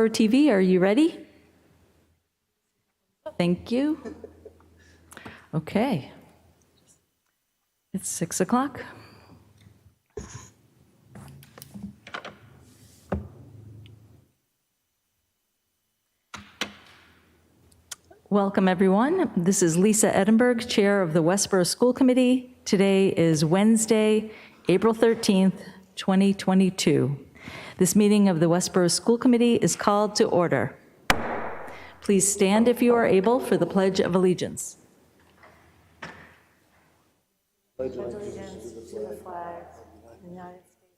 TV, are you ready? Thank you. Okay. It's 6 o'clock. Welcome, everyone. This is Lisa Edinburgh, Chair of the Westborough School Committee. Today is Wednesday, April 13th, 2022. This meeting of the Westborough School Committee is called to order. Please stand if you are able for the Pledge of Allegiance. Pledge allegiance to the flag of the United States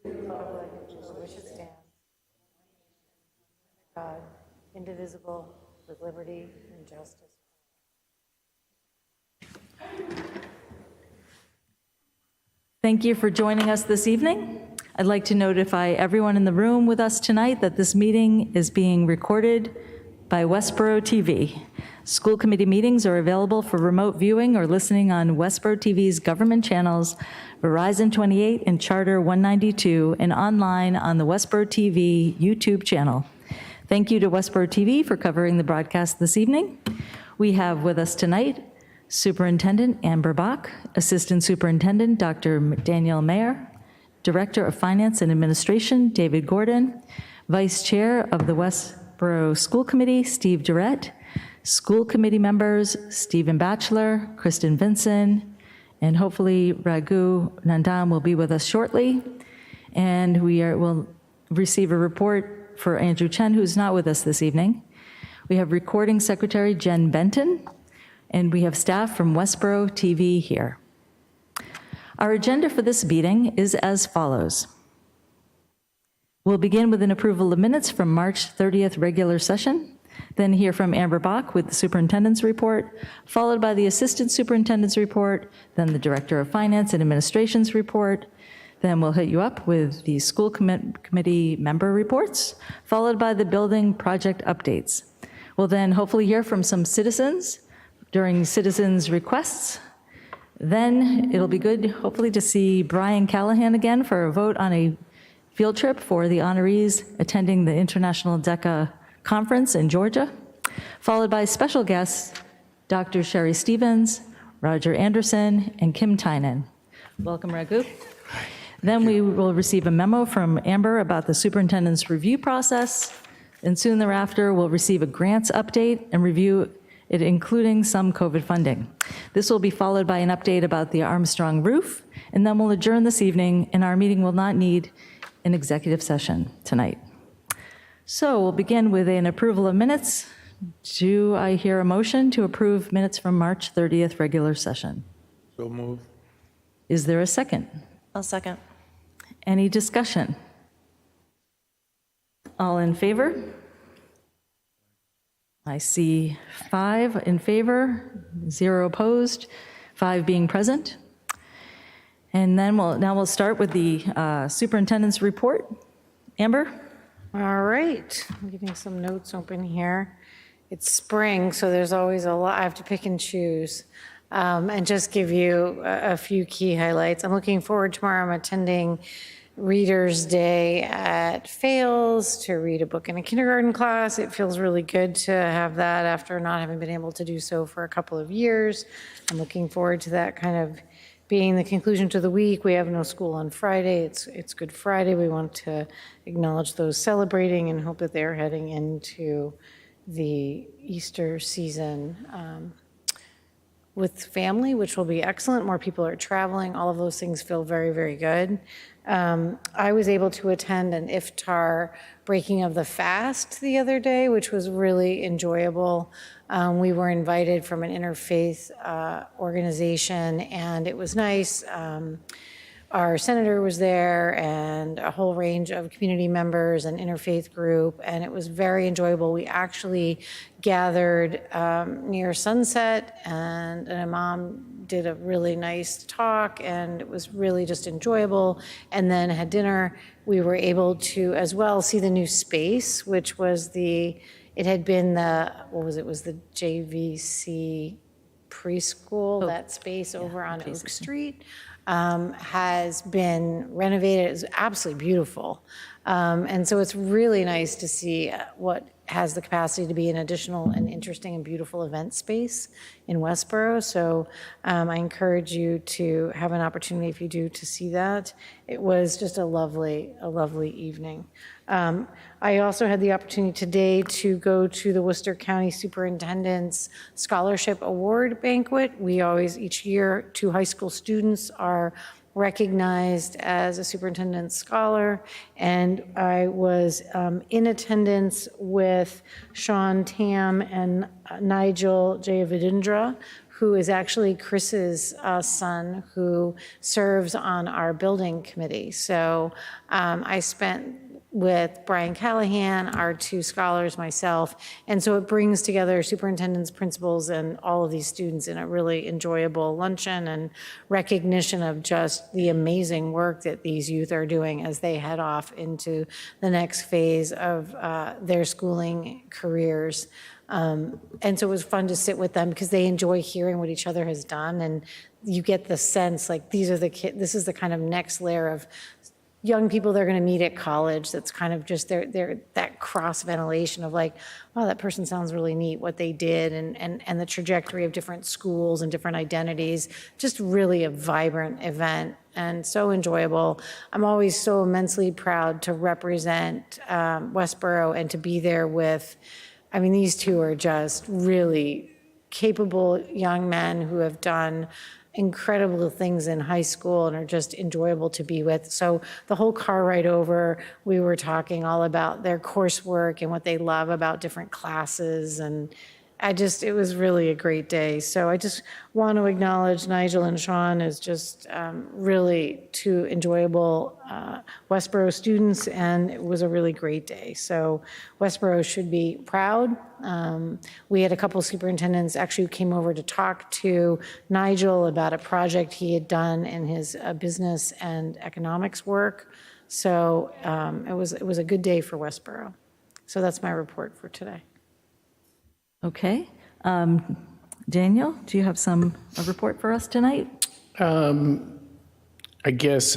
of America, to the republic for which it stands, God, indivisible, with liberty and justice. Thank you for joining us this evening. I'd like to notify everyone in the room with us tonight that this meeting is being recorded by Westborough TV. School committee meetings are available for remote viewing or listening on Westborough TV's government channels, Verizon 28 and Charter 192, and online on the Westborough TV YouTube channel. Thank you to Westborough TV for covering the broadcast this evening. We have with us tonight Superintendent Amber Bach, Assistant Superintendent Dr. Danielle Mayer, Director of Finance and Administration David Gordon, Vice Chair of the Westborough School Committee Steve Durrett, School Committee members Stephen Batchelor, Kristen Vinson, and hopefully Raghu Nandan will be with us shortly. And will receive a report for Andrew Chen, who's not with us this evening. We have Recording Secretary Jen Benton, and we have staff from Westborough TV here. Our agenda for this meeting is as follows. We'll begin with an approval of minutes from March 30th regular session, then hear from Amber Bach with the superintendent's report, followed by the assistant superintendent's report, then the director of finance and administration's report. Then we'll hit you up with the school committee member reports, followed by the building project updates. We'll then hopefully hear from some citizens during citizens' requests. Then it'll be good, hopefully, to see Brian Callahan again for a vote on a field trip for the honorees attending the International DECA Conference in Georgia, followed by special guests, Dr. Sherry Stevens, Roger Anderson, and Kim Tynan. Welcome, Raghu. Then we will receive a memo from Amber about the superintendent's review process, and soon thereafter we'll receive a grants update and review it, including some COVID funding. This will be followed by an update about the Armstrong roof, and then we'll adjourn this evening, and our meeting will not need an executive session tonight. So we'll begin with an approval of minutes. Do I hear a motion to approve minutes from March 30th regular session? So move. Is there a second? I'll second. Any discussion? All in favor? I see 5 in favor, 0 opposed, 5 being present. And then we'll start with the superintendent's report. Amber? All right, I'm getting some notes open here. It's spring, so there's always a lot. I have to pick and choose and just give you a few key highlights. I'm looking forward tomorrow. I'm attending Reader's Day at Fales to read a book in a kindergarten class. It feels really good to have that after not having been able to do so for a couple of years. I'm looking forward to that kind of being the conclusion to the week. We have no school on Friday. It's Good Friday. We want to acknowledge those celebrating and hope that they're heading into the Easter season with family, which will be excellent. More people are traveling. All of those things feel very, very good. I was able to attend an iftar breaking of the fast the other day, which was really enjoyable. We were invited from an interfaith organization, and it was nice. Our senator was there and a whole range of community members and interfaith group, and it was very enjoyable. We actually gathered near sunset, and an imam did a really nice talk, and it was really just enjoyable, and then had dinner. We were able to as well see the new space, which was it had been the JVC preschool, that space over on Oak Street. Has been renovated. It's absolutely beautiful. And so it's really nice to see what has the capacity to be an additional and interesting and beautiful event space in Westborough. So I encourage you to have an opportunity, if you do, to see that. It was just a lovely evening. I also had the opportunity today to go to the Worcester County Superintendent's Scholarship Award Banquet. We always, each year, 2 high school students are recognized as a superintendent scholar, and I was in attendance with Sean Tam and Nigel Jayavidendra, who is actually Chris's son, who serves on our building committee. So I spent with Brian Callahan, our 2 scholars, myself, and so it brings together superintendents, principals, and all of these students in a really enjoyable luncheon and recognition of just the amazing work that these youth are doing as they head off into the next phase of their schooling careers. And so it was fun to sit with them because they enjoy hearing what each other has done, and you get the sense like these are the this is the kind of next layer of young people they're going to meet at college. That's kind of just their that cross ventilation of like, wow, that person sounds really neat, what they did, and the trajectory of different schools and different identities. Just really a vibrant event and so enjoyable. I'm always so immensely proud to represent Westborough and to be there with, I mean, these 2 are just really capable young men who have done incredible things in high school and are just enjoyable to be with. So the whole car ride over, we were talking all about their coursework and what they love about different classes, and it was really a great day. So I just want to acknowledge Nigel and Sean as just really 2 enjoyable Westborough students, and it was a really great day. So Westborough should be proud. We had a couple superintendents actually who came over to talk to Nigel about a project he had done in his business and economics work. So it was a good day for Westborough. So that's my report for today. Okay. Daniel, do you have a report for us tonight? I guess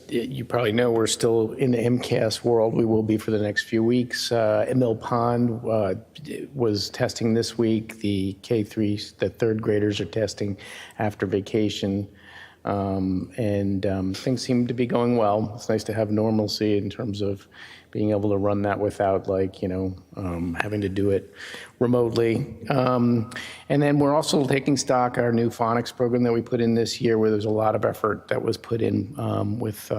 you probably know we're still in the MCAS world. We will be for the next few weeks. Mill Pond was testing this week. The K3, the 3rd graders are testing after vacation. And things seem to be going well. It's nice to have normalcy in terms of being able to run that without having to do it remotely. And then we're also taking stock our new Phonics program that we put in this year, where there's a lot of effort that was put in with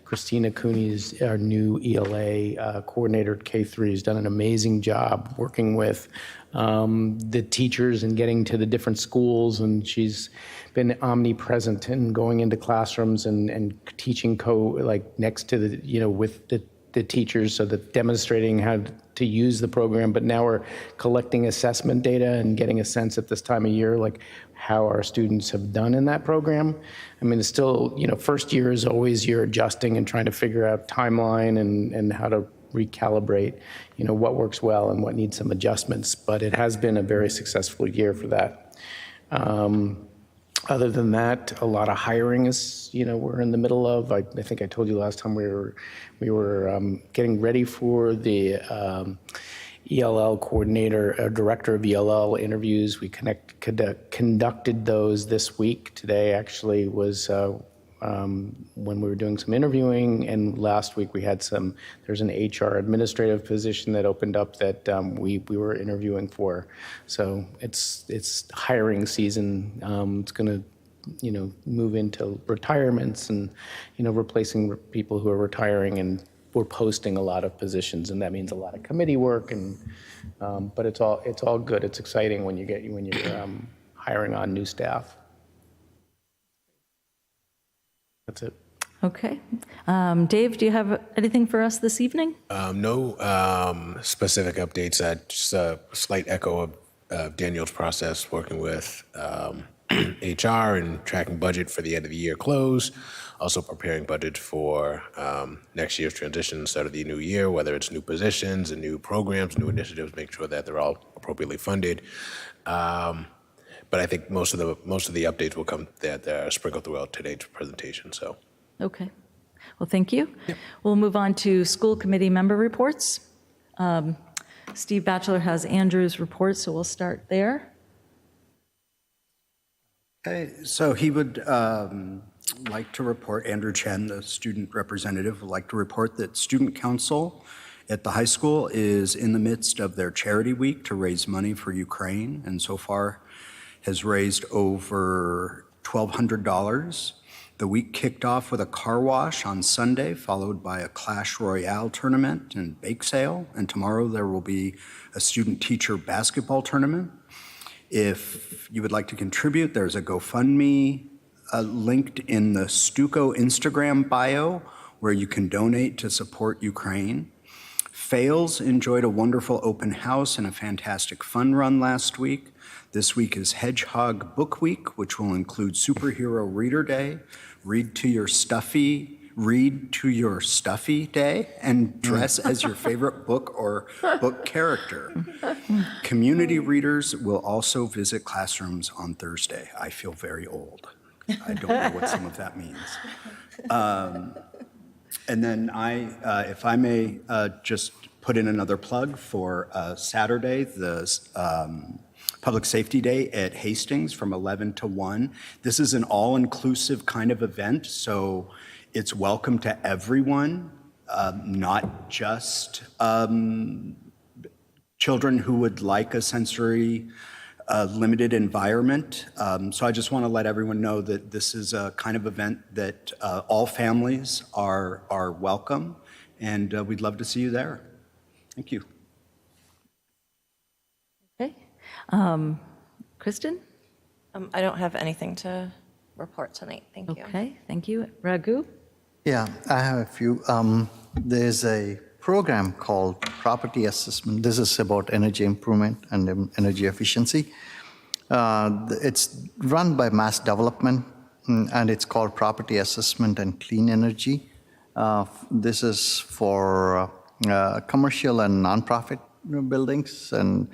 Christina Cooney's our new ELA coordinator at K3 has done an amazing job working with the teachers and getting to the different schools, and she's been omnipresent and going into classrooms and teaching next to with the teachers, so that demonstrating how to use the program. But now we're collecting assessment data and getting a sense at this time of year, like how our students have done in that program. I mean, it's still, first year is always you're adjusting and trying to figure out timeline and how to recalibrate, what works well and what needs some adjustments. But it has been a very successful year for that. Other than that, a lot of hiring is, we're in the middle of. I think I told you last time we were getting ready for the ELL coordinator, director of ELL interviews. We conducted those this week. Today actually was when we were doing some interviewing, and last week we had there's an HR administrative position that opened up that we were interviewing for. So it's hiring season. It's going to move into retirements and replacing people who are retiring, and we're posting a lot of positions, and that means a lot of committee work, and but it's all good. It's exciting when you're hiring on new staff. That's it. Okay. Dave, do you have anything for us this evening? No specific updates. Just a slight echo of Daniel's process working with HR and tracking budget for the end of the year close. Also preparing budget for next year's transition, start of the new year, whether it's new positions and new programs, new initiatives, make sure that they're all appropriately funded. But I think most of the updates will come that are sprinkled throughout today's presentation. So, okay, Well, thank you. We'll move on to school committee member reports. Steve Batchelor has Andrew's report, so we'll start there. Okay, so he would like to report, Andrew Chen, the student representative, would like to report that Student Council at the high school is in the midst of their charity week to raise money for Ukraine, and so far has raised over $1,200. The week kicked off with a car wash on Sunday, followed by a Clash Royale tournament and bake sale, and tomorrow there will be a student-teacher basketball tournament. If you would like to contribute, there's a GoFundMe linked in the Stuco Instagram bio where you can donate to support Ukraine. Fails enjoyed a wonderful open house and a fantastic fun run last week. This week is Hedgehog Book Week, which will include Superhero Reader Day, Read to Your Stuffy Day, and dress as your favorite book or book character. Community readers will also visit classrooms on Thursday. I feel very old. I don't know what some of that means. And then if I may just put in another plug for Saturday, the Public Safety Day at Hastings from 11 to 1. This is an all-inclusive kind of event, so it's welcome to everyone, not just children who would like a sensory limited environment. So I just want to let everyone know that this is a kind of event that all families are welcome, and we'd love to see you there. Thank you. Okay. Kristen? I don't have anything to report tonight. Thank you. Okay, thank you. Raghu? Yeah, I have a few. There's a program called Property Assessment. This is about energy improvement and energy efficiency. It's run by Mass Development, and it's called Property Assessment and Clean Energy. This is for commercial and nonprofit buildings, and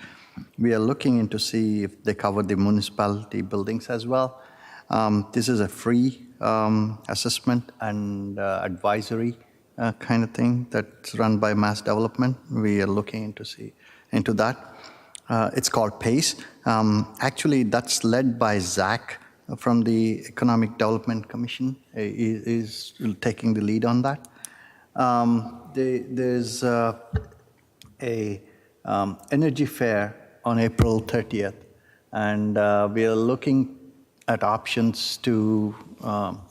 we are looking into see if they cover the municipality buildings as well. This is a free assessment and advisory kind of thing that's run by Mass Development. We are looking into that. It's called PACE. Actually, that's led by Zach from the Economic Development Commission. He is taking the lead on that. There's a energy fair on April 30th, and we are looking at options to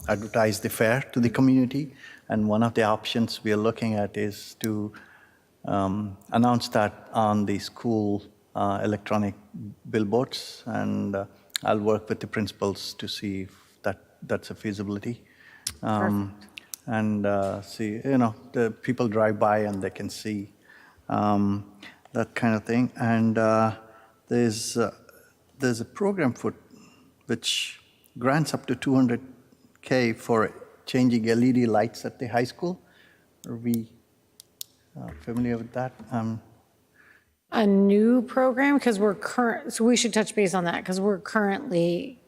advertise the fair to the community. And one of the options we are looking at is to announce that on the school electronic billboards. And I'll work with the principals to see if that's a feasibility. And see, the people drive by and they can see that kind of thing. And there's a program which grants up to $200K for changing LED lights at the high school. Are we familiar with that? A new program, because so we should touch base on that, because we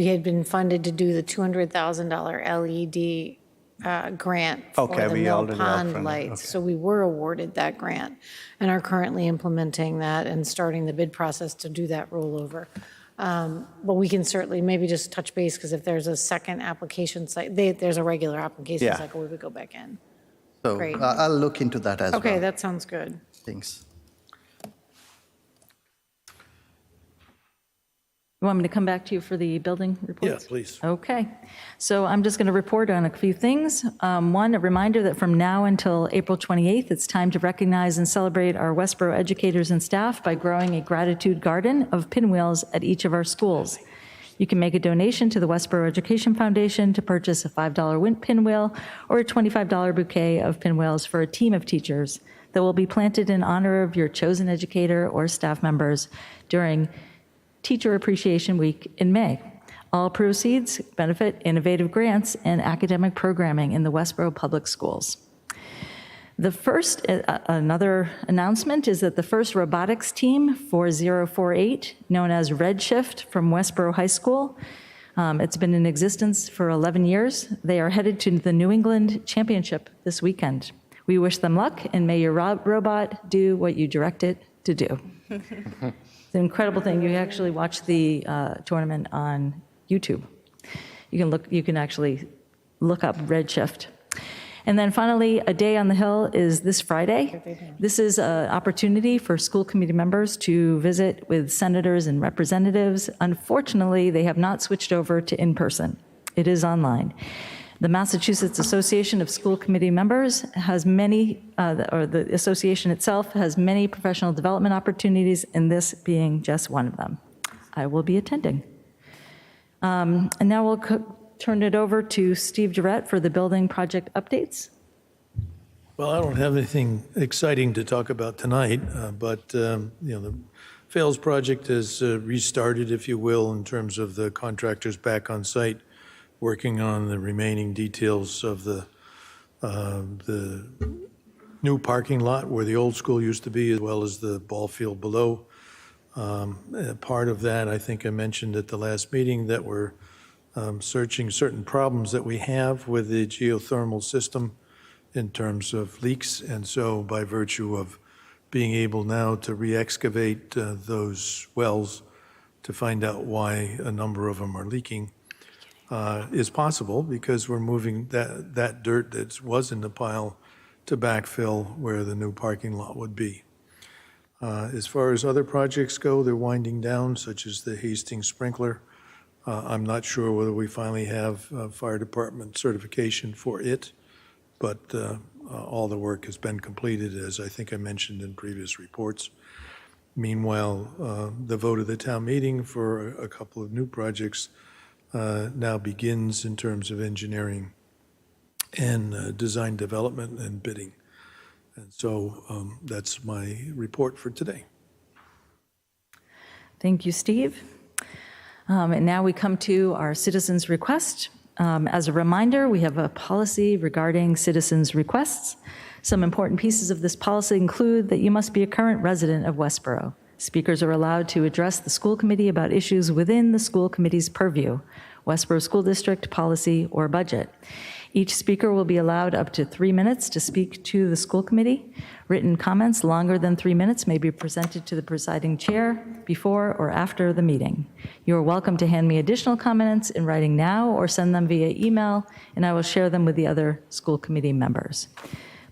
had been funded to do the $200,000 LED grant for the Mill Pond lights. Okay. So we were awarded that grant and are currently implementing that and starting the bid process to do that rollover. But we can certainly maybe just touch base, because if there's a second application site, there's a regular application cycle, we would go back in. So Great. I'll look into that as well. Okay, that sounds good. Thanks. You want me to come back to you for the building reports? Yeah, please. Okay. So I'm just going to report on a few things. One, a reminder that from now until April 28th, it's time to recognize and celebrate our Westborough educators and staff by growing a gratitude garden of pinwheels at each of our schools. You can make a donation to the Westborough Education Foundation to purchase a $5 pinwheel or a $25 bouquet of pinwheels for a team of teachers that will be planted in honor of your chosen educator or staff members during Teacher Appreciation Week in May. All proceeds benefit innovative grants and academic programming in the Westborough Public Schools. The first, another announcement is that the first robotics team for 048, known as Redshift from Westborough High School, It's been in existence for 11 years. They are headed to the New England Championship this weekend. We wish them luck, and may your robot do what you direct it to do. It's an incredible thing. You can actually watch the tournament on YouTube. You can actually look up Redshift. And then finally, A Day on the Hill is this Friday. This is an opportunity for school committee members to visit with senators and representatives. Unfortunately, they have not switched over to in-person. It is online. The Massachusetts Association of School Committee Members has many, or the association itself has many professional development opportunities, and this being just one of them. I will be attending. And now we'll turn it over to Steve Durrett for the building project updates. Well, I don't have anything exciting to talk about tonight, but the Fails project has restarted, if you will, in terms of the contractors back on site, working on the remaining details of the new parking lot where the old school used to be, as well as the ball field below. Part of that, I think I mentioned at the last meeting, that we're searching certain problems that we have with the geothermal system in terms of leaks. And so by virtue of being able now to re-excavate those wells to find out why a number of them are leaking is possible, because we're moving that dirt that was in the pile to backfill where the new parking lot would be. As far as other projects go, they're winding down, such as the Hastings sprinkler. I'm not sure whether we finally have fire department certification for it, but all the work has been completed, as I think I mentioned in previous reports. Meanwhile, the vote of the town meeting for a couple of new projects now begins in terms of engineering and design development and bidding. And so that's my report for today. Thank you, Steve. And now we come to our citizens' request. As a reminder, we have a policy regarding citizens' requests. Some important pieces of this policy include that you must be a current resident of Westborough. Speakers are allowed to address the school committee about issues within the school committee's purview, Westborough School District, policy, or budget. Each speaker will be allowed up to 3 minutes to speak to the school committee. Written comments longer than 3 minutes may be presented to the presiding chair before or after the meeting. You are welcome to hand me additional comments in writing now or send them via email, and I will share them with the other school committee members.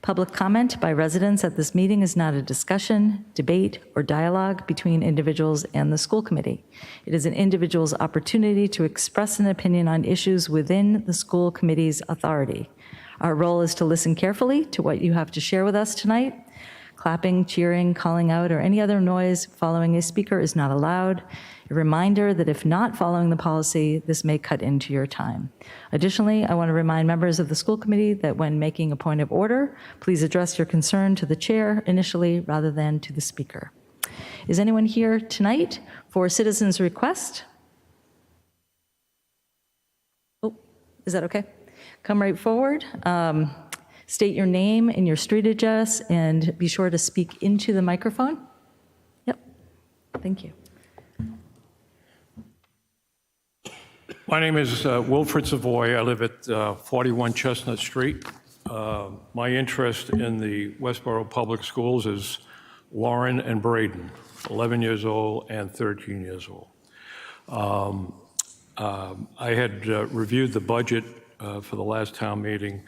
Public comment by residents at this meeting is not a discussion, debate, or dialogue between individuals and the school committee. It is an individual's opportunity to express an opinion on issues within the school committee's authority. Our role is to listen carefully to what you have to share with us tonight. Clapping, cheering, calling out, or any other noise following a speaker is not allowed. A reminder that if not following the policy, this may cut into your time. Additionally, I want to remind members of the school committee that when making a point of order, please address your concern to the chair initially rather than to the speaker. Is anyone here tonight for a citizen's request? Oh, is that okay? Come right forward. State your name and your street address, and be sure to speak into the microphone. Yep, thank you. My name is Wilfred Savoy. I live at 41 Chestnut Street. My interest in the Westborough Public Schools is Lauren and Braden, 11 years old and 13 years old. I had reviewed the budget for the last town meeting,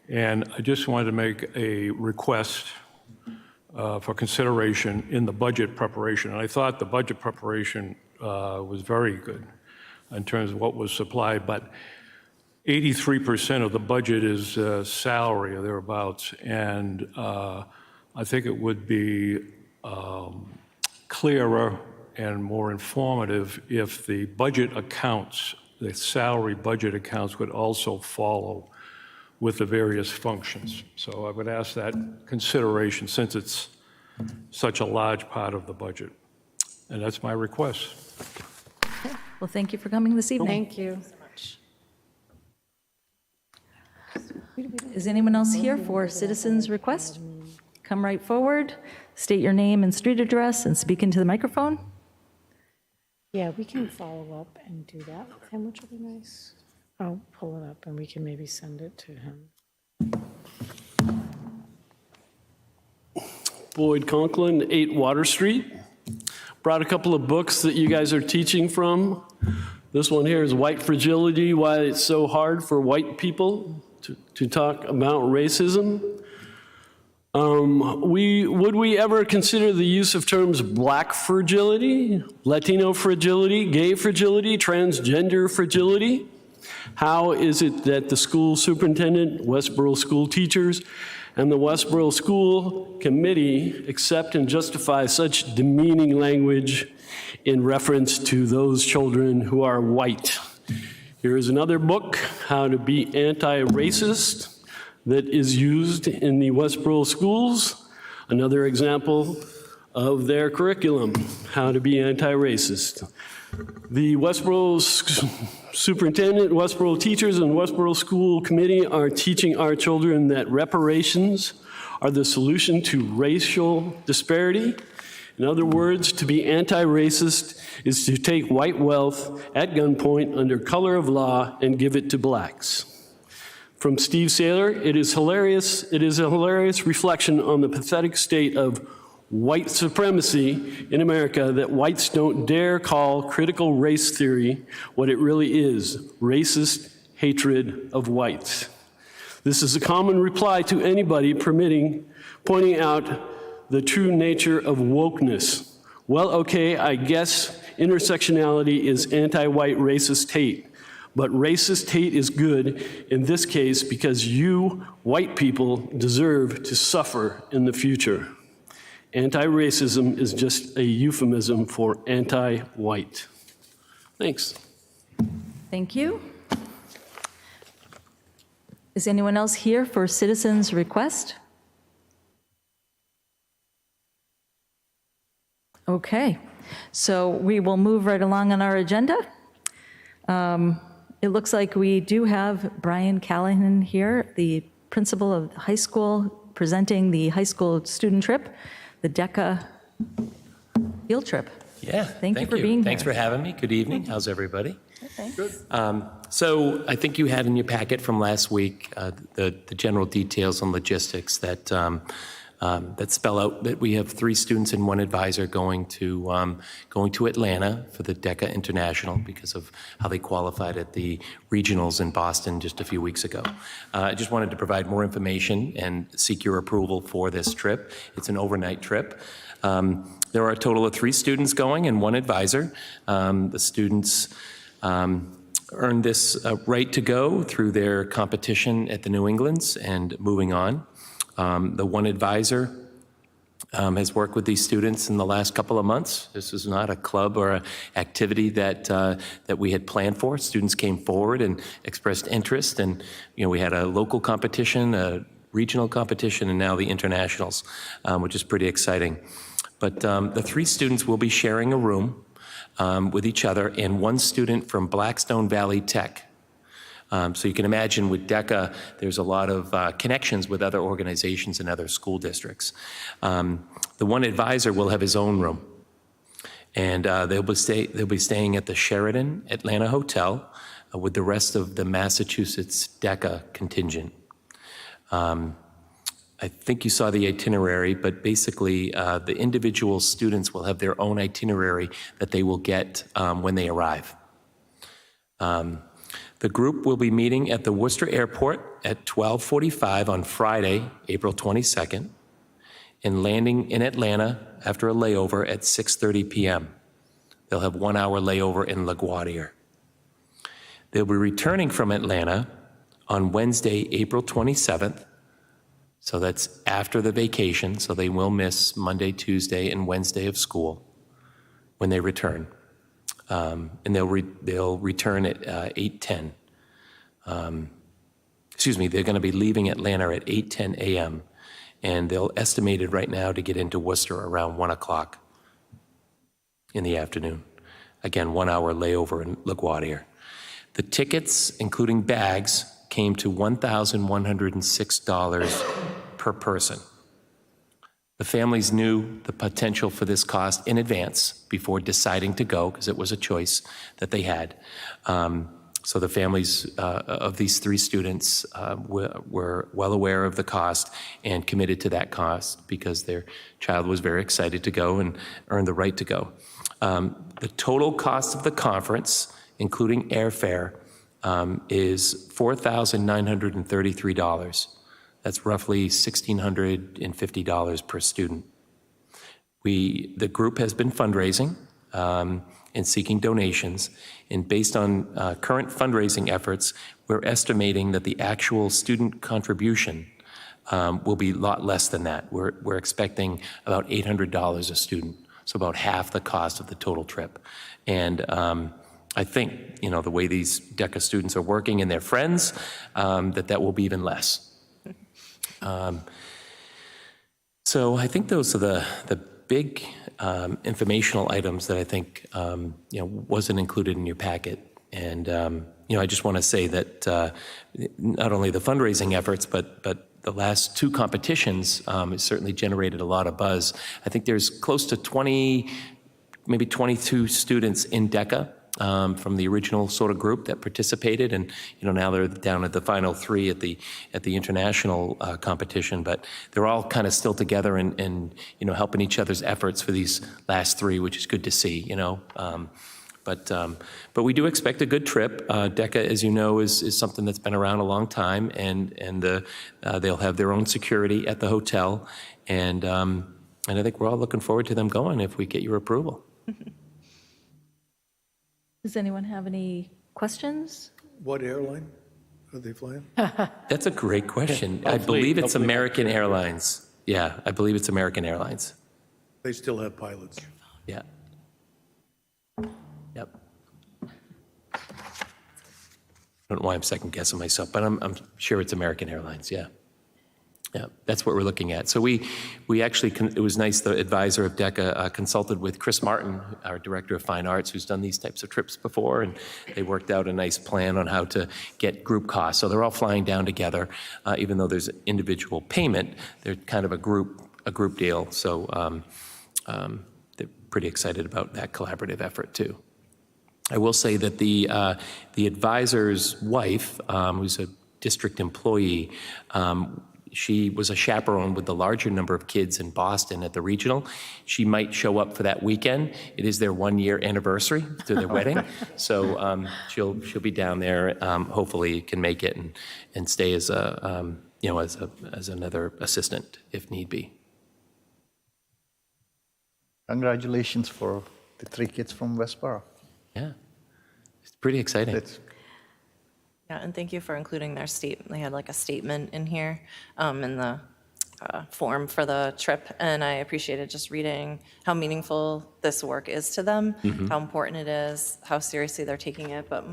and I just wanted to make a request for consideration in the budget preparation. And I thought the budget preparation was very good in terms of what was supplied, but 83% of the budget is salary or thereabouts, and I think it would be clearer and more informative if the budget accounts, the salary budget accounts, would also follow with the various functions. So I would ask that consideration, since it's such a large part of the budget. And that's my request. Well, thank you for coming this evening. Thank you. Is anyone else here for citizens' request? Come right forward, state your name and street address, and speak into the microphone. Yeah, we can follow up and do that with him, which will be nice. I'll pull it up and we can maybe send it to him. Boyd Conklin, 8 Water Street. Brought a couple of books that you guys are teaching from. This one here is White Fragility, Why It's So Hard for White People to Talk About Racism. Would we ever consider the use of terms Black fragility, Latino fragility, gay fragility, transgender fragility? How is it that the school superintendent, Westborough school teachers, and the Westborough School Committee accept and justify such demeaning language in reference to those children who are white? Here is another book, How to Be Anti-Racist, that is used in the Westborough schools. Another example of their curriculum, How to Be Anti-Racist. The Westborough Superintendent, Westborough teachers, and Westborough School Committee are teaching our children that reparations are the solution to racial disparity. In other words, to be anti-racist is to take white wealth at gunpoint under color of law and give it to blacks. From Steve Saylor, it is hilarious. It is a hilarious reflection on the pathetic state of white supremacy in America that whites don't dare call critical race theory what it really is, racist hatred of whites. This is a common reply to anybody pointing out the true nature of wokeness. Well, okay, I guess intersectionality is anti-white racist hate. But racist hate is good in this case because you, white people, deserve to suffer in the future. Anti-racism is just a euphemism for anti-white. Thanks. Thank you. Is anyone else here for citizens' request? Okay, so we will move right along on our agenda. It looks like we do have Brian Callahan here, the principal of the high school, presenting the high school student trip, the DECA field trip. Yeah, Thank you for being here. Thanks for having me. Good evening. How's everybody? Okay. Good. So I think you had in your packet from last week the general details on logistics that spell out that we have 3 students and 1 advisor going to Atlanta for the DECA International because of how they qualified at the regionals in Boston just a few weeks ago. I just wanted to provide more information and seek your approval for this trip. It's an overnight trip. There are a total of 3 students going and 1 advisor. The students earned this right to go through their competition at the New Englands and moving on. The 1 advisor has worked with these students in the last couple of months. This is not a club or an activity that we had planned for. Students came forward and expressed interest, and we had a local competition, a regional competition, and now the internationals, which is pretty exciting. But the 3 students will be sharing a room with each other, and 1 student from Blackstone Valley Tech. So you can imagine with DECA, there's a lot of connections with other organizations and other school districts. The 1 advisor will have his own room, and they'll be staying at the Sheraton Atlanta Hotel with the rest of the Massachusetts DECA contingent. I think you saw the itinerary, but basically the individual students will have their own itinerary that they will get when they arrive. The group will be meeting at the Worcester Airport at 12:45 on Friday, April 22nd, and landing in Atlanta after a layover at 6:30 p.m. They'll have 1 hour layover in LaGuardia. They'll be returning from Atlanta on Wednesday, April 27th, so that's after the vacation, so they will miss Monday, Tuesday, and Wednesday of school when they return. And they'll return at 8:10. They're going to be leaving Atlanta at 8:10 a.m. and they'll estimate it right now to get into Worcester around 1 o'clock in the afternoon. Again, 1 hour layover in LaGuardia. The tickets, including bags, came to $1,106 per person. The families knew the potential for this cost in advance before deciding to go, because it was a choice that they had. So the families of these 3 students were well aware of the cost and committed to that cost because their child was very excited to go and earned the right to go. The total cost of the conference, including airfare, is $4,933. That's roughly $1,650 per student. The group has been fundraising and seeking donations, and based on current fundraising efforts, we're estimating that the actual student contribution will be a lot less than that. We're expecting about $800 a student, so about half the cost of the total trip. And I think, the way these DECA students are working and their friends, that will be even less. So I think those are the big informational items that I think wasn't included in your packet. And I just want to say that not only the fundraising efforts, but the last 2 competitions has certainly generated a lot of buzz. I think there's close to 20, maybe 22 students in DECA. From the original sort of group that participated, and now they're down at the final 3 at the international competition. But they're all kind of still together and helping each other's efforts for these last 3, which is good to see. But we do expect a good trip. DECA, as you know, is something that's been around a long time, and they'll have their own security at the hotel, and I think we're all looking forward to them going if we get your approval. Does anyone have any questions? What airline are they flying? That's a great question. I believe it's American Airlines. Yeah, I believe it's American Airlines. They still have pilots. Yeah. Yep. I don't know why I'm second guessing myself, but I'm sure it's American Airlines, yeah. Yeah, that's what we're looking at. So we actually, it was nice, the advisor of DECA consulted with Chris Martin, our Director of Fine Arts, who's done these types of trips before, and they worked out a nice plan on how to get group costs. So they're all flying down together, even though there's individual payment, they're kind of a group deal. So they're pretty excited about that collaborative effort too. I will say that the advisor's wife, who's a district employee, she was a chaperone with the larger number of kids in Boston at the regional. She might show up for that weekend. It is their 1-year anniversary to their wedding, so she'll be down there. Hopefully, can make it and stay as as another assistant if need be. Congratulations for the 3 kids from Westborough. Yeah, it's pretty exciting. Yeah, and thank you for including their statement. They had like a statement in here in the form for the trip, and I appreciated just reading how meaningful this work is to them, how important it is, how seriously they're taking it. But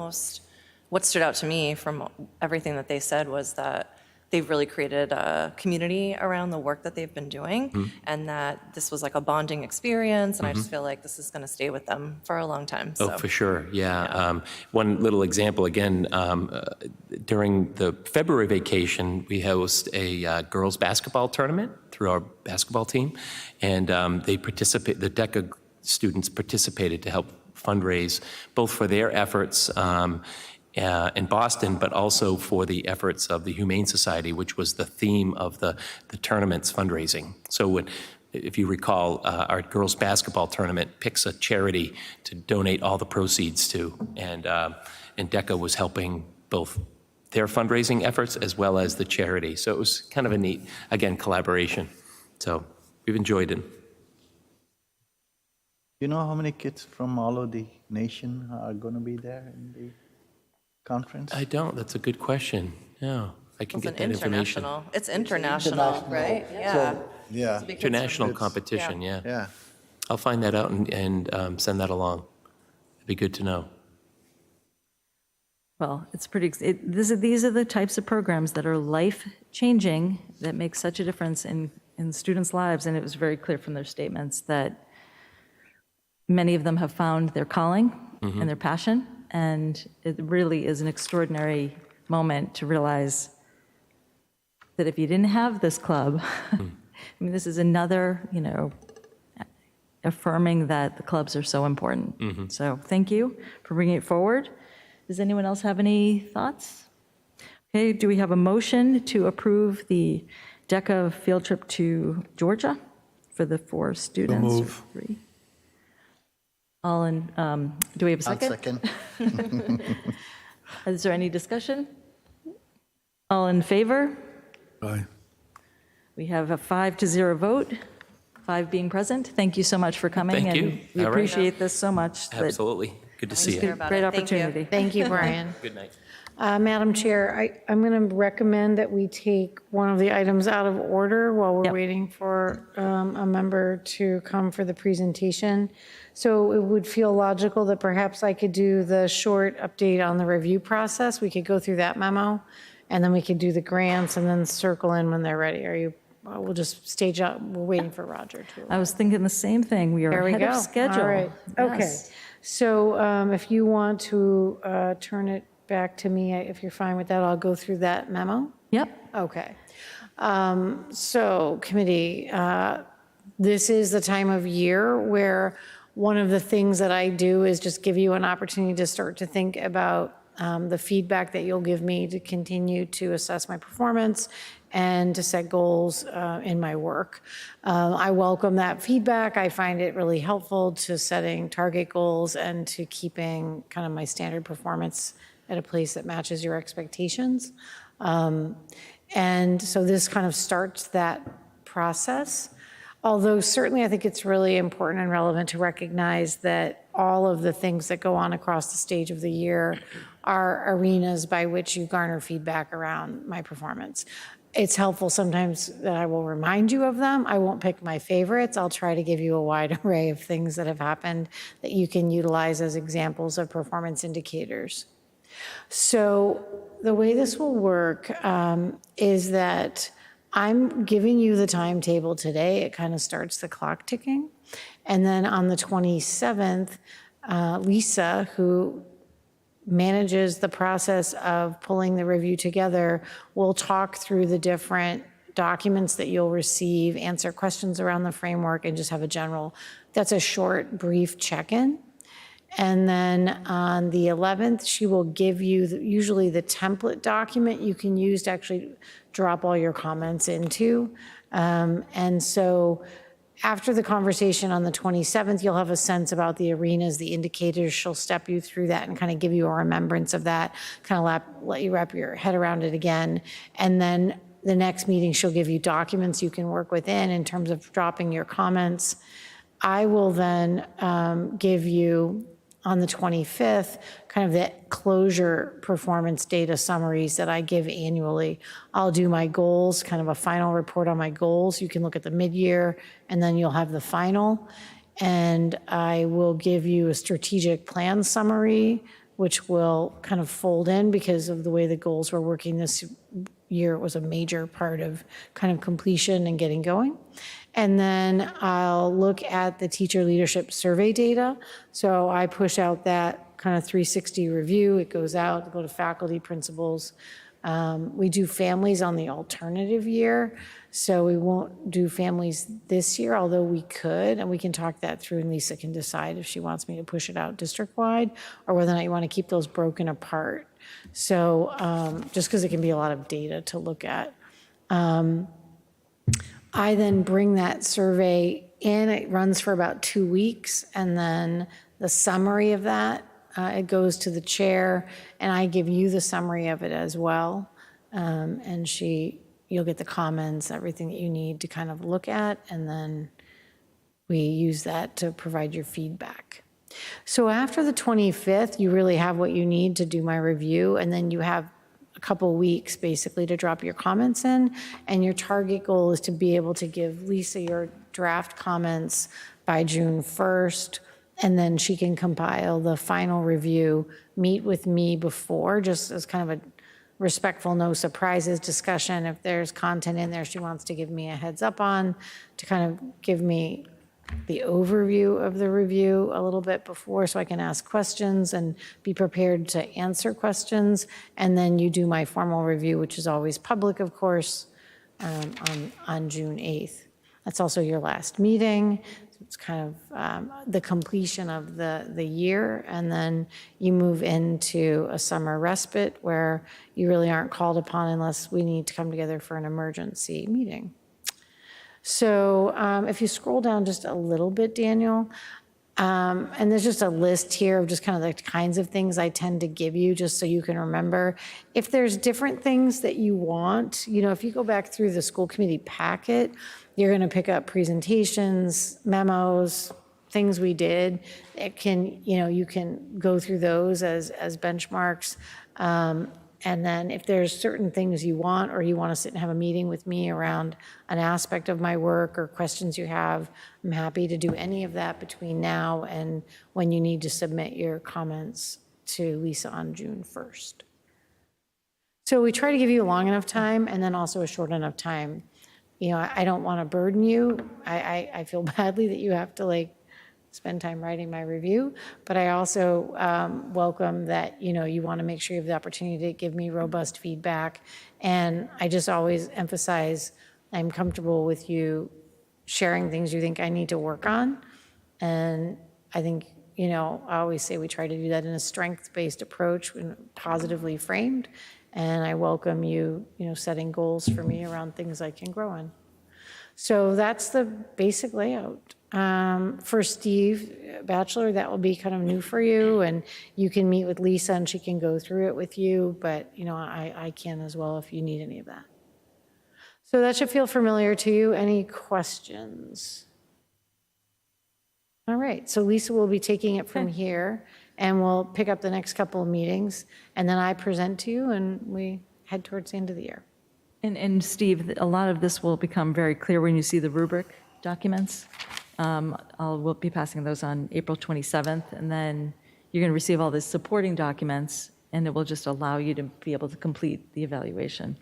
what stood out to me from everything that they said was that they've really created a community around the work that they've been doing, and that this was like a bonding experience, and I just feel like this is going to stay with them for a long time. So. Oh, for sure, yeah. One little example, again, during the February vacation, we host a girls' basketball tournament through our basketball team, and the DECA students participated to help fundraise both for their efforts in Boston, but also for the efforts of the Humane Society, which was the theme of the tournament's fundraising. So if you recall, our girls' basketball tournament picks a charity to donate all the proceeds to, and DECA was helping both their fundraising efforts as well as the charity. So it was kind of a neat, again, collaboration. So we've enjoyed it. You know how many kids from all over the nation are going to be there in the conference? I don't. That's a good question. No, I can get that information. It's international, right? Yeah. Yeah. International competition, yeah. Yeah. I'll find that out and send that along. It'd be good to know. Well, it's these are the types of programs that are life-changing, that make such a difference in students' lives, and it was very clear from their statements that many of them have found their calling and their passion, and it really is an extraordinary moment to realize that if you didn't have this club, I mean, this is another, affirming that the clubs are so important. So thank you for bringing it forward. Does anyone else have any thoughts? Okay, do we have a motion to approve the DECA field trip to Georgia for the 4 students? or move. 3? All in, do we have a I'll second? second. Is there any discussion? All in favor? Aye. We have a 5-0 vote, 5 being present. Thank you so much for coming. Thank you. And we All right. appreciate this so much. that- Absolutely. Good to see you. about Great it. Thank you. opportunity. Thank you, Brian. Good night. Madam Chair, I'm going to recommend that we take one of the items out of order while we're Yep. waiting for a member to come for the presentation. So it would feel logical that perhaps I could do the short update on the review process. We could go through that memo, and then we could do the grants and then circle in when they're ready. We'll just stage up, we're waiting for Roger to. I was thinking the same thing. We are There we ahead go. of schedule. All right, okay. Yes. So if you want to turn it back to me, if you're fine with that, I'll go through that memo. Yep. Okay. So committee, this is the time of year where one of the things that I do is just give you an opportunity to start to think about the feedback that you'll give me to continue to assess my performance and to set goals in my work. I welcome that feedback. I find it really helpful to setting target goals and to keeping kind of my standard performance at a place that matches your expectations. And so this kind of starts that process. Although certainly I think it's really important and relevant to recognize that all of the things that go on across the stage of the year are arenas by which you garner feedback around my performance. It's helpful sometimes that I will remind you of them. I won't pick my favorites. I'll try to give you a wide array of things that have happened that you can utilize as examples of performance indicators. So the way this will work is that I'm giving you the timetable today. It kind of starts the clock ticking. And then on the 27th, Lisa, who manages the process of pulling the review together, will talk through the different documents that you'll receive, answer questions around the framework, and just have a general, that's a short, brief check-in. And then on the 11th, she will give you usually the template document you can use to actually drop all your comments into. And so after the conversation on the 27th, you'll have a sense about the arenas, the indicators. She'll step you through that and kind of give you a remembrance of that, kind of let you wrap your head around it again. And then the next meeting, she'll give you documents you can work within in terms of dropping your comments. I will then give you on the 25th, kind of the closure performance data summaries that I give annually. I'll do my goals, kind of a final report on my goals. You can look at the mid-year, and then you'll have the final. And I will give you a strategic plan summary, which will kind of fold in because of the way the goals were working this year. It was a major part of kind of completion and getting going. And then I'll look at the teacher leadership survey data. So I push out that kind of 360 review. It goes out to go to faculty, principals. We do families on the alternative year. So we won't do families this year, although we could, and we can talk that through, and Lisa can decide if she wants me to push it out district-wide or whether or not you want to keep those broken apart. So just because it can be a lot of data to look at. I then bring that survey in. It runs for about 2 weeks, and then the summary of that, it goes to the chair, and I give you the summary of it as well. And you'll get the comments, everything that you need to kind of look at, and then we use that to provide your feedback. So after the 25th, you really have what you need to do my review, and then you have a couple weeks basically to drop your comments in, and your target goal is to be able to give Lisa your draft comments by June 1st, and then she can compile the final review, meet with me before, just as kind of a respectful, no surprises discussion. If there's content in there she wants to give me a heads up on, to kind of give me the overview of the review a little bit before so I can ask questions and be prepared to answer questions. And then you do my formal review, which is always public, of course, on June 8th. That's also your last meeting. So it's kind of the completion of the year, and then you move into a summer respite where you really aren't called upon unless we need to come together for an emergency meeting. So if you scroll down just a little bit, Daniel, and there's just a list here of just kind of the kinds of things I tend to give you, just so you can remember. If there's different things that you want, if you go back through the school committee packet, you're going to pick up presentations, memos, things we did. It can, you can go through those as benchmarks. And then if there's certain things you want, or you want to sit and have a meeting with me around an aspect of my work or questions you have, I'm happy to do any of that between now and when you need to submit your comments to Lisa on June 1st. So we try to give you a long enough time and then also a short enough time. I don't want to burden you. I feel badly that you have to spend time writing my review, but I also welcome that, you want to make sure you have the opportunity to give me robust feedback. And I just always emphasize I'm comfortable with you sharing things you think I need to work on. And I think, I always say we try to do that in a strength-based approach and positively framed. And I welcome you, setting goals for me around things I can grow in. So that's the basic layout. For Steve Batchelor, that will be kind of new for you, and you can meet with Lisa and she can go through it with you, but I can as well if you need any of that. So that should feel familiar to you. Any questions? All right, so Lisa will be taking it from here, and we'll pick up the next couple of meetings, and then I present to you and we head towards the end of the year. And Steve, a lot of this will become very clear when you see the rubric documents. We'll be passing those on April 27th, and then you're going to receive all the supporting documents, and it will just allow you to be able to complete the evaluation.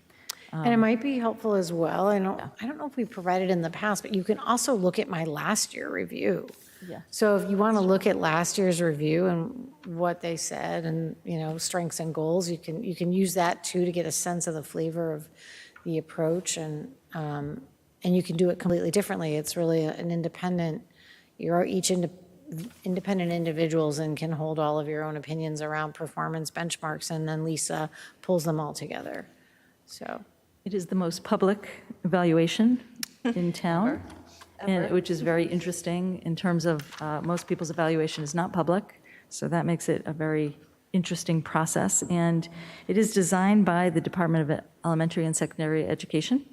And it might be helpful as well. I don't know if we provided in the past, but you can also look at my last year review. Yeah. So if you want to look at last year's review and what they said and, strengths and goals, you can use that too to get a sense of the flavor of the approach, and you can do it completely differently. It's really an independent, you're each independent individuals and can hold all of your own opinions around performance benchmarks, and then Lisa pulls them all together. So It is the most public evaluation in town, which is very interesting in terms of most people's evaluation is not public, so that makes it a very interesting process. And it is designed by the Department of Elementary and Secondary Education.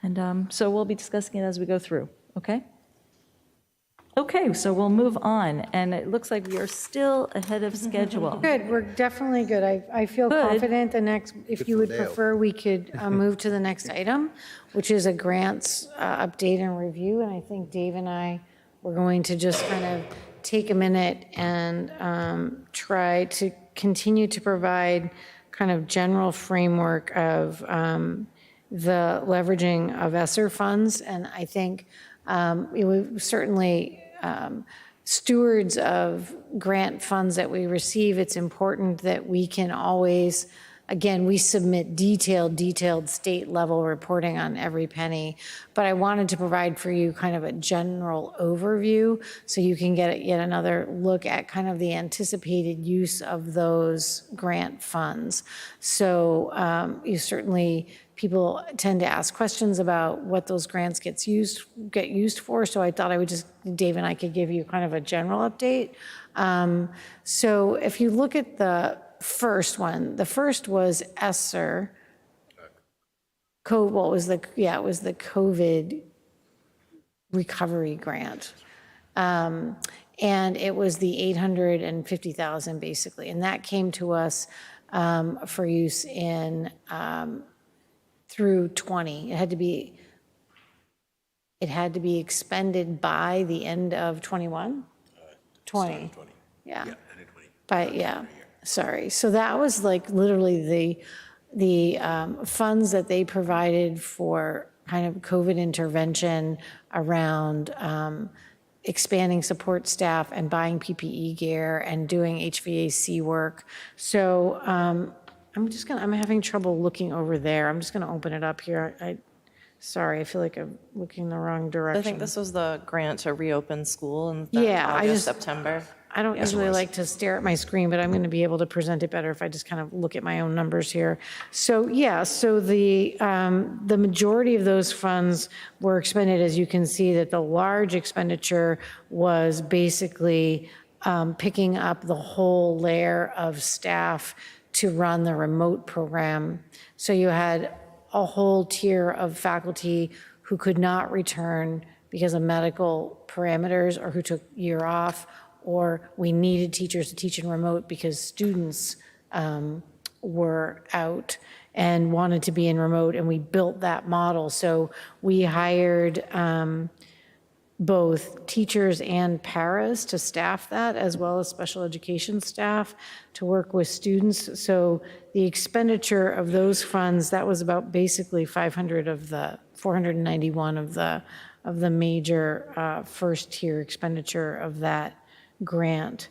And so we'll be discussing it as we go through, okay? Okay, so we'll move on, and it looks like we are still ahead of schedule. good, we're definitely good. I feel confident the next, if you would prefer, we could move to the next item, which is a grants update and review. And I think Dave and I were going to just kind of take a minute and try to continue to provide kind of general framework of the leveraging of ESSER funds. And I think we certainly stewards of grant funds that we receive, it's important that we can always, again, we submit detailed state level reporting on every penny, but I wanted to provide for you kind of a general overview so you can get yet another look at kind of the anticipated use of those grant funds. So you certainly, people tend to ask questions about what those grants get used for. So I thought I would just, Dave and I could give you kind of a general update. So if you look at the first one, the first was ESSER. It was the COVID recovery grant. And it was the $850,000 basically. And that came to us for use in through 20. It had to be expended by the end of 21? 20. Yeah. Sorry. So that was like literally the funds that they provided for kind of COVID intervention around expanding support staff and buying PPE gear and doing HVAC work. So I'm having trouble looking over there. I'm just going to open it up here. Sorry, I feel like I'm looking the wrong direction. I think this was the grant to reopen school in Yeah, I August, just- September. I don't usually like to stare at my screen, but I'm going to be able to present it better if I just kind of look at my own numbers here. So, yeah, so the majority of those funds were expended, as you can see, that the large expenditure was basically picking up the whole layer of staff to run the remote program. So you had a whole tier of faculty who could not return because of medical parameters or who took year off, or we needed teachers to teach in remote because students were out and wanted to be in remote, and we built that model. So we hired both teachers and paras to staff that, as well as special education staff to work with students. So the expenditure of those funds, that was about basically 500 of the 491 of the major first tier expenditure of that grant.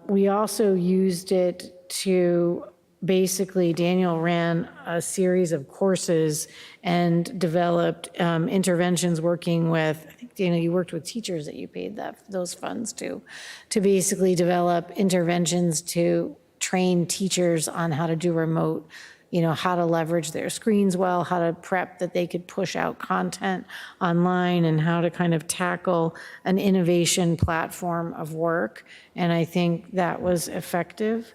We also used it to basically, Daniel ran a series of courses and developed interventions working with, I think, Daniel, you worked with teachers that you paid those funds to basically develop interventions to train teachers on how to do remote, how to leverage their screens well, how to prep that they could push out content online, and how to kind of tackle an innovation platform of work. And I think that was effective.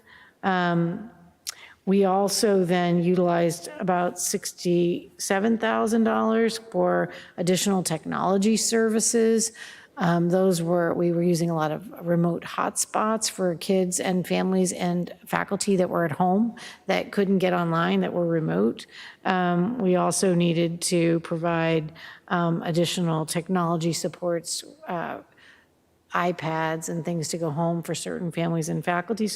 We also then utilized about $67,000 for additional technology services. We were using a lot of remote hotspots for kids and families and faculty that were at home that couldn't get online, that were remote. We also needed to provide additional technology supports, iPads and things to go home for certain families and faculty,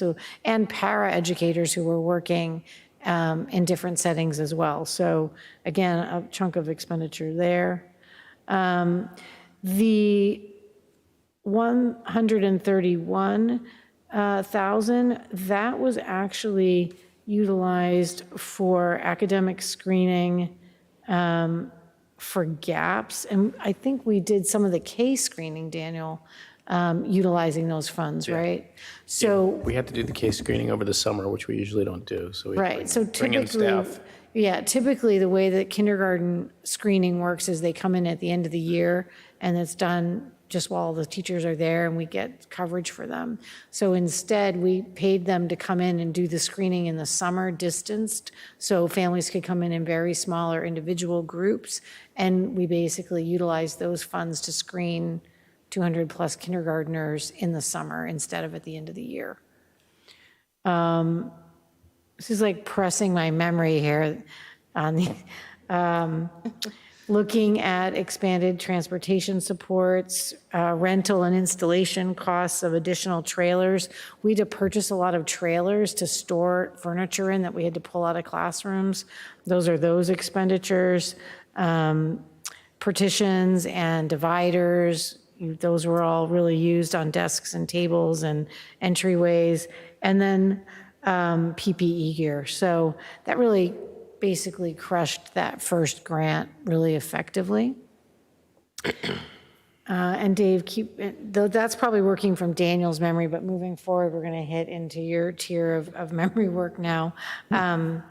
and para educators who were working in different settings as well. So again, a chunk of expenditure there. The 131,000, that was actually utilized for academic screening for gaps. And I think we did some of the case screening, Daniel, utilizing those funds, right? So We had to do the case screening over the summer, which we usually don't do, so we right, so bring in typically, staff. typically the way that kindergarten screening works is they come in at the end of the year, and it's done just while the teachers are there, and we get coverage for them. So instead, we paid them to come in and do the screening in the summer, distanced, so families could come in very small or individual groups, and we basically utilized those funds to screen 200 plus kindergartners in the summer instead of at the end of the year. This is like pressing my memory here on the, looking at expanded transportation supports, rental and installation costs of additional trailers. We had to purchase a lot of trailers to store furniture in that we had to pull out of classrooms. Those are those expenditures. Partitions and dividers, those were all really used on desks and tables and entryways. And then PPE gear. So that really basically crushed that first grant really effectively. And Dave, though that's probably working from Daniel's memory, but moving forward, we're going to hit into your tier of memory work now. And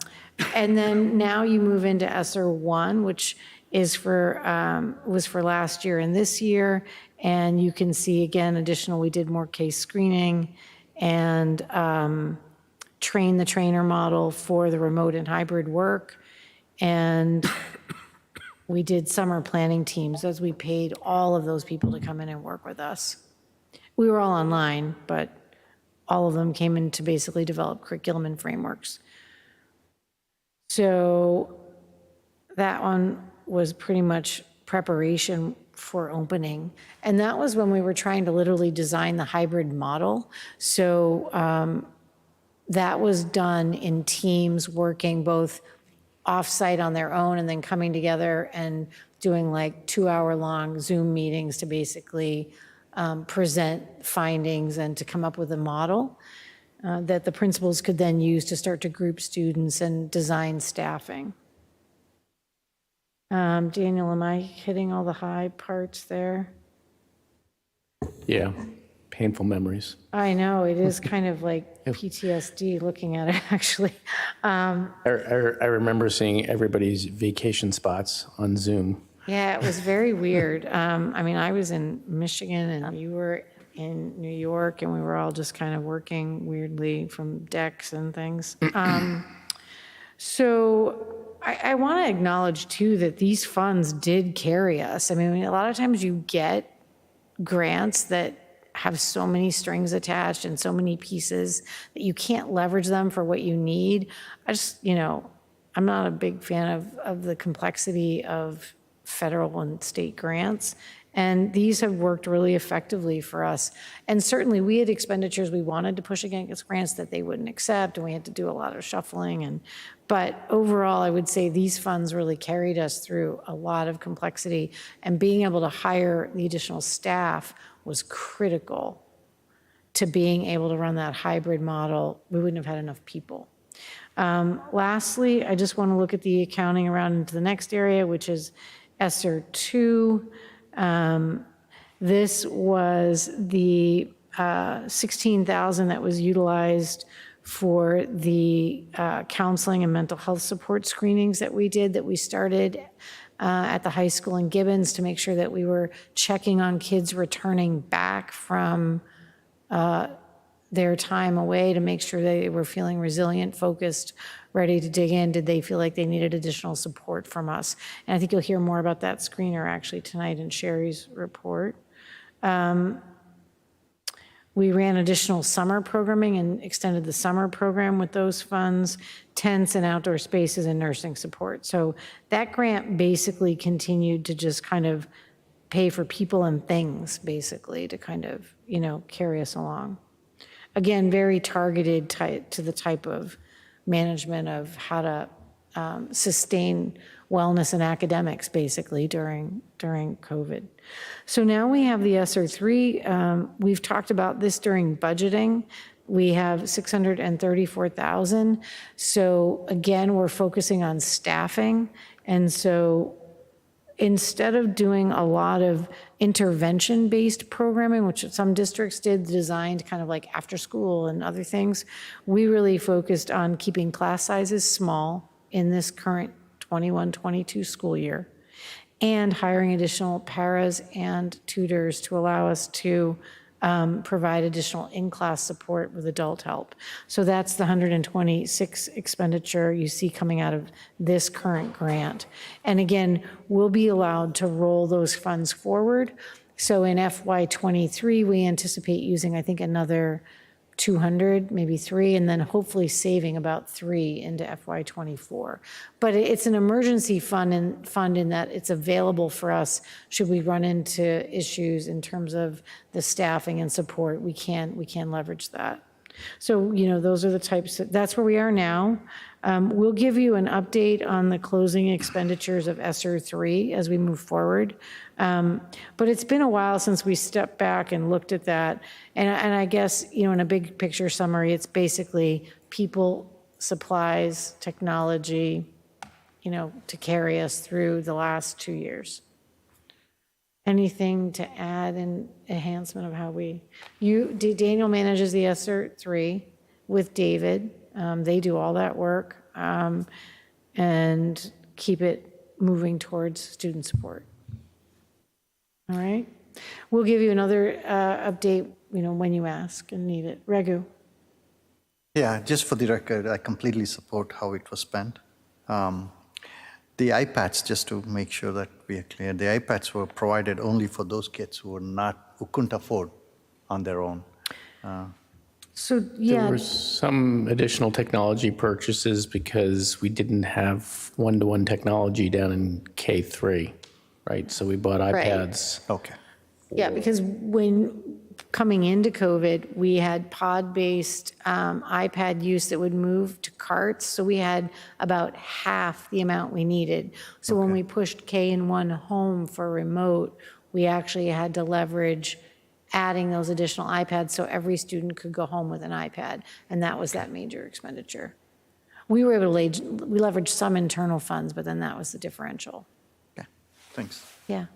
then now you move into ESSER 1, which is was for last year and this year. And you can see again, additional, we did more case screening and train the trainer model for the remote and hybrid work. And we did summer planning teams as we paid all of those people to come in and work with us. We were all online, but all of them came in to basically develop curriculum and frameworks. So that one was pretty much preparation for opening. And that was when we were trying to literally design the hybrid model. So that was done in teams working both offsite on their own and then coming together and doing like 2-hour-long Zoom meetings to basically present findings and to come up with a model that the principals could then use to start to group students and design staffing. Daniel, am I hitting all the high parts there? Yeah, painful memories. I know, it is kind of like PTSD looking at it, actually. I remember seeing everybody's vacation spots on Zoom. Yeah, it was very weird. I mean, I was in Michigan and you were in New York, and we were all just kind of working weirdly from decks and things. So I want to acknowledge too that these funds did carry us. I mean, a lot of times you get grants that have so many strings attached and so many pieces that you can't leverage them for what you need. I just, I'm not a big fan of the complexity of federal and state grants. And these have worked really effectively for us. And certainly we had expenditures we wanted to push against grants that they wouldn't accept, and we had to do a lot of shuffling. But overall, I would say these funds really carried us through a lot of complexity, and being able to hire the additional staff was critical to being able to run that hybrid model. We wouldn't have had enough people. Lastly, I just want to look at the accounting around into the next area, which is ESSER 2. This was the $16,000 that was utilized for the counseling and mental health support screenings that we did, that we started at the high school in Gibbons, to make sure that we were checking on kids returning back from their time away, to make sure they were feeling resilient, focused, ready to dig in. Did they feel like they needed additional support from us? And I think you'll hear more about that screener actually tonight in Sherry's report. We ran additional summer programming and extended the summer program with those funds, tents and outdoor spaces and nursing support. So that grant basically continued to just kind of pay for people and things, basically, to kind of, carry us along. Again, very targeted to the type of management of how to sustain wellness and academics, basically, during COVID. So now we have the ESSER 3. We've talked about this during budgeting. We have 634,000. So again, we're focusing on staffing. And so instead of doing a lot of intervention-based programming, which some districts did, designed kind of like after school and other things, we really focused on keeping class sizes small in this current 21-22 school year, and hiring additional paras and tutors to allow us to provide additional in-class support with adult help. So that's the 126 expenditure you see coming out of this current grant. And again, we'll be allowed to roll those funds forward. So in FY23, we anticipate using, I think, another 200, maybe 3, and then hopefully saving about 3 into FY24. But it's an emergency fund in that it's available for us should we run into issues in terms of the staffing and support. We can leverage that. So, those are the types that's where we are now. We'll give you an update on the closing expenditures of ESSER 3 as we move forward. But it's been a while since we stepped back and looked at that. And I guess, in a big picture summary, it's basically people, supplies, technology, to carry us through the last 2 years. Anything to add in enhancement of how Daniel manages the ESSER 3 with David. They do all that work and keep it moving towards student support. All right. We'll give you another update, when you ask and need it. Raghu. Yeah, just for the record, I completely support how it was spent. The iPads, just to make sure that we are clear, the iPads were provided only for those kids who couldn't afford on their own. There were some additional technology purchases because we didn't have one-to-one technology down in K3, right? So we bought iPads. Okay. Yeah, because when coming into COVID, we had pod-based iPad use that would move to carts. So we had about half the amount we needed. So when we pushed K-1 home for remote, we actually had to leverage adding those additional iPads so every student could go home with an iPad. And that was that major expenditure. We were able to we leveraged some internal funds, but then that was the differential. Thanks. Yeah.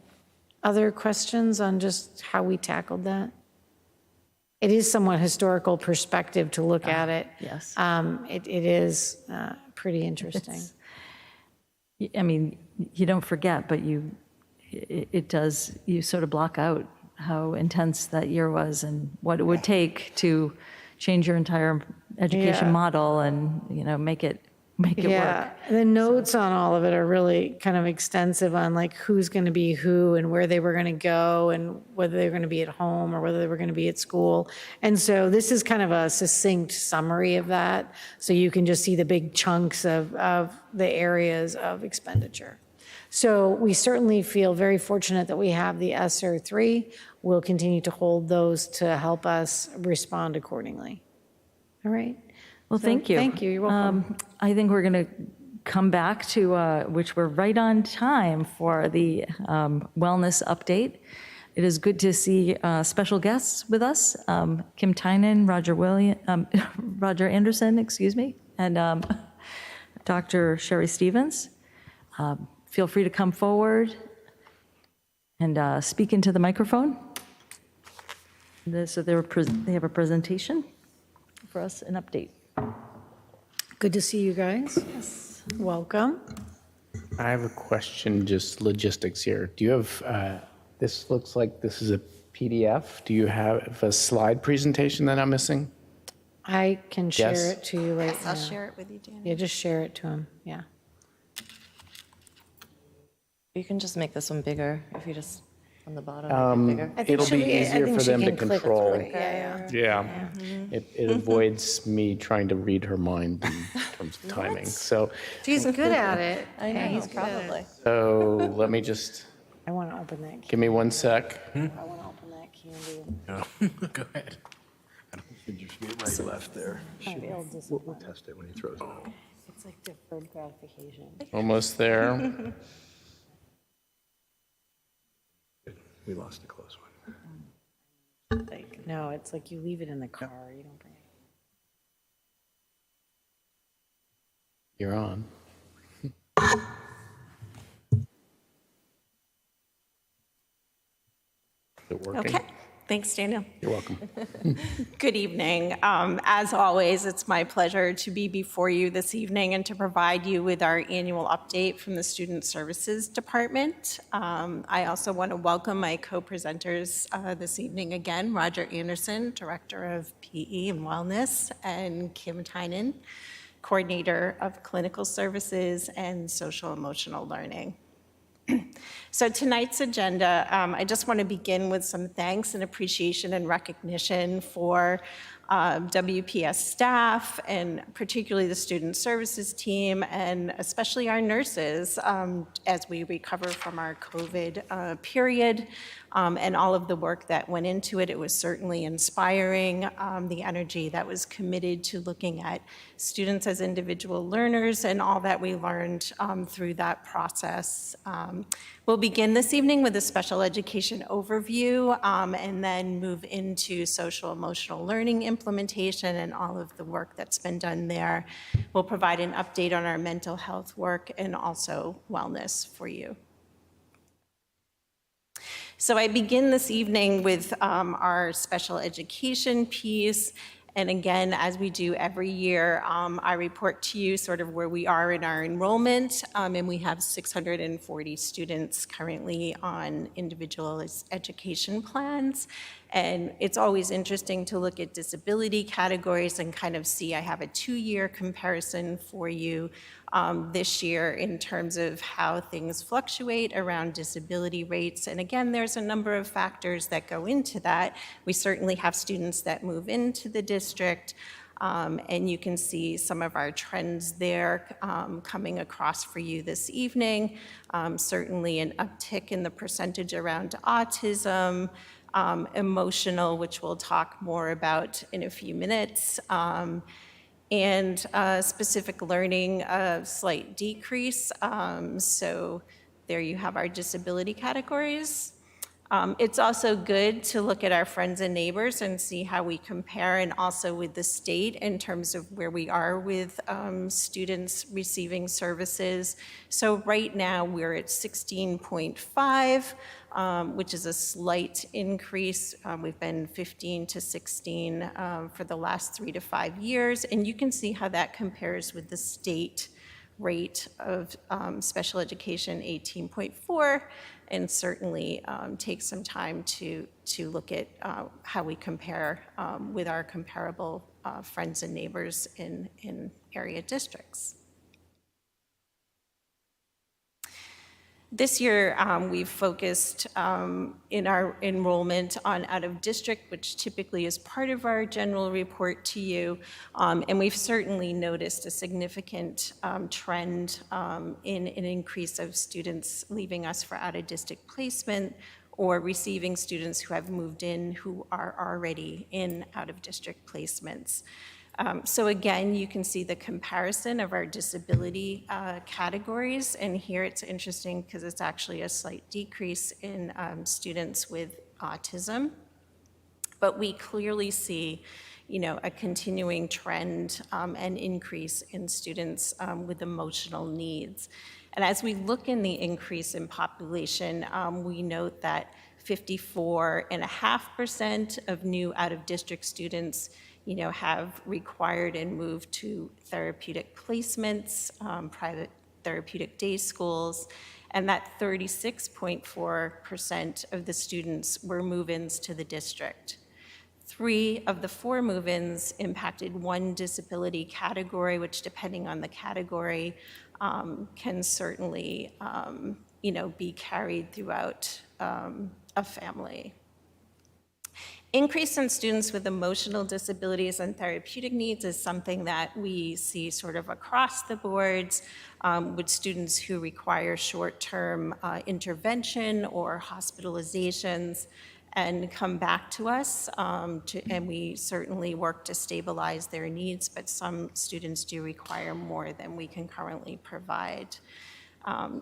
Other questions on just how we tackled that? It is somewhat historical perspective to look at it. yes. It is pretty interesting. I mean, you don't forget, but it does, you sort of block out how intense that year was and what it would take to change your entire education Yeah. model and, make it Yeah, work. the notes on all of it are really kind of extensive on like who's going to be who and where they were going to go and whether they were going to be at home or whether they were going to be at school. And so this is kind of a succinct summary of that. So you can just see the big chunks of the areas of expenditure. So we certainly feel very fortunate that we have the ESSER 3. We'll continue to hold those to help us respond accordingly. All right. Well, So, thank you. thank you. You're welcome. I think we're going to come back to, which we're right on time for the wellness update. It is good to see special guests with us, Kim Tynan, Roger Anderson, and Dr. Sherry Stevens. Feel free to come forward and speak into the microphone. So they have a presentation for us, an update. Good to see you guys. Yes. Welcome. I have a question, just logistics here. Do you have, this looks like this is a PDF. Do you have a slide presentation that I'm missing? I can share Yes. it to you right now. I'll share it with you, Danny. Yeah, just share it to him. Yeah. You can just make this one bigger if you just, on the bottom, make it bigger. I think It'll be I easier think for she them to can click control. through it. Yeah, Yeah. It avoids me trying to read her mind in terms of timing. So, He's good at it. I know, He's good at it. probably. so let me just, I want to open that. give me 1 sec. I want to open that candy. Go ahead. Right, left there. It'll disappear. We'll test it when he throws it. It's like deferred gratification. Almost there. We lost a close one. Like, no, it's like you leave it in the car. You don't bring it. You're on. Is it working? Okay, thanks, Daniel. You're welcome. Good evening. As always, it's my pleasure to be before you this evening and to provide you with our annual update from the Student Services Department. I also want to welcome my co-presenters this evening again, Roger Anderson, Director of PE and Wellness, and Kim Tynan, Coordinator of Clinical Services and Social Emotional Learning. So tonight's agenda, I just want to begin with some thanks and appreciation and recognition for WPS staff and particularly the student services team and especially our nurses as we recover from our COVID period and all of the work that went into it. It was certainly inspiring, the energy that was committed to looking at students as individual learners and all that we learned through that process. We'll begin this evening with a special education overview and then move into social emotional learning implementation and all of the work that's been done there. We'll provide an update on our mental health work and also wellness for you. So I begin this evening with our special education piece. And again, as we do every year, I report to you sort of where we are in our enrollment. And we have 640 students currently on individual education plans. And it's always interesting to look at disability categories and kind of see, I have a 2-year comparison for you this year in terms of how things fluctuate around disability rates. And again, there's a number of factors that go into that. We certainly have students that move into the district, and you can see some of our trends there coming across for you this evening. Certainly an uptick in the percentage around autism, emotional, which we'll talk more about in a few minutes, and specific learning, a slight decrease. So there you have our disability categories. It's also good to look at our friends and neighbors and see how we compare, and also with the state in terms of where we are with students receiving services. So right now, we're at 16.5, which is a slight increase. We've been 15 to 16 for the last 3 to 5 years, and you can see how that compares with the state rate of special education, 18.4, and certainly take some time to look at how we compare with our comparable friends and neighbors in area districts. This year, we've focused in our enrollment on out-of-district, which typically is part of our general report to you, and we've certainly noticed a significant trend in an increase of students leaving us for out-of-district placement or receiving students who have moved in who are already in out-of-district placements. So again, you can see the comparison of our disability categories, and here it's interesting because it's actually a slight decrease in students with autism, but we clearly see, a continuing trend and increase in students with emotional needs. And as we look in the increase in population, we note that 54.5% of new out-of-district students have required and moved to therapeutic placements, private therapeutic day schools, and that 36.4% of the students were move-ins to the district. 3 of the 4 move-ins impacted one disability category, which depending on the category can certainly be carried throughout a family. Increase in students with emotional disabilities and therapeutic needs is something that we see sort of across the boards with students who require short-term intervention or hospitalizations and come back to us, and we certainly work to stabilize their needs, but some students do require more than we can currently provide.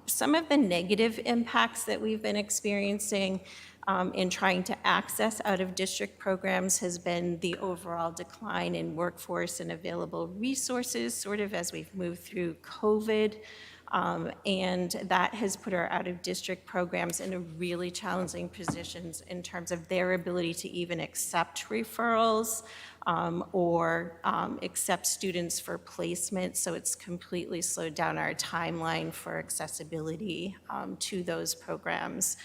Some of the negative impacts that we've been experiencing in trying to access out-of-district programs has been the overall decline in workforce and available resources, sort of as we've moved through COVID. And that has put our out-of-district programs in a really challenging positions in terms of their ability to even accept referrals or accept students for placement. So it's completely slowed down our timeline for accessibility to those programs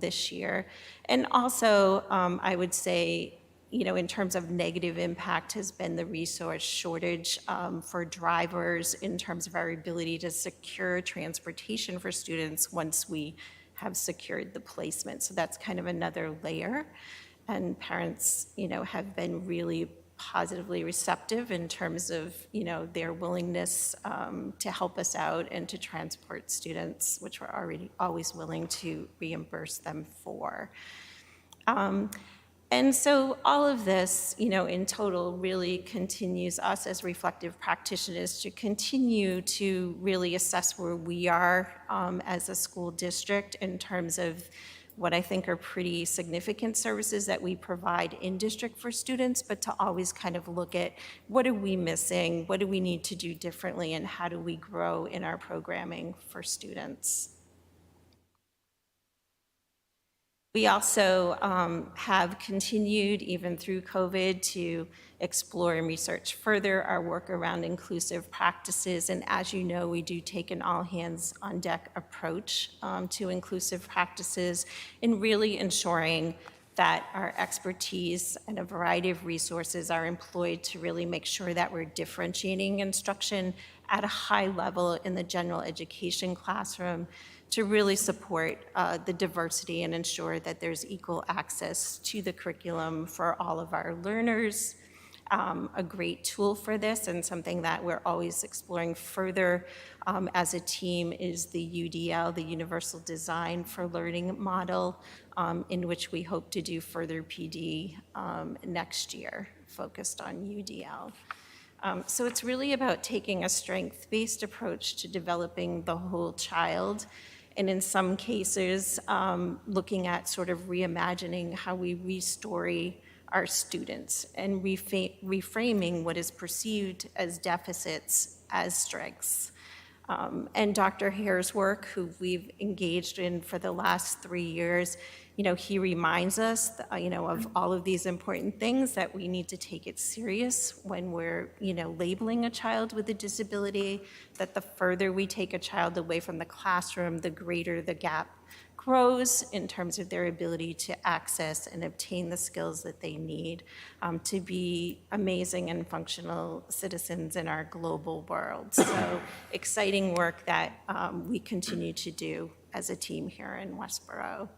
this year. And also, I would say, in terms of negative impact has been the resource shortage for drivers in terms of our ability to secure transportation for students once we have secured the placement. So that's kind of another layer. And parents, have been really positively receptive in terms of, their willingness to help us out and to transport students, which we're already always willing to reimburse them for. And so all of this, in total really continues us as reflective practitioners to continue to really assess where we are as a school district in terms of what I think are pretty significant services that we provide in district for students, but to always kind of look at what are we missing, what do we need to do differently, and how do we grow in our programming for students. We also have continued, even through COVID, to explore and research further our work around inclusive practices. And as you know, we do take an all-hands-on-deck approach to inclusive practices in really ensuring that our expertise and a variety of resources are employed to really make sure that we're differentiating instruction at a high level in the general education classroom to really support the diversity and ensure that there's equal access to the curriculum for all of our learners. A great tool for this and something that we're always exploring further as a team is the UDL, the Universal Design for Learning model, in which we hope to do further PD next year, focused on UDL. So it's really about taking a strength-based approach to developing the whole child and in some cases, looking at sort of reimagining how we restory our students and reframing what is perceived as deficits as strengths. And Dr. Hare's work, who we've engaged in for the last 3 years, he reminds us, of all of these important things, that we need to take it serious when we're, labeling a child with a disability, that the further we take a child away from the classroom, the greater the gap grows in terms of their ability to access and obtain the skills that they need to be amazing and functional citizens in our global world. So exciting work that we continue to do as a team here in Westborough.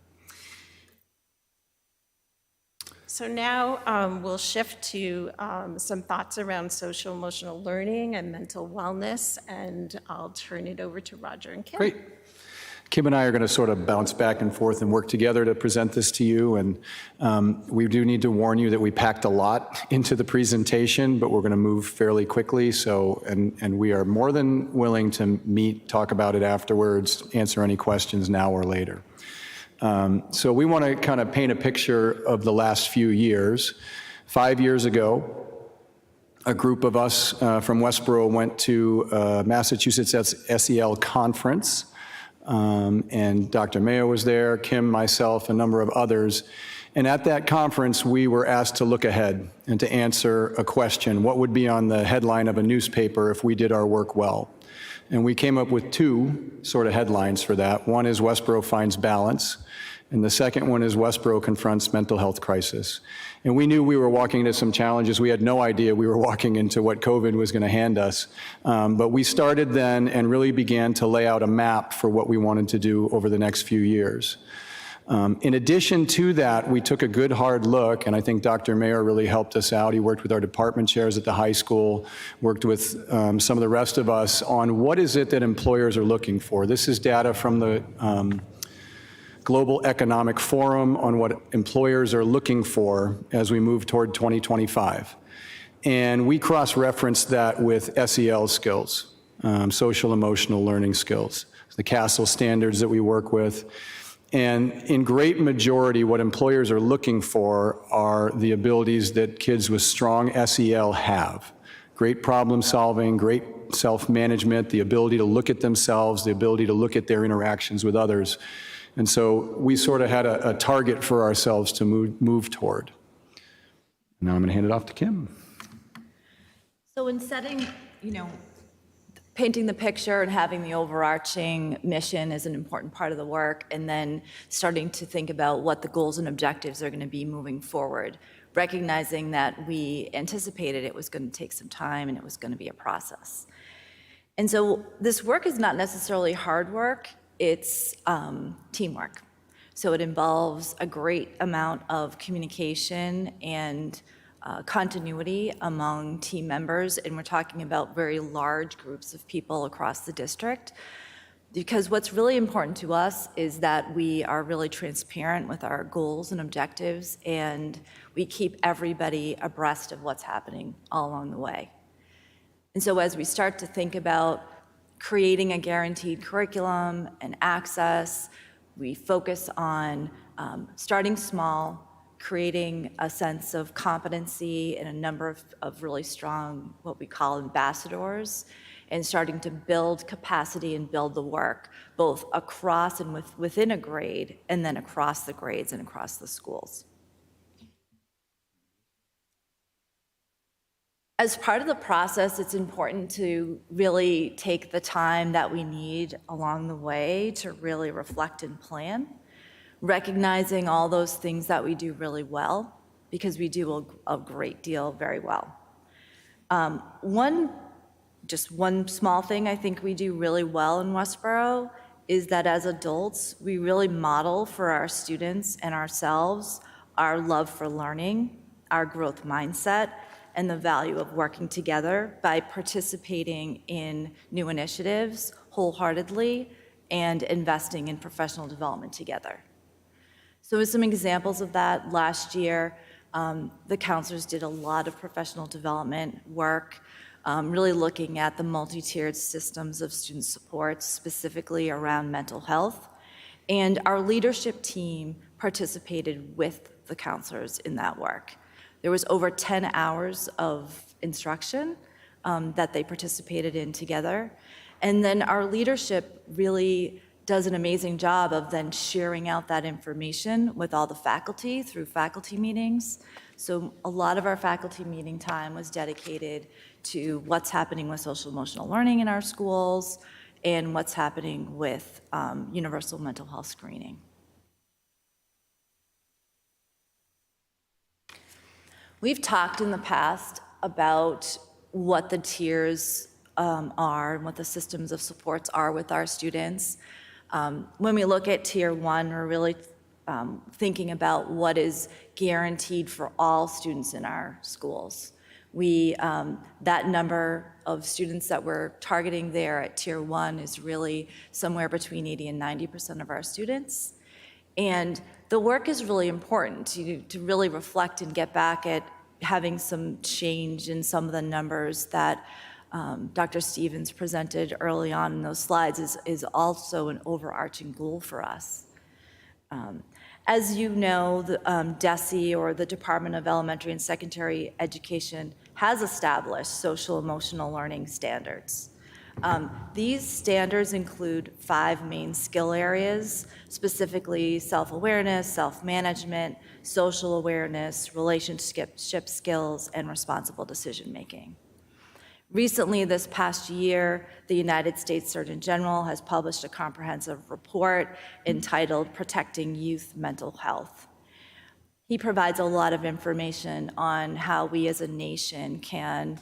So now we'll shift to some thoughts around social emotional learning and mental wellness, and I'll turn it over to Roger and Kim. Great. Kim and I are going to sort of bounce back and forth and work together to present this to you. And we do need to warn you that we packed a lot into the presentation, but we're going to move fairly quickly. So, and we are more than willing to meet, talk about it afterwards, answer any questions now or later. So we want to kind of paint a picture of the last few years. 5 years ago, a group of us from Westborough went to Massachusetts SEL conference. And Dr. Mayo was there, Kim, myself, a number of others. And at that conference, we were asked to look ahead and to answer a question: what would be on the headline of a newspaper if we did our work well? And we came up with two sort of headlines for that. One is Westborough finds balance, and the second one is Westborough confronts mental health crisis. And we knew we were walking into some challenges. We had no idea we were walking into what COVID was going to hand us. But we started then and really began to lay out a map for what we wanted to do over the next few years. In addition to that, we took a good hard look, and I think Dr. Mayer really helped us out. He worked with our department chairs at the high school, worked with some of the rest of us on what is it that employers are looking for. This is data from the Global Economic Forum on what employers are looking for as we move toward 2025. And we cross-referenced that with SEL skills, social emotional learning skills, the CASEL standards that we work with. And in great majority, what employers are looking for are the abilities that kids with strong SEL have. Great problem solving, great self-management, the ability to look at themselves, the ability to look at their interactions with others. And so we sort of had a target for ourselves to move toward. Now I'm going to hand it off to Kim. So in setting, painting the picture and having the overarching mission is an important part of the work, and then starting to think about what the goals and objectives are going to be moving forward, recognizing that we anticipated it was going to take some time and it was going to be a process. And so this work is not necessarily hard work. It's teamwork. So it involves a great amount of communication and continuity among team members, and we're talking about very large groups of people across the district. Because what's really important to us is that we are really transparent with our goals and objectives, and we keep everybody abreast of what's happening all along the way. And so as we start to think about creating a guaranteed curriculum and access, we focus on starting small, creating a sense of competency and a number of really strong, what we call ambassadors, and starting to build capacity and build the work, both across and within a grade, and then across the grades and across the schools. As part of the process, it's important to really take the time that we need along the way to really reflect and plan, recognizing all those things that we do really well, because we do a great deal very well. One small thing I think we do really well in Westborough is that as adults, we really model for our students and ourselves our love for learning, our growth mindset, and the value of working together by participating in new initiatives wholeheartedly and investing in professional development together. So as some examples of that, last year, the counselors did a lot of professional development work, really looking at the multi-tiered systems of student support, specifically around mental health. And our leadership team participated with the counselors in that work. There was over 10 hours of instruction that they participated in together. And then our leadership really does an amazing job of then sharing out that information with all the faculty through faculty meetings. So a lot of our faculty meeting time was dedicated to what's happening with social emotional learning in our schools and what's happening with universal mental health screening. We've talked in the past about what the tiers are and what the systems of supports are with our students. When we look at Tier 1, we're really thinking about what is guaranteed for all students in our schools. That number of students that we're targeting there at Tier 1 is really somewhere between 80 and 90% of our students. And the work is really important to really reflect and get back at having some change in some of the numbers that Dr. Stevens presented early on in those slides is also an overarching goal for us. As you know, the DESE, or the Department of Elementary and Secondary Education, has established social emotional learning standards. These standards include 5 main skill areas, specifically self-awareness, self-management, social awareness, relationship skills, and responsible decision-making. Recently, this past year, the United States Surgeon General has published a comprehensive report entitled Protecting Youth Mental Health. He provides a lot of information on how we as a nation can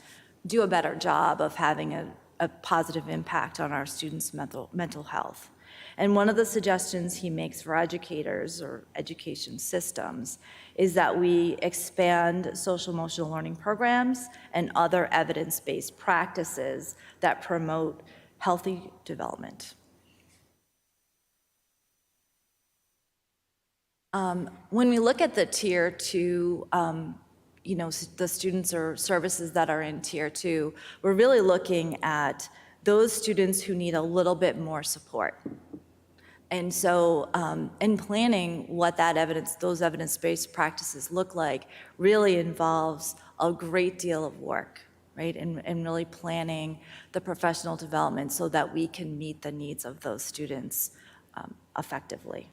do a better job of having a positive impact on our students' mental health. And one of the suggestions he makes for educators or education systems is that we expand social emotional learning programs and other evidence-based practices that promote healthy development. When we look at the Tier 2, the students or services that are in Tier 2, we're really looking at those students who need a little bit more support. And so in planning what those evidence-based practices look like really involves a great deal of work, right? And really planning the professional development so that we can meet the needs of those students effectively.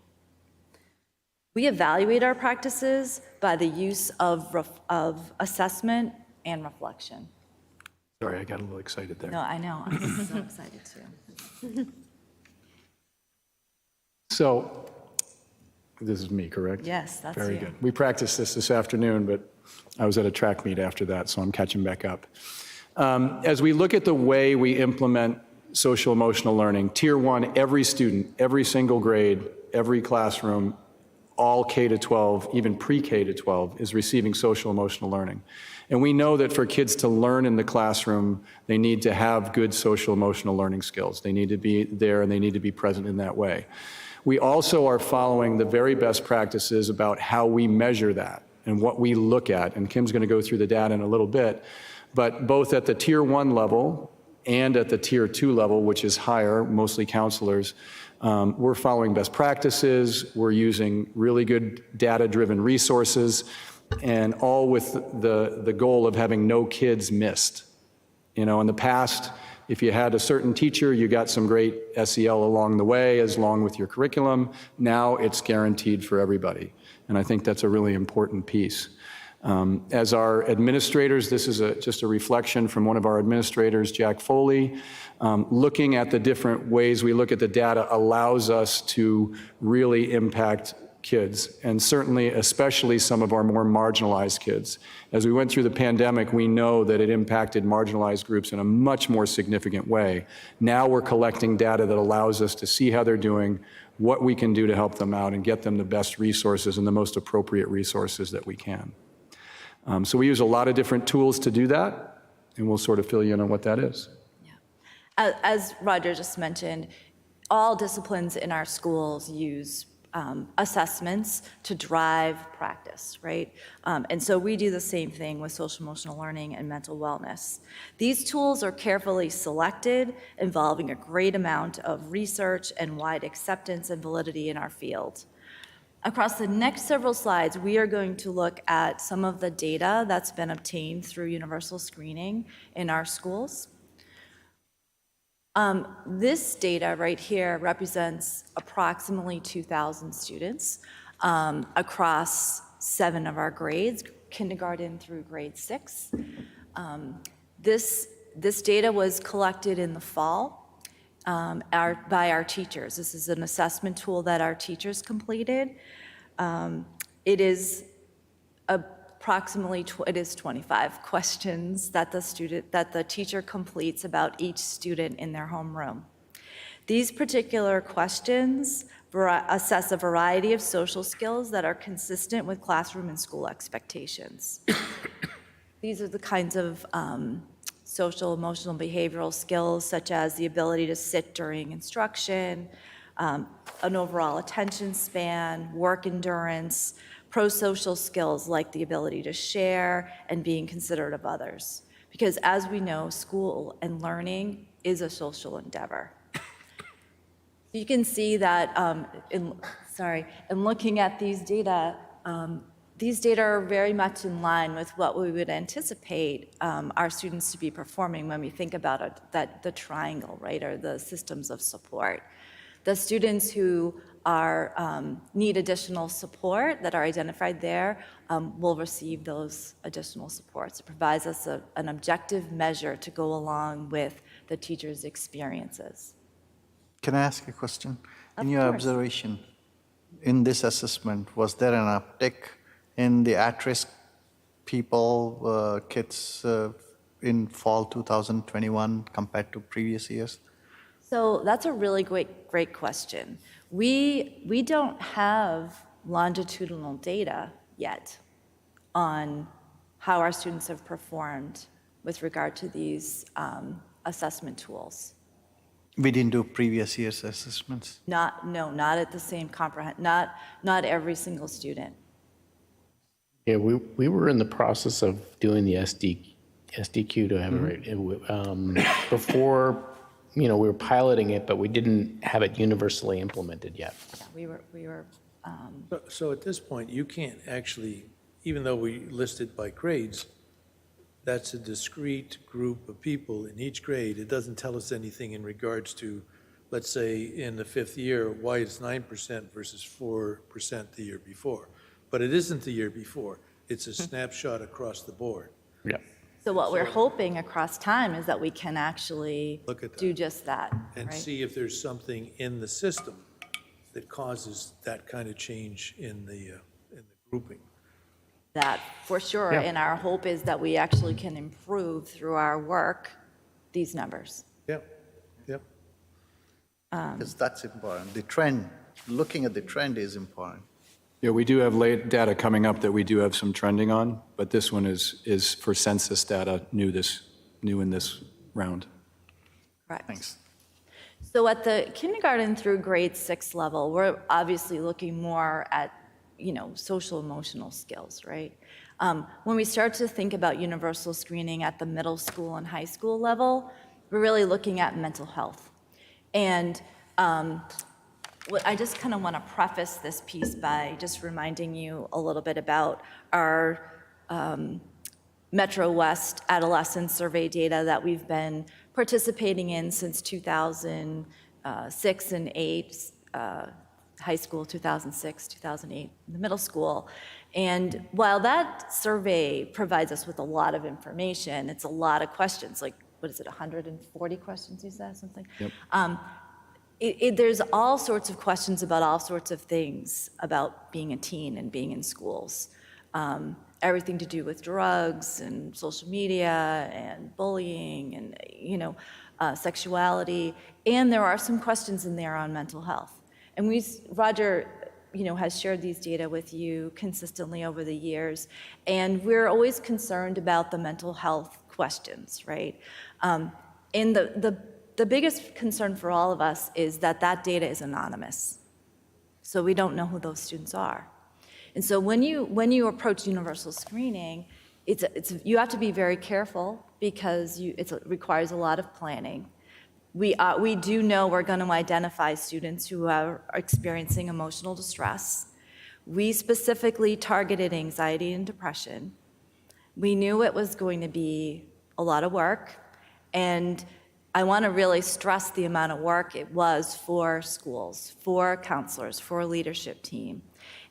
We evaluate our practices by the use of assessment and reflection. Sorry, I got a little excited there. No, I know, I'm so excited too. So, this is me, correct? Yes, that's Very you. good. We practiced this afternoon, but I was at a track meet after that, so I'm catching back up. As we look at the way we implement social emotional learning, Tier 1, every student, every single grade, every classroom, all K to 12, even pre-K to 12, is receiving social emotional learning. And we know that for kids to learn in the classroom, they need to have good social emotional learning skills. They need to be there and they need to be present in that way. We also are following the very best practices about how we measure that and what we look at. And Kim's going to go through the data in a little bit. But both at the Tier 1 level and at the Tier 2 level, which is higher, mostly counselors, we're following best practices. We're using really good data-driven resources, and all with the goal of having no kids missed. In the past, if you had a certain teacher, you got some great SEL along the way, along with your curriculum. Now it's guaranteed for everybody. And I think that's a really important piece. As our administrators, this is just a reflection from one of our administrators, Jack Foley. Looking at the different ways we look at the data allows us to really impact kids, and certainly especially some of our more marginalized kids. As we went through the pandemic, we know that it impacted marginalized groups in a much more significant way. Now we're collecting data that allows us to see how they're doing, what we can do to help them out and get them the best resources and the most appropriate resources that we can. So we use a lot of different tools to do that, and we'll sort of fill you in on what that is. Yeah. As Roger just mentioned, all disciplines in our schools use assessments to drive practice, right? And so we do the same thing with social emotional learning and mental wellness. These tools are carefully selected, involving a great amount of research and wide acceptance and validity in our field. Across the next several slides, we are going to look at some of the data that's been obtained through universal screening in our schools. This data right here represents approximately 2,000 students across 7 of our grades, kindergarten through grade 6. This data was collected in the fall by our teachers. This is an assessment tool that our teachers completed. It is approximately 25 questions that the teacher completes about each student in their homeroom. These particular questions assess a variety of social skills that are consistent with classroom and school expectations. These are the kinds of social, emotional, behavioral skills, such as the ability to sit during instruction, an overall attention span, work endurance, pro-social skills like the ability to share and being considerate of others. Because as we know, school and learning is a social endeavor. You can see that in looking at these data are very much in line with what we would anticipate our students to be performing when we think about the triangle, right, or the systems of support. The students who need additional support that are identified there will receive those additional supports. It provides us an objective measure to go along with the teacher's experiences. Can I ask a question? Of In your course. observation, in this assessment, was there an uptick in the at-risk people, kids in fall 2021 compared to previous years? So that's a really great question. We don't have longitudinal data yet on how our students have performed with regard to these assessment tools. We didn't do previous year's assessments? Not at the same not every single student. Yeah, we were in the process of doing the SDQ, to have it right, before, we were piloting it, but we didn't have it universally implemented yet. Yeah, we were. So at this point, you can't actually, even though we listed by grades, that's a discrete group of people in each grade. It doesn't tell us anything in regards to, let's say, in the 5th year, why it's 9% versus 4% the year before. But it isn't the year before. It's a snapshot across the board. Yeah. So what we're hoping across time is that we can actually Look at that. do just that, And right? see if there's something in the system that causes that kind of change in the grouping. That for sure, Yeah. and our hope is that we actually can improve through our work these numbers. Yep, yep. Because that's important. The trend, looking at the trend is important. Yeah, we do have late data coming up that we do have some trending on, but this one is for census data, new in this round. Correct. Thanks. So at the kindergarten through grade 6 level, we're obviously looking more at, social emotional skills, right? When we start to think about universal screening at the middle school and high school level, we're really looking at mental health. And I just kind of want to preface this piece by just reminding you a little bit about our Metro West adolescent survey data that we've been participating in since 2006 and 8, high school 2006, 2008, the middle school. And while that survey provides us with a lot of information, it's a lot of questions, like, what is it, 140 questions you said, something? Yep. There's all sorts of questions about all sorts of things about being a teen and being in schools. Everything to do with drugs and social media and bullying and, sexuality. And there are some questions in there on mental health. And Roger, has shared these data with you consistently over the years. And we're always concerned about the mental health questions, right? And the biggest concern for all of us is that data is anonymous. So we don't know who those students are. And so when you approach universal screening, you have to be very careful because it requires a lot of planning. We do know we're going to identify students who are experiencing emotional distress. We specifically targeted anxiety and depression. We knew it was going to be a lot of work, and I want to really stress the amount of work it was for schools, for counselors, for a leadership team.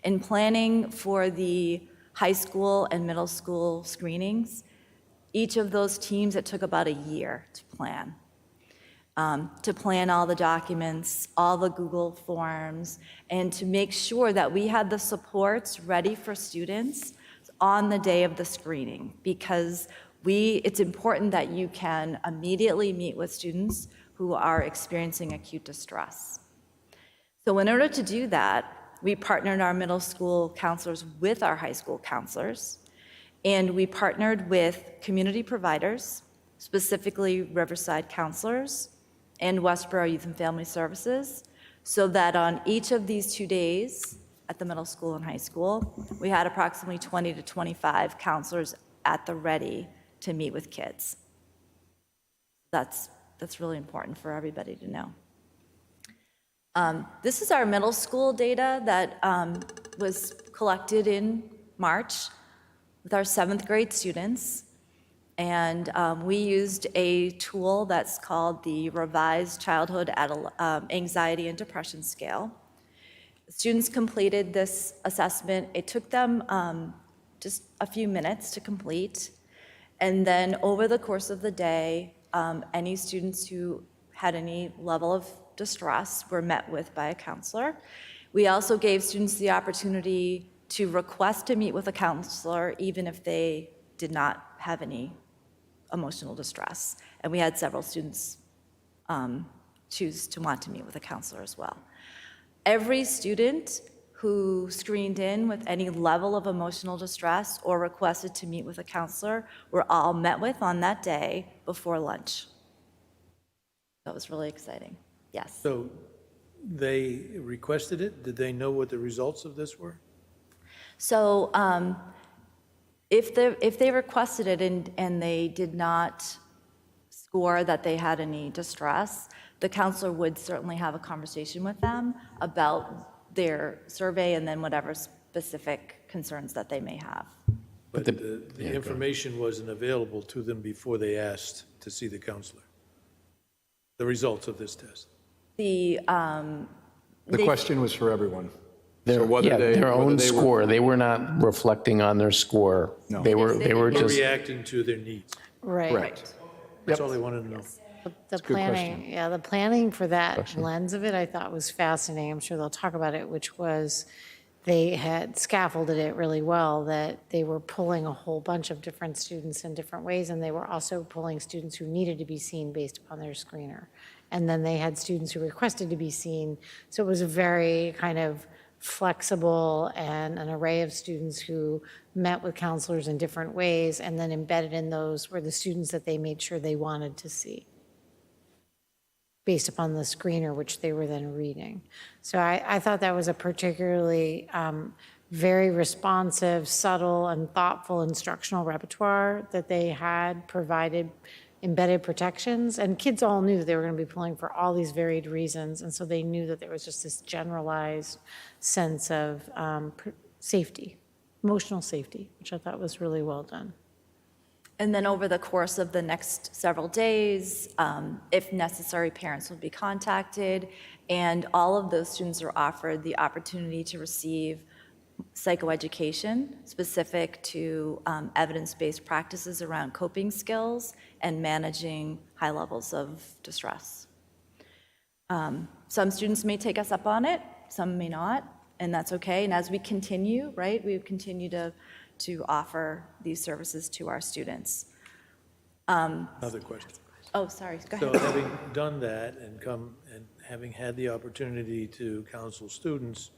In planning for the high school and middle school screenings, each of those teams, it took about a year to plan all the documents, all the Google Forms, and to make sure that we had the supports ready for students on the day of the screening, because it's important that you can immediately meet with students who are experiencing acute distress. So in order to do that, we partnered our middle school counselors with our high school counselors, and we partnered with community providers, specifically Riverside counselors and Westborough Youth and Family Services, so that on each of these 2 days at the middle school and high school, we had approximately 20 to 25 counselors at the ready to meet with kids. That's really important for everybody to know. This is our middle school data that was collected in March with our 7th grade students. And we used a tool that's called the Revised Childhood Anxiety and Depression Scale. Students completed this assessment. It took them just a few minutes to complete. And then over the course of the day, any students who had any level of distress were met with by a counselor. We also gave students the opportunity to request to meet with a counselor even if they did not have any emotional distress. And we had several students choose to want to meet with a counselor as well. Every student who screened in with any level of emotional distress or requested to meet with a counselor were all met with on that day before lunch. That was really exciting. Yes. So they requested it? Did they know what the results of this were? So if they requested it and they did not score that they had any distress, the counselor would certainly have a conversation with them about their survey and then whatever specific concerns that they may have. But the information wasn't available to them before they asked to see the counselor? The results of this test? The question was for everyone. Their own score. They were not reflecting on their score. No. They were just reacting to their needs. Right. Correct. That's all they wanted to know. The planning, the planning for that lens of it, I thought was fascinating. I'm sure they'll talk about it, which was they had scaffolded it really well, that they were pulling a whole bunch of different students in different ways, and they were also pulling students who needed to be seen based upon their screener. And then they had students who requested to be seen. So it was a very kind of flexible and an array of students who met with counselors in different ways, and then embedded in those were the students that they made sure they wanted to see based upon the screener, which they were then reading. So I thought that was a particularly very responsive, subtle, and thoughtful instructional repertoire that they had provided embedded protections. And kids all knew that they were going to be pulling for all these varied reasons. And so they knew that there was just this generalized sense of safety, emotional safety, which I thought was really well done. And then over the course of the next several days, if necessary, parents would be contacted, and all of those students are offered the opportunity to receive psychoeducation specific to evidence-based practices around coping skills and managing high levels of distress. Some students may take us up on it, some may not, and that's okay. And as we continue, right, we continue to offer these services to our students. Another question. Oh, sorry, go So ahead. having done that and having had the opportunity to counsel students,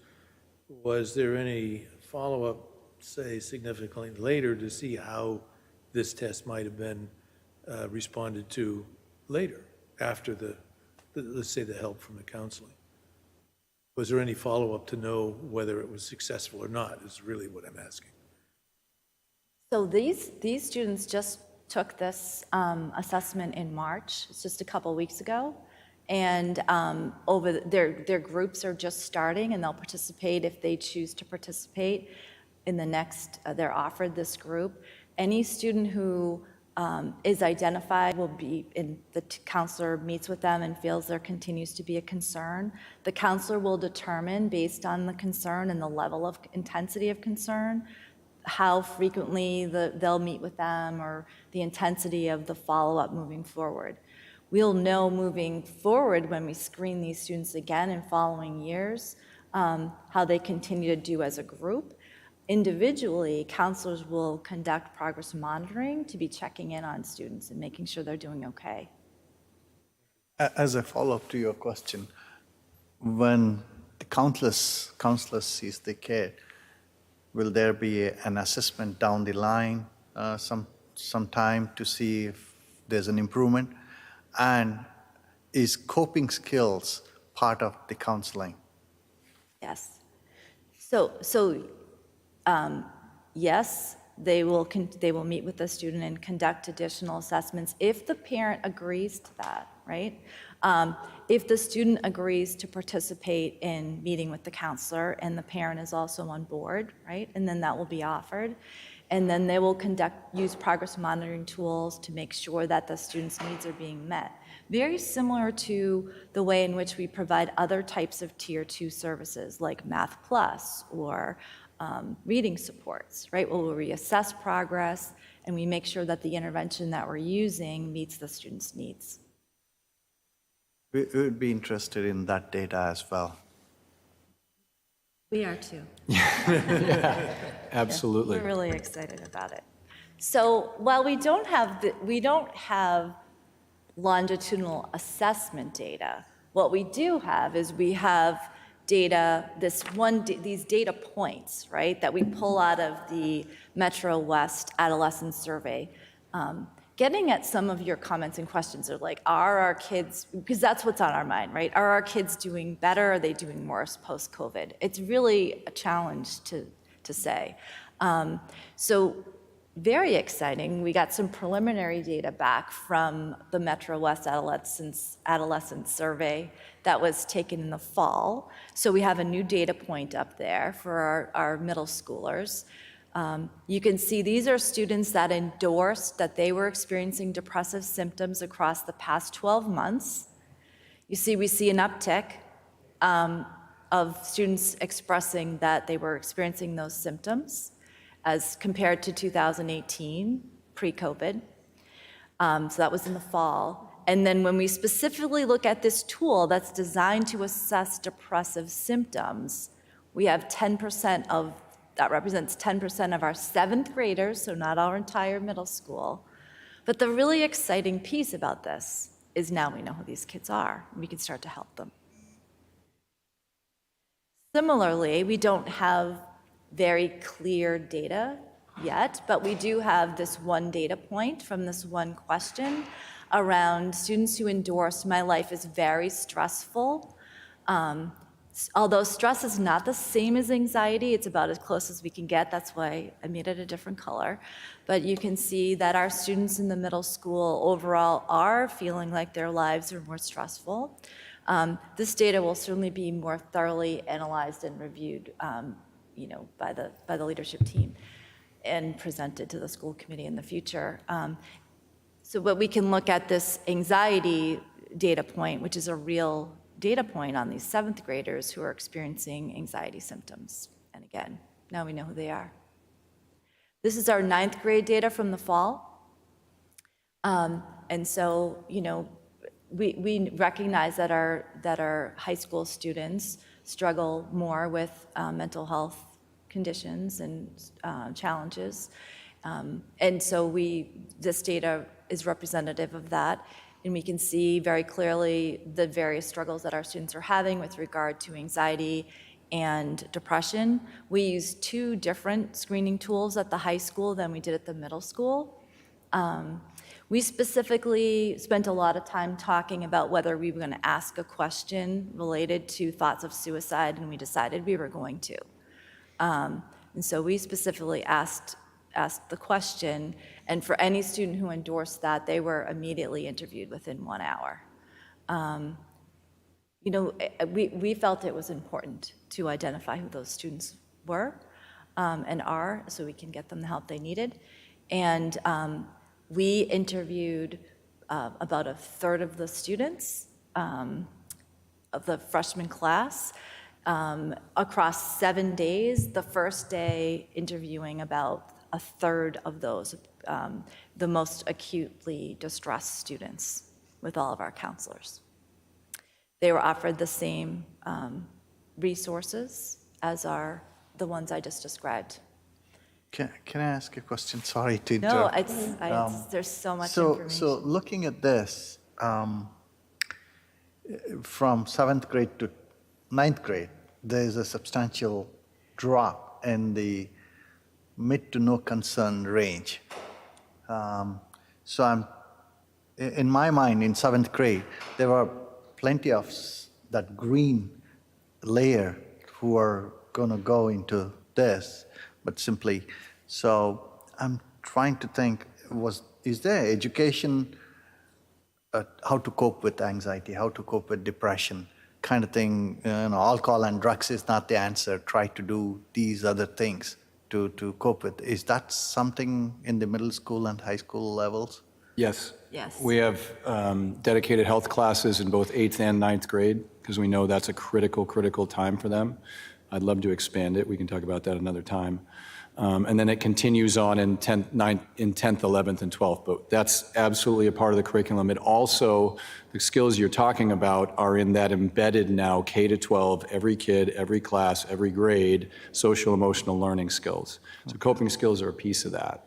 was there any follow-up, say, significantly later to see how this test might have been responded to later, after let's say, the help from the counseling? Was there any follow-up to know whether it was successful or not, is really what I'm asking. So these students just took this assessment in March. It's just a couple weeks ago. And their groups are just starting, and they'll participate if they choose to participate in the next, they're offered this group. Any student who is identified will be, the counselor meets with them and feels there continues to be a concern. The counselor will determine, based on the concern and the level of intensity of concern, how frequently they'll meet with them or the intensity of the follow-up moving forward. We'll know moving forward when we screen these students again in following years, how they continue to do as a group. Individually, counselors will conduct progress monitoring to be checking in on students and making sure they're doing okay. As a follow-up to your question, when the counselor sees the kid, will there be an assessment down the line some time to see if there's an improvement? And is coping skills part of the counseling? Yes. Yes, they will meet with the student and conduct additional assessments if the parent agrees to that, right? If the student agrees to participate in meeting with the counselor and the parent is also on board, right? And then that will be offered. And then they will use progress monitoring tools to make sure that the student's needs are being met. Very similar to the way in which we provide other types of Tier 2 services like Math Plus or reading supports, right? Where we assess progress and we make sure that the intervention that we're using meets the student's needs. We would be interested in that data as well. We are too. Absolutely. We're really excited about it. So while we don't have longitudinal assessment data, what we do have is we have data, these data points, right, that we pull out of the Metro West Adolescent Survey. Getting at some of your comments and questions are like, are our kids, because that's what's on our mind, right? Are our kids doing better? Are they doing worse post-COVID? It's really a challenge to say. So very exciting. We got some preliminary data back from the Metro West Adolescent Survey that was taken in the fall. So we have a new data point up there for our middle schoolers. You can see these are students that endorsed that they were experiencing depressive symptoms across the past 12 months. We see an uptick of students expressing that they were experiencing those symptoms as compared to 2018, pre-COVID. So that was in the fall. And then when we specifically look at this tool that's designed to assess depressive symptoms, we have 10% that represents 10% of our 7th graders, so not our entire middle school. But the really exciting piece about this is now we know who these kids are, and we can start to help them. Similarly, we don't have very clear data yet, but we do have this one data point from this one question around students who endorsed, "My life is very stressful." Although stress is not the same as anxiety, it's about as close as we can get. That's why I made it a different color. But you can see that our students in the middle school overall are feeling like their lives are more stressful. This data will certainly be more thoroughly analyzed and reviewed, by the leadership team and presented to the school committee in the future. But we can look at this anxiety data point, which is a real data point on these 7th graders who are experiencing anxiety symptoms. And again, now we know who they are. This is our 9th grade data from the fall. And so, we recognize that our high school students struggle more with mental health conditions and challenges. And so this data is representative of that. And we can see very clearly the various struggles that our students are having with regard to anxiety and depression. We use 2 different screening tools at the high school than we did at the middle school. We specifically spent a lot of time talking about whether we were going to ask a question related to thoughts of suicide, and we decided we were going to. And so we specifically asked the question, and for any student who endorsed that, they were immediately interviewed within 1 hour. You know, we felt it was important to identify who those students were and are, so we can get them the help they needed. And we interviewed about a third of the students of the freshman class across 7 days. The first day interviewing about a third of those, the most acutely distressed students with all of our counselors. They were offered the same resources as are the ones I just described. Can I ask a question? Sorry to No, interrupt. there's so much So information. looking at this, from 7th grade to 9th grade, there's a substantial drop in the mid to no concern range. So in my mind, in 7th grade, there were plenty of that green layer who are going to go into this, but simply, so I'm trying to think, is there education how to cope with anxiety, how to cope with depression, kind of thing? You know, alcohol and drugs is not the answer. Try to do these other things to cope with. Is that something in the middle school and high school levels? Yes. Yes. We have dedicated health classes in both 8th and 9th grade because we know that's a critical time for them. I'd love to expand it. We can talk about that another time. And then it continues on in 10th, 11th, and 12th. But that's absolutely a part of the curriculum. It also, the skills you're talking about are in that embedded now K to 12, every kid, every class, every grade, social emotional learning skills. So coping skills are a piece of that.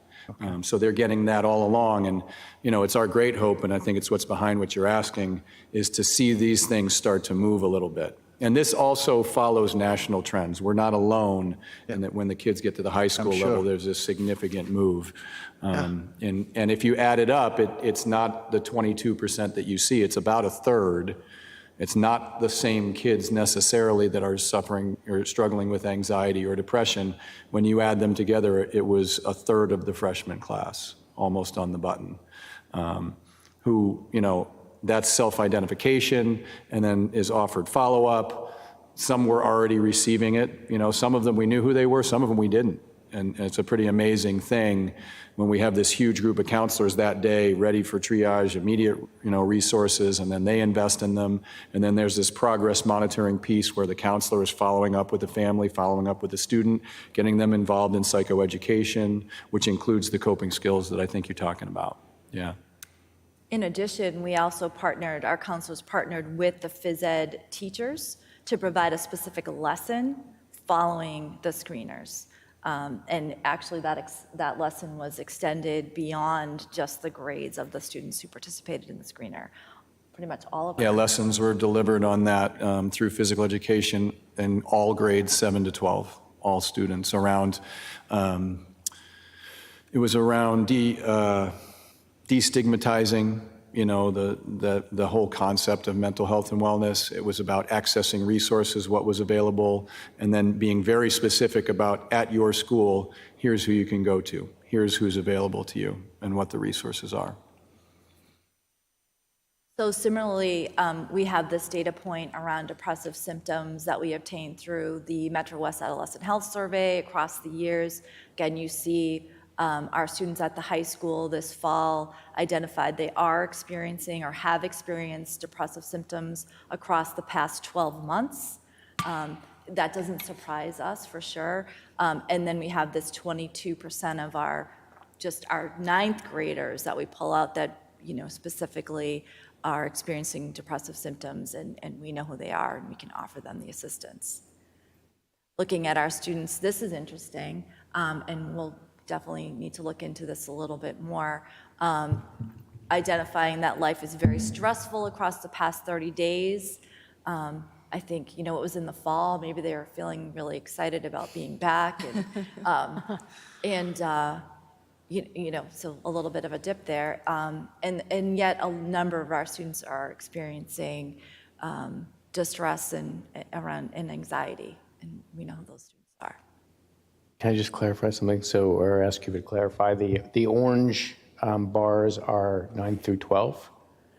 So they're getting that all along. And, you know, it's our great hope, and I think it's what's behind what you're asking, is to see these things start to move a little bit. And this also follows national trends. We're not alone in that when the kids get to the high school level, there's a significant move. And if you add it up, it's not the 22% that you see. It's about a third. It's not the same kids necessarily that are suffering or struggling with anxiety or depression. When you add them together, it was a third of the freshman class, almost on the button, who, you know, that's self-identification and then is offered follow-up. Some were already receiving it. You know, some of them we knew who they were, some of them we didn't. And it's a pretty amazing thing when we have this huge group of counselors that day ready for triage, immediate, you know, resources, and then they invest in them. And then there's this progress monitoring piece where the counselor is following up with the family, following up with the student, getting them involved in psychoeducation, which includes the coping skills that I think you're talking about. Yeah. In addition, we also our counselors partnered with the phys ed teachers to provide a specific lesson following the screeners. And actually that lesson was extended beyond just the grades of the students who participated in the screener. Pretty much all of them. Yeah, lessons were delivered on that through physical education in all grades 7 to 12, all students around, it was around destigmatizing, you know, the whole concept of mental health and wellness. It was about accessing resources, what was available, and then being very specific about at your school, here's who you can go to, here's who's available to you, and what the resources are. So similarly, we have this data point around depressive symptoms that we obtained through the Metro West Adolescent Health Survey across the years. Again, you see our students at the high school this fall identified they are experiencing or have experienced depressive symptoms across the past 12 months. That doesn't surprise us for sure. And then we have this 22% of our 9th graders that we pull out that, you know, specifically are experiencing depressive symptoms, and we know who they are and we can offer them the assistance. Looking at our students, this is interesting, and we'll definitely need to look into this a little bit more. Identifying that life is very stressful across the past 30 days. I think, you know, it was in the fall, maybe they were feeling really excited about being back. And so a little bit of a dip there. And yet a number of our students are experiencing distress and anxiety, and we know who those students are. Can I just clarify something? So, or ask you to clarify, the orange bars are 9 through 12?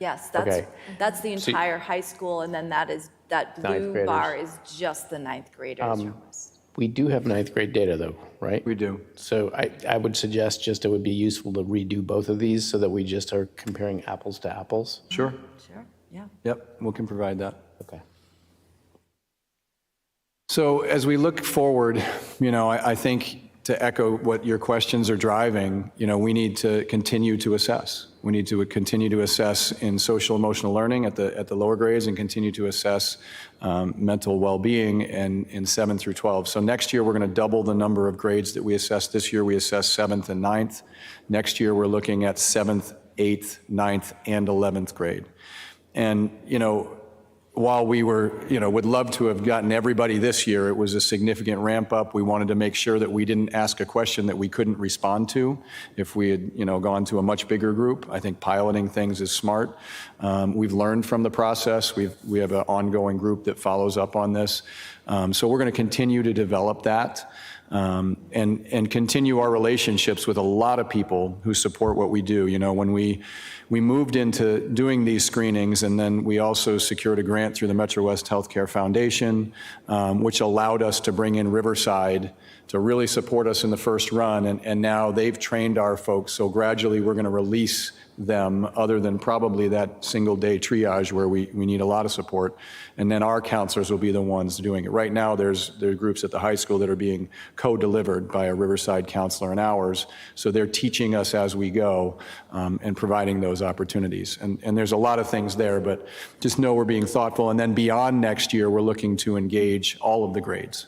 Yes, Okay. that's the entire high school, and then that Ninth blue graders. bar is just the ninth graders. We do have ninth grade data though, right? We do. So I would suggest just it would be useful to redo both of these so that we just are comparing apples to apples. Sure. Sure, yeah. Yep, we can provide that. Okay. So as we look forward, I think to echo what your questions are driving, we need to continue to assess. We need to continue to assess in social emotional learning at the lower grades and continue to assess mental well-being in 7 through 12. So next year, we're going to double the number of grades that we assess. This year, we assess 7th and 9th. Next year, we're looking at 7th, 8th, 9th, and 11th grade. And, while we would love to have gotten everybody this year, it was a significant ramp up. We wanted to make sure that we didn't ask a question that we couldn't respond to if we had, gone to a much bigger group. I think piloting things is smart. We've learned from the process. We have an ongoing group that follows up on this. So we're going to continue to develop that. And continue our relationships with a lot of people who support what we do. When we moved into doing these screenings, and then we also secured a grant through the Metro West Healthcare Foundation, which allowed us to bring in Riverside to really support us in the first run. And now they've trained our folks, so gradually we're going to release them, other than probably that single day triage where we need a lot of support. And then our counselors will be the ones doing it. Right now, there are groups at the high school that are being co-delivered by a Riverside counselor and ours. So they're teaching us as we go and providing those opportunities. And there's a lot of things there, but just know we're being thoughtful. And then beyond next year, we're looking to engage all of the grades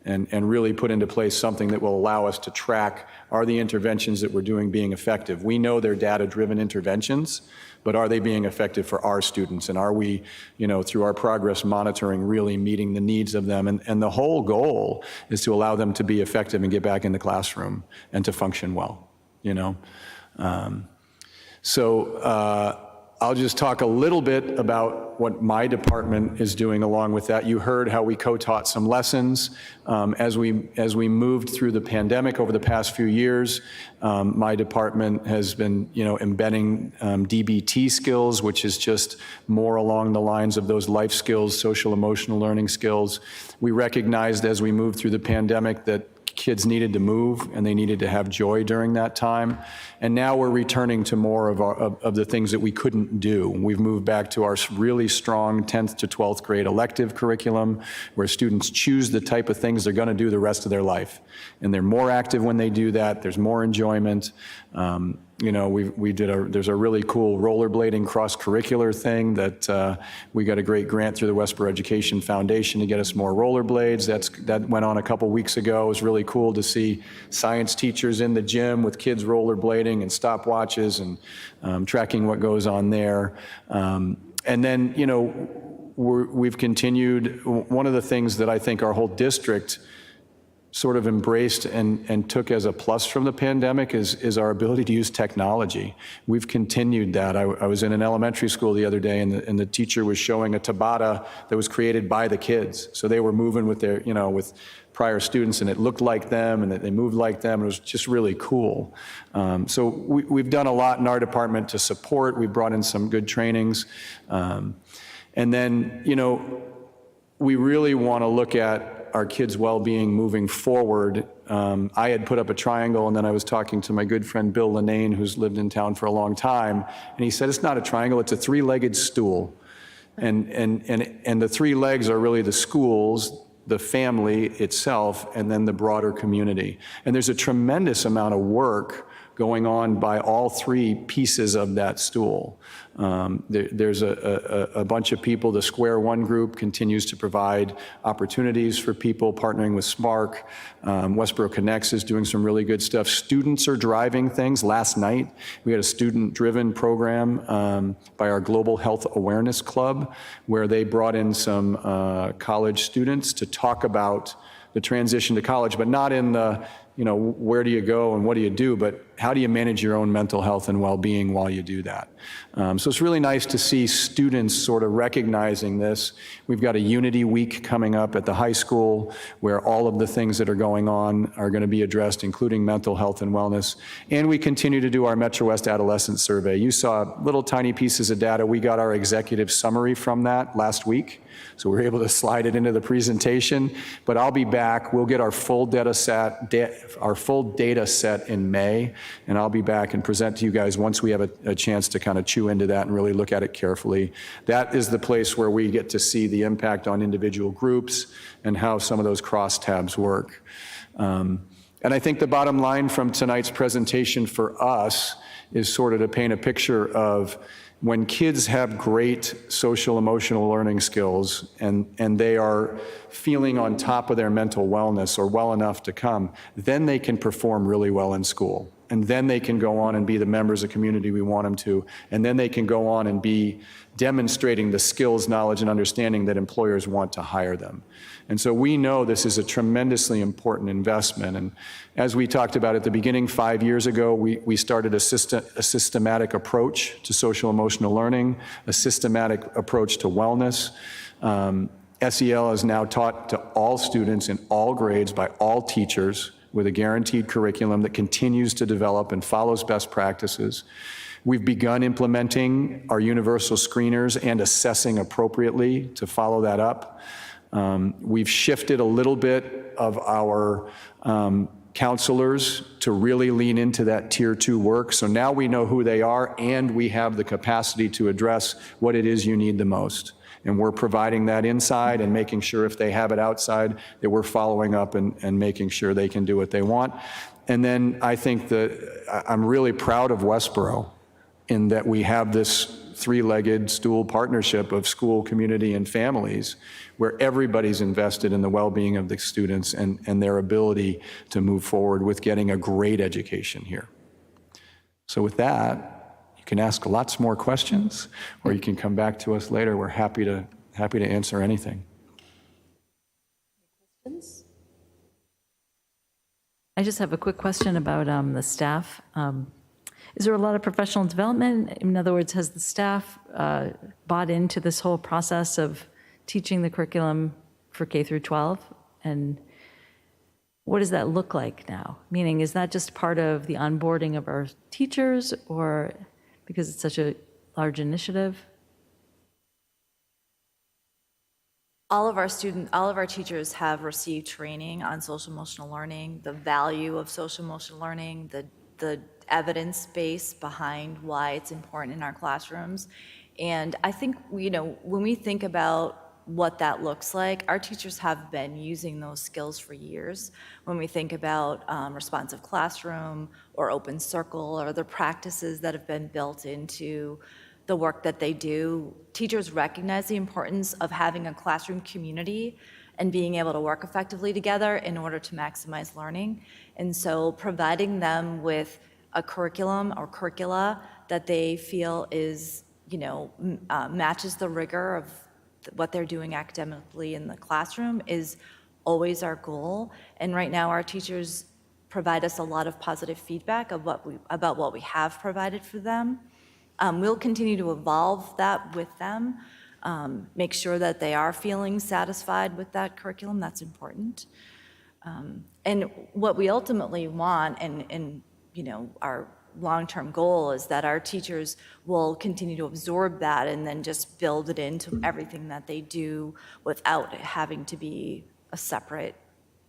and really put into place something that will allow us to track, are the interventions that we're doing being effective? We know they're data-driven interventions, but are they being effective for our students? And are we, through our progress monitoring, really meeting the needs of them? And the whole goal is to allow them to be effective and get back in the classroom and to function well, I'll just talk a little bit about what my department is doing along with that. You heard how we co-taught some lessons. As we moved through the pandemic over the past few years, my department has been, embedding DBT skills, which is just more along the lines of those life skills, social emotional learning skills. We recognized as we moved through the pandemic that kids needed to move and they needed to have joy during that time. And now we're returning to more of the things that we couldn't do. We've moved back to our really strong 10th to 12th grade elective curriculum where students choose the type of things they're going to do the rest of their life. And they're more active when they do that. There's more enjoyment. There's a really cool rollerblading cross-curricular thing that we got a great grant through the Westborough Education Foundation to get us more rollerblades. That went on a couple weeks ago. It was really cool to see science teachers in the gym with kids rollerblading and stopwatches and tracking what goes on there. And then, we've continued. One of the things that I think our whole district sort of embraced and took as a plus from the pandemic is our ability to use technology. We've continued that. I was in an elementary school the other day, and the teacher was showing a Tabata that was created by the kids. So they were moving with their, with prior students, and it looked like them, and they moved like them. It was just really cool. So we've done a lot in our department to support. We brought in some good trainings. And then, we really want to look at our kids' well-being moving forward. I had put up a triangle, and then I was talking to my good friend Bill Linane, who's lived in town for a long time, and he said, it's not a triangle, it's a three-legged stool. And the three legs are really the schools, the family itself, and then the broader community. And there's a tremendous amount of work going on by all three pieces of that stool. There's a bunch of people. The Square One group continues to provide opportunities for people, partnering with Spark. Westborough Connects is doing some really good stuff. Students are driving things. Last night, we had a student-driven program by our Global Health Awareness Club, where they brought in some college students to talk about the transition to college, but not in the where do you go and what do you do, but how do you manage your own mental health and well-being while you do that? So it's really nice to see students sort of recognizing this. We've got a Unity Week coming up at the high school where all of the things that are going on are going to be addressed, including mental health and wellness. And we continue to do our Metro West Adolescent Survey. You saw little tiny pieces of data. We got our executive summary from that last week, so we were able to slide it into the presentation. But I'll be back. We'll get our full data set in May, and I'll be back and present to you guys once we have a chance to kind of chew into that and really look at it carefully. That is the place where we get to see the impact on individual groups and how some of those crosstabs work. And I think the bottom line from tonight's presentation for us is sort of to paint a picture of when kids have great social emotional learning skills and they are feeling on top of their mental wellness or well enough to come, then they can perform really well in school. And then they can go on and be the members of community we want them to. And then they can go on and be demonstrating the skills, knowledge, and understanding that employers want to hire them. And so we know this is a tremendously important investment. And as we talked about at the beginning, 5 years ago, we started a systematic approach to social emotional learning, a systematic approach to wellness. SEL is now taught to all students in all grades by all teachers with a guaranteed curriculum that continues to develop and follows best practices. We've begun implementing our universal screeners and assessing appropriately to follow that up. We've shifted a little bit of our counselors to really lean into that tier 2 work. So now we know who they are and we have the capacity to address what it is you need the most. And we're providing that inside and making sure if they have it outside that we're following up and making sure they can do what they want. And then I think that I'm really proud of Westborough in that we have this three-legged stool partnership of school, community, and families where everybody's invested in the well-being of the students and their ability to move forward with getting a great education here. So with that, you can ask lots more questions, or you can come back to us later. We're happy to answer anything. I just have a quick question about the staff. Is there a lot of professional development? In other words, has the staff bought into this whole process of teaching the curriculum for K through 12? And what does that look like now? Meaning, is that just part of the onboarding of our teachers, or because it's such a large initiative? All of our teachers have received training on social emotional learning, the value of social emotional learning, the evidence base behind why it's important in our classrooms. And I think, when we think about what that looks like, our teachers have been using those skills for years. When we think about responsive classroom or open circle or other practices that have been built into the work that they do, teachers recognize the importance of having a classroom community and being able to work effectively together in order to maximize learning. And so providing them with a curriculum or curricula that they feel is, matches the rigor of what they're doing academically in the classroom is always our goal. And right now our teachers provide us a lot of positive feedback about what we have provided for them. We'll continue to evolve that with them, make sure that they are feeling satisfied with that curriculum. That's important. And what we ultimately want, and our long-term goal is that our teachers will continue to absorb that and then just build it into everything that they do without it having to be a separate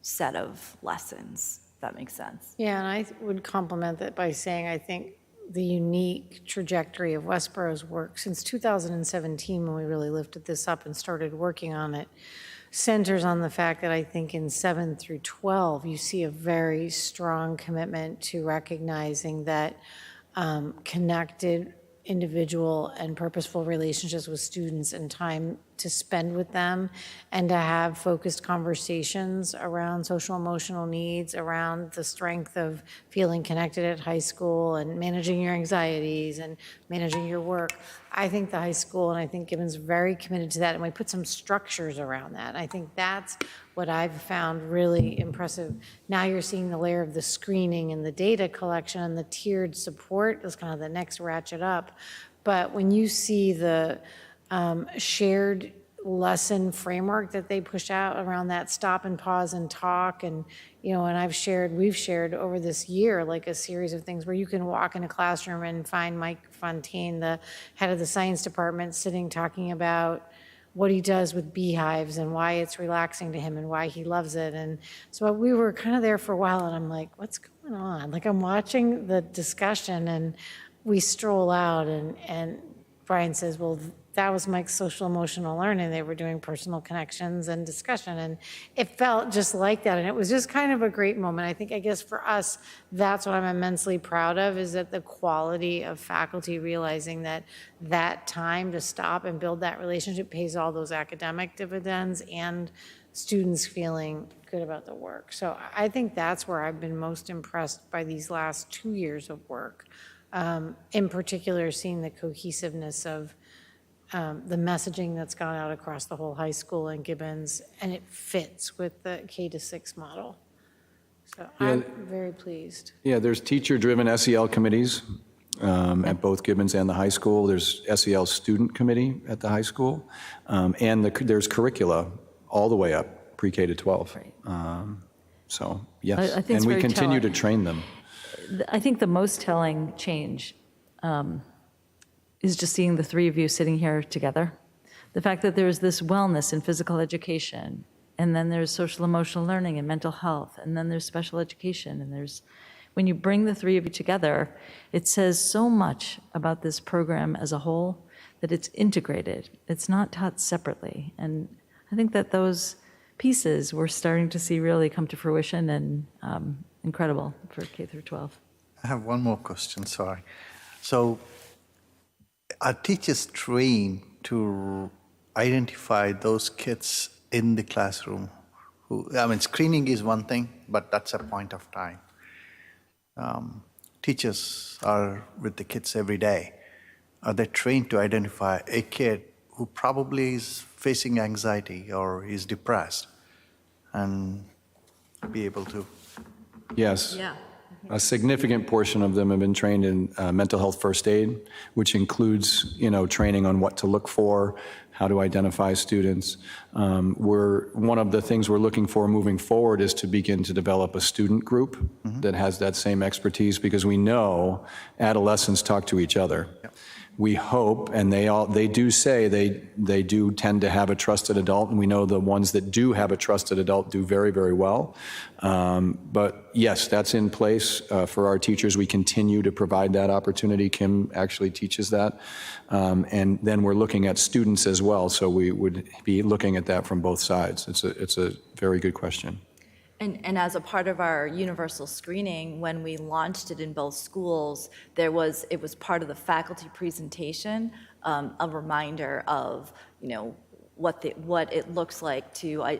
set of lessons, if that makes sense. Yeah, and I would complement that by saying I think the unique trajectory of Westborough's work since 2017, when we really lifted this up and started working on it, centers on the fact that I think in 7 through 12, you see a very strong commitment to recognizing that connected individual and purposeful relationships with students and time to spend with them and to have focused conversations around social emotional needs, around the strength of feeling connected at high school and managing your anxieties and managing your work. I think the high school, and I think Gibbons is very committed to that, and we put some structures around that. I think that's what I've found really impressive. Now you're seeing the layer of the screening and the data collection and the tiered support is kind of the next ratchet up. But when you see the shared lesson framework that they push out around that stop and pause and talk, and and we've shared over this year like a series of things where you can walk in a classroom and find Mike Fontaine, the head of the science department, sitting talking about what he does with beehives and why it's relaxing to him and why he loves it. And so we were kind of there for a while, and I'm like, what's going on? Like, I'm watching the discussion, and we stroll out, and Brian says, well, that was Mike's social emotional learning. They were doing personal connections and discussion, and it felt just like that. And it was just kind of a great moment. I guess for us, that's what I'm immensely proud of, is that the quality of faculty realizing that time to stop and build that relationship pays all those academic dividends and students feeling good about the work. So I think that's where I've been most impressed by these last 2 years of work. In particular, seeing the cohesiveness of the messaging that's gone out across the whole high school and Gibbons, and it fits with the K-6 model. So I'm very pleased. Yeah, there's teacher-driven SEL committees at both Gibbons and the high school. There's SEL student committee at the high school, and there's curricula all the way up, pre-K to 12. Right. So yes, I think and it's we very continue telling. to train them. I think the most telling change is just seeing the three of you sitting here together. The fact that there's this wellness and physical education, and then there's social emotional learning and mental health, and then there's special education, and when you bring the three of you together, it says so much about this program as a whole that it's integrated. It's not taught separately. And I think that those pieces we're starting to see really come to fruition, and incredible for K through 12. I have one more question, sorry. So are teachers trained to identify those kids in the classroom screening is one thing, but that's a point of time. Teachers are with the kids every day. Are they trained to identify a kid who probably is facing anxiety or is depressed and be able to? Yes. Yeah. A significant portion of them have been trained in mental health first aid, which includes, training on what to look for, how to identify students. One of the things we're looking for moving forward is to begin to develop a student group that has that same expertise, because we know adolescents talk to each other. Yep. We hope, and they do say they do tend to have a trusted adult, and we know the ones that do have a trusted adult do very, very well. But yes, that's in place for our teachers. We continue to provide that opportunity. Kim actually teaches that. And then we're looking at students as well, so we would be looking at that from both sides. It's a very good question. And as a part of our universal screening, when we launched it in both schools, it was part of the faculty presentation, a reminder of, what it looks like to,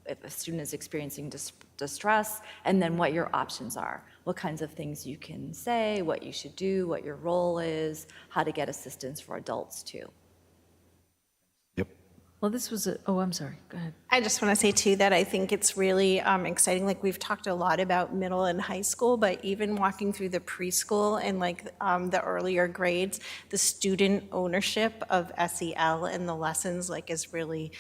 if a student is experiencing distress, and then what your options are, what kinds of things you can say, what you should do, what your role is, how to get assistance for adults too. Well, this was I'm sorry, go ahead. I just want to say too that I think it's really exciting. Like, we've talked a lot about middle and high school, but even walking through the preschool and the earlier grades, the student ownership of SEL and the lessons is really,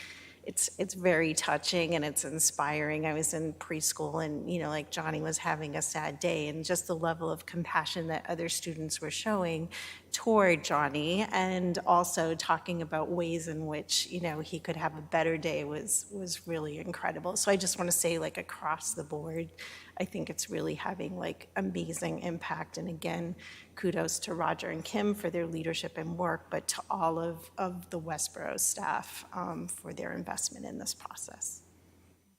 it's very touching and it's inspiring. I was in preschool and, Johnny was having a sad day, and just the level of compassion that other students were showing toward Johnny, and also talking about ways in which, he could have a better day was really incredible. So I just want to say, across the board, I think it's really having amazing impact. And again, kudos to Roger and Kim for their leadership and work, but to all of the Westborough staff for their investment in this process.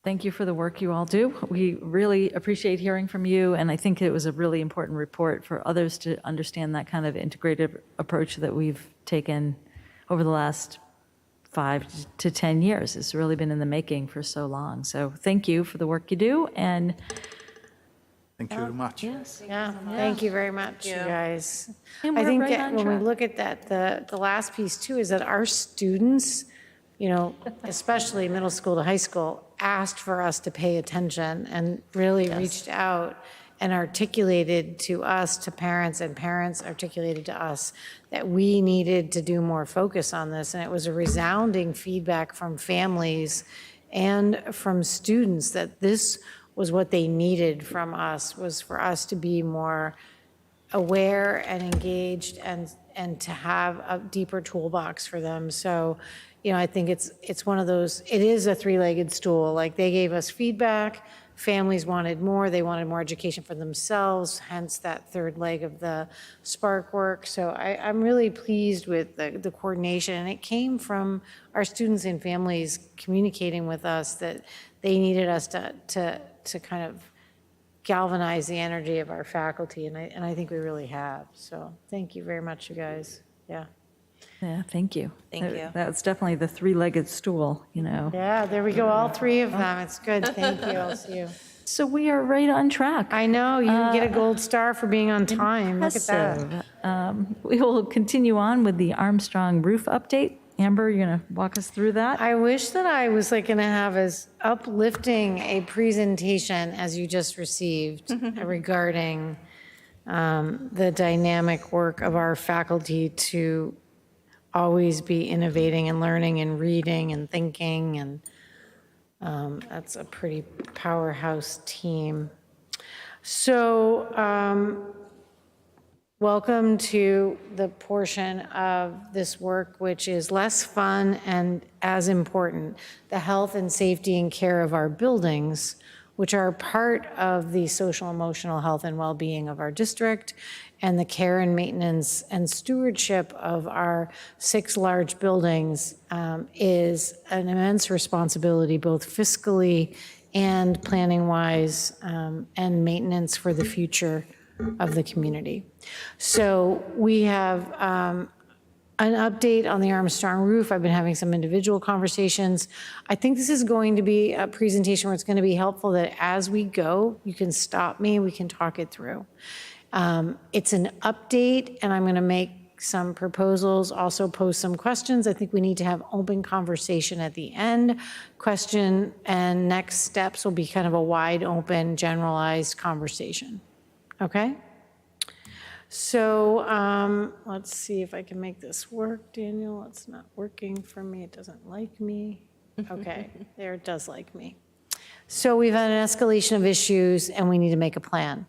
Thank you for the work you all do. We really appreciate hearing from you, and I think it was a really important report for others to understand that kind of integrated approach that we've taken over the last 5 to 10 years. It's really been in the making for so long. So thank you for the work you do, and Thank you very much. yes. Yeah, thank you very much, you guys. And I we're think right that on when we track. look at that, the last piece too is that our students, you know, especially middle school to high school, asked for us to pay attention and really reached out and articulated to us, to parents, and parents articulated to us that we needed to do more focus on this. And it was a resounding feedback from families and from students that this was what they needed from us, was for us to be more aware and engaged and to have a deeper toolbox for them. So, you know, I think it's one of those, it is a three-legged stool. Like, they gave us feedback, families wanted more, they wanted more education for themselves, hence that third leg of the Spark work. So I'm really pleased with the coordination, and it came from our students and families communicating with us that they needed us to kind of galvanize the energy of our faculty, and I think we really have. So thank you very much, you guys. Yeah. Yeah, thank you. Thank you. That's definitely the three-legged stool, you know. Yeah, there we go, all three of them. It's good. Thank you. I'll see you. So we are right on track. I know, you get a gold star for being on time. Look at that. Impressive. We will continue on with the Armstrong roof update. Amber, you're going to walk us through that? I wish that I was like going to have as uplifting a presentation as you just received regarding the dynamic work of our faculty to always be innovating and learning and reading and thinking, and that's a pretty powerhouse team. So welcome to the portion of this work which is less fun and as important, the health and safety and care of our buildings, which are part of the social emotional health and well-being of our district, and the care and maintenance and stewardship of our 6 large buildings is an immense responsibility, both fiscally and planning-wise, and maintenance for the future of the community. So we have an update on the Armstrong roof. I've been having some individual conversations. I think this is going to be a presentation where it's going to be helpful that as we go, you can stop me, we can talk it through. It's an update, and I'm going to make some proposals, also pose some questions. I think we need to have open conversation at the end. Question and next steps will be kind of a wide open, generalized conversation. Okay? So let's see if I can make this work, Daniel. It's not working for me. It doesn't like me. Okay, there, it does like me. So we've had an escalation of issues, and we need to make a plan.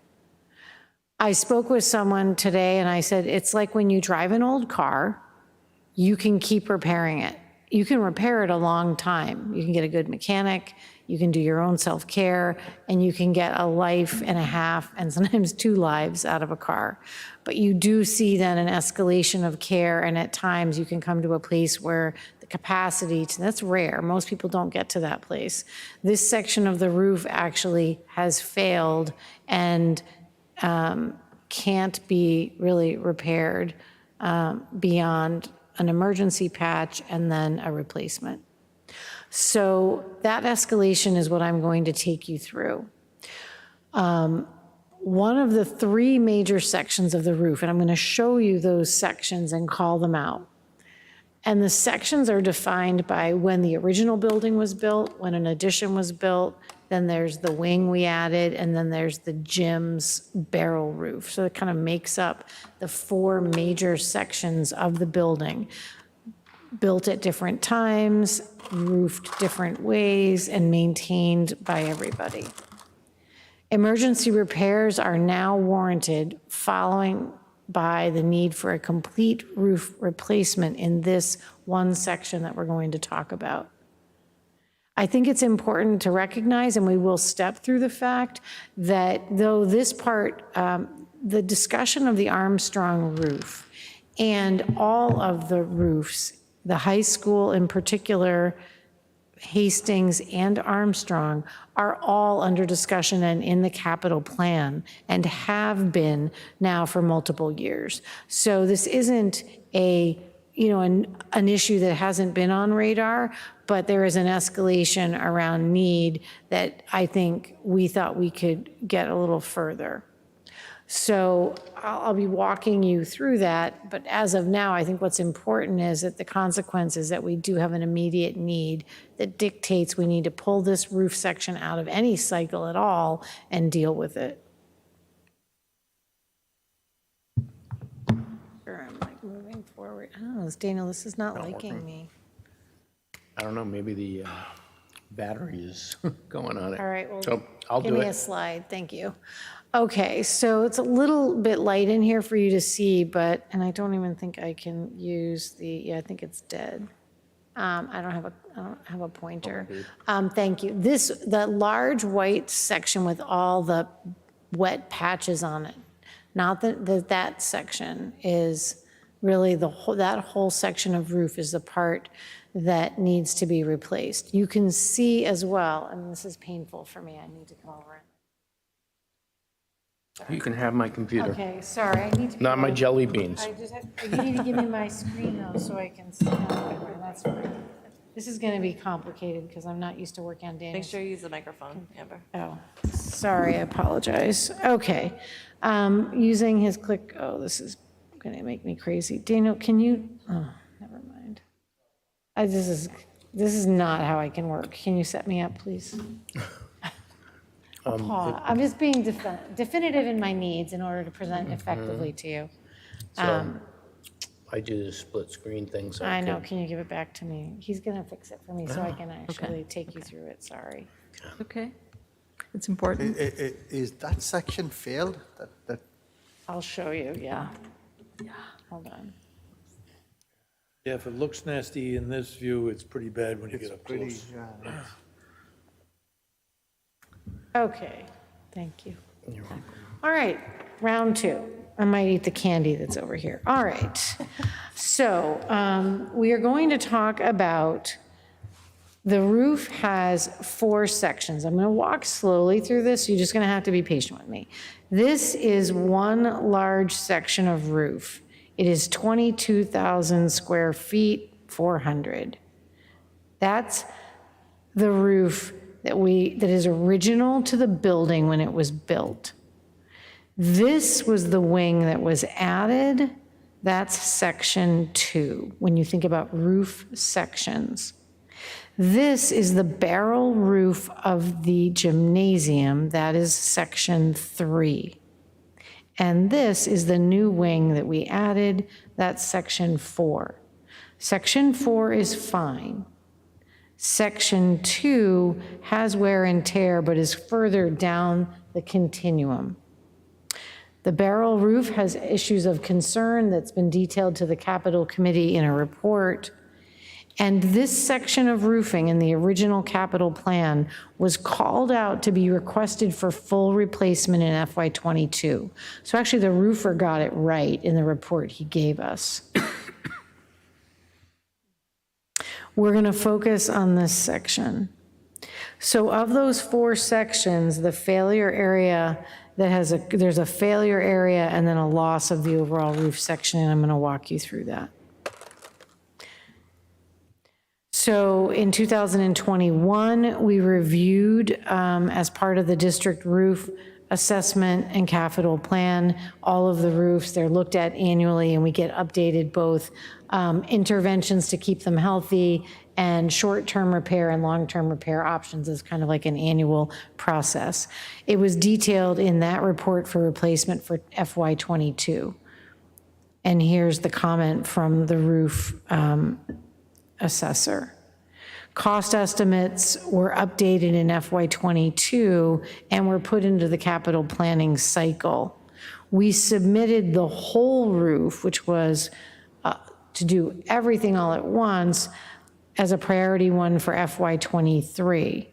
I spoke with someone today, and I said, it's like when you drive an old car, you can keep repairing it. You can repair it a long time. You can get a good mechanic, you can do your own self-care, and you can get a life and a half, and sometimes 2 lives out of a car. But you do see then an escalation of care, and at times you can come to a place where the capacity, that's rare. Most people don't get to that place. This section of the roof actually has failed and can't be really repaired beyond an emergency patch and then a replacement. So that escalation is what I'm going to take you through. One of the 3 major sections of the roof, and I'm going to show you those sections and call them out. And the sections are defined by when the original building was built, when an addition was built, then there's the wing we added, and then there's the gym's barrel roof. So it kind of makes up the 4 major sections of the building. Built at different times, roofed different ways, and maintained by everybody. Emergency repairs are now warranted following by the need for a complete roof replacement in this one section that we're going to talk about. I think it's important to recognize, and we will step through the fact that though this part, the discussion of the Armstrong roof and all of the roofs, the high school in particular, Hastings and Armstrong, are all under discussion and in the capital plan and have been now for multiple years. So this isn't a an issue that hasn't been on radar, but there is an escalation around need that I think we thought we could get a little further. So I'll be walking you through that, but as of now, I think what's important is that the consequence is that we do have an immediate need that dictates we need to pull this roof section out of any cycle at all and deal with it. Sure, I'm like moving forward. I don't know, Daniel, this is not liking me. I don't know, maybe the battery is going on it. All right, well, So I'll give do me a it. slide, thank you. Okay, so it's a little bit light in here for you to see, and I don't even think I can use I think it's dead. I don't have a pointer. Thank you. The large white section with all the wet patches on it, not that section is really that whole section of roof is the part that needs to be replaced. You can see as well, and this is painful for me, I need to come over. You can have my computer. Okay, sorry, I need to. Not my jelly beans. You need to give me my screen though, so I can see. That's fine. This is gonna be complicated because I'm not used to working on Daniel's. Make sure you use the microphone, Amber. Oh, sorry, I apologize. Okay. Using his click, this is gonna make me crazy. Daniel, can you, never mind. This is not how I can work. Can you set me up, please? I'm just being definitive in my needs in order to present effectively to you. So I do the split screen thing, so I know, can you give it back to me? He's gonna fix it for me so I can actually take you through it, sorry. Okay. It's important. Is that section failed? That I'll show you, yeah. Hold on. Yeah, if it looks nasty in this view, it's pretty bad when you get up close. Okay, thank you. All right, round two. I might eat the candy that's over here. All right. So we are going to talk about, the roof has 4 sections. I'm going to walk slowly through this. You're just going to have to be patient with me. This is one large section of roof. It is 22,000 square feet, 400. That's the roof that is original to the building when it was built. This was the wing that was added. That's section 2, when you think about roof sections. This is the barrel roof of the gymnasium. That is section 3. And this is the new wing that we added. That's section 4. Section 4 is fine. Section 2 has wear and tear, but is further down the continuum. The barrel roof has issues of concern that's been detailed to the Capital Committee in a report. And this section of roofing in the original capital plan was called out to be requested for full replacement in FY22. So actually the roofer got it right in the report he gave us. We're going to focus on this section. So of those 4 sections, the failure area there's a failure area and then a loss of the overall roof section, and I'm going to walk you through that. So in 2021, we reviewed as part of the district roof assessment and capital plan, all of the roofs. They're looked at annually, and we get updated both interventions to keep them healthy and short-term repair and long-term repair options as kind of like an annual process. It was detailed in that report for replacement for FY22. And here's the comment from the roof assessor. Cost estimates were updated in FY22 and were put into the capital planning cycle. We submitted the whole roof, which was to do everything all at once, as a priority 1 for FY23.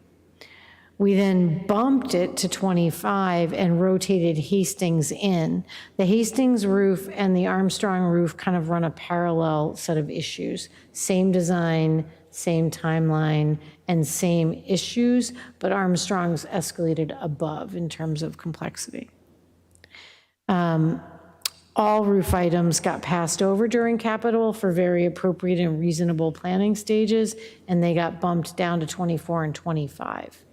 We then bumped it to 25 and rotated Hastings in. The Hastings roof and the Armstrong roof kind of run a parallel set of issues. Same design, same timeline, and same issues, but Armstrong's escalated above in terms of complexity. All roof items got passed over during capital for very appropriate and reasonable planning stages, and they got bumped down to 24 and 25.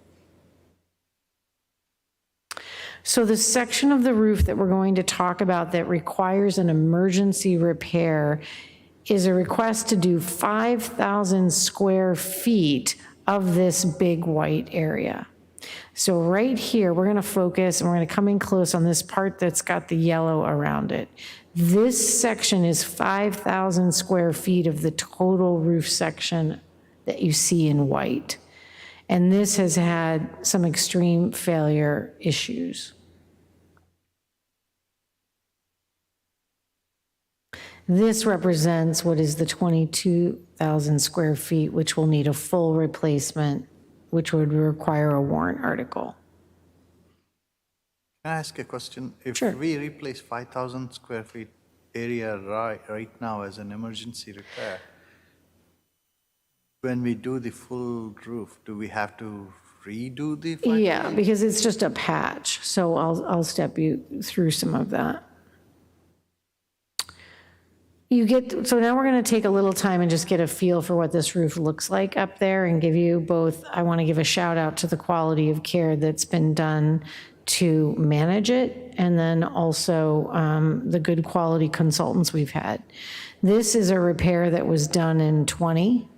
So the section of the roof that we're going to talk about that requires an emergency repair is a request to do 5,000 square feet of this big white area. So right here, we're gonna focus and we're gonna come in close on this part that's got the yellow around it. This section is 5,000 square feet of the total roof section that you see in white. And this has had some extreme failure issues. This represents what is the 22,000 square feet, which will need a full replacement, which would require a warrant article. Can I ask a question? If Sure. we replace 5,000 square feet area right now as an emergency repair, when we do the full roof, do we have to redo the 5,000? Yeah, because it's just a patch, so I'll step you through some of that. So now we're gonna take a little time and just get a feel for what this roof looks like up there and give you both, I wanna give a shout out to the quality of care that's been done to manage it, and then also the good quality consultants we've had. This is a repair that was done in 20.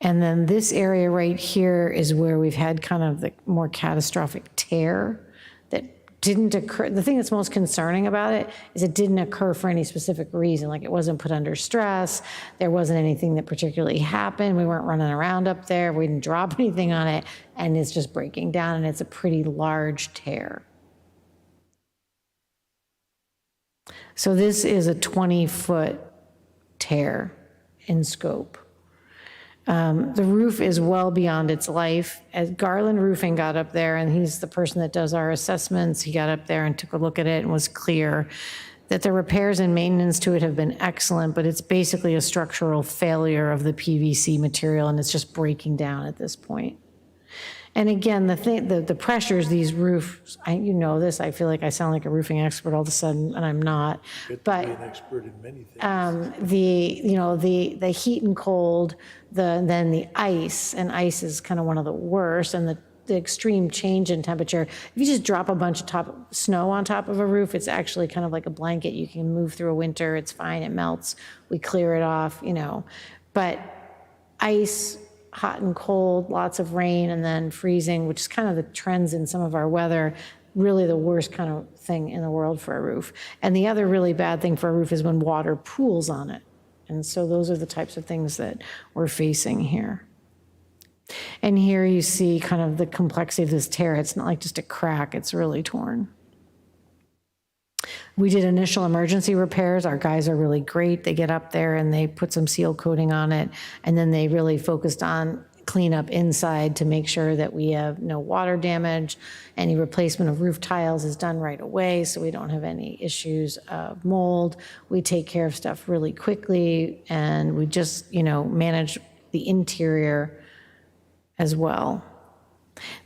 And then this area right here is where we've had kind of the more catastrophic tear that didn't occur. The thing that's most concerning about it is it didn't occur for any specific reason. Like, it wasn't put under stress. There wasn't anything that particularly happened. We weren't running around up there. We didn't drop anything on it, and it's just breaking down, and it's a pretty large tear. So this is a 20-foot tear in scope. The roof is well beyond its life. As Garland Roofing got up there, and he's the person that does our assessments, he got up there and took a look at it and was clear that the repairs and maintenance to it have been excellent, but it's basically a structural failure of the PVC material, and it's just breaking down at this point. And again, the pressures, these roofs, you know this, I feel like I sound like a roofing expert all of a sudden, and I'm not. But An expert in many things. the heat and cold, then the ice, and ice is kind of one of the worst, and the extreme change in temperature. If you just drop a bunch of snow on top of a roof, it's actually kind of like a blanket. You can move through a winter, it's fine, it melts, we clear it off, But ice, hot and cold, lots of rain, and then freezing, which is kind of the trends in some of our weather, really the worst kind of thing in the world for a roof. And the other really bad thing for a roof is when water pools on it. And so those are the types of things that we're facing here. And here you see kind of the complexity of this tear. It's not like just a crack, it's really torn. We did initial emergency repairs. Our guys are really great. They get up there and they put some seal coating on it, and then they really focused on cleanup inside to make sure that we have no water damage. Any replacement of roof tiles is done right away, so we don't have any issues of mold. We take care of stuff really quickly, and we just, manage the interior as well.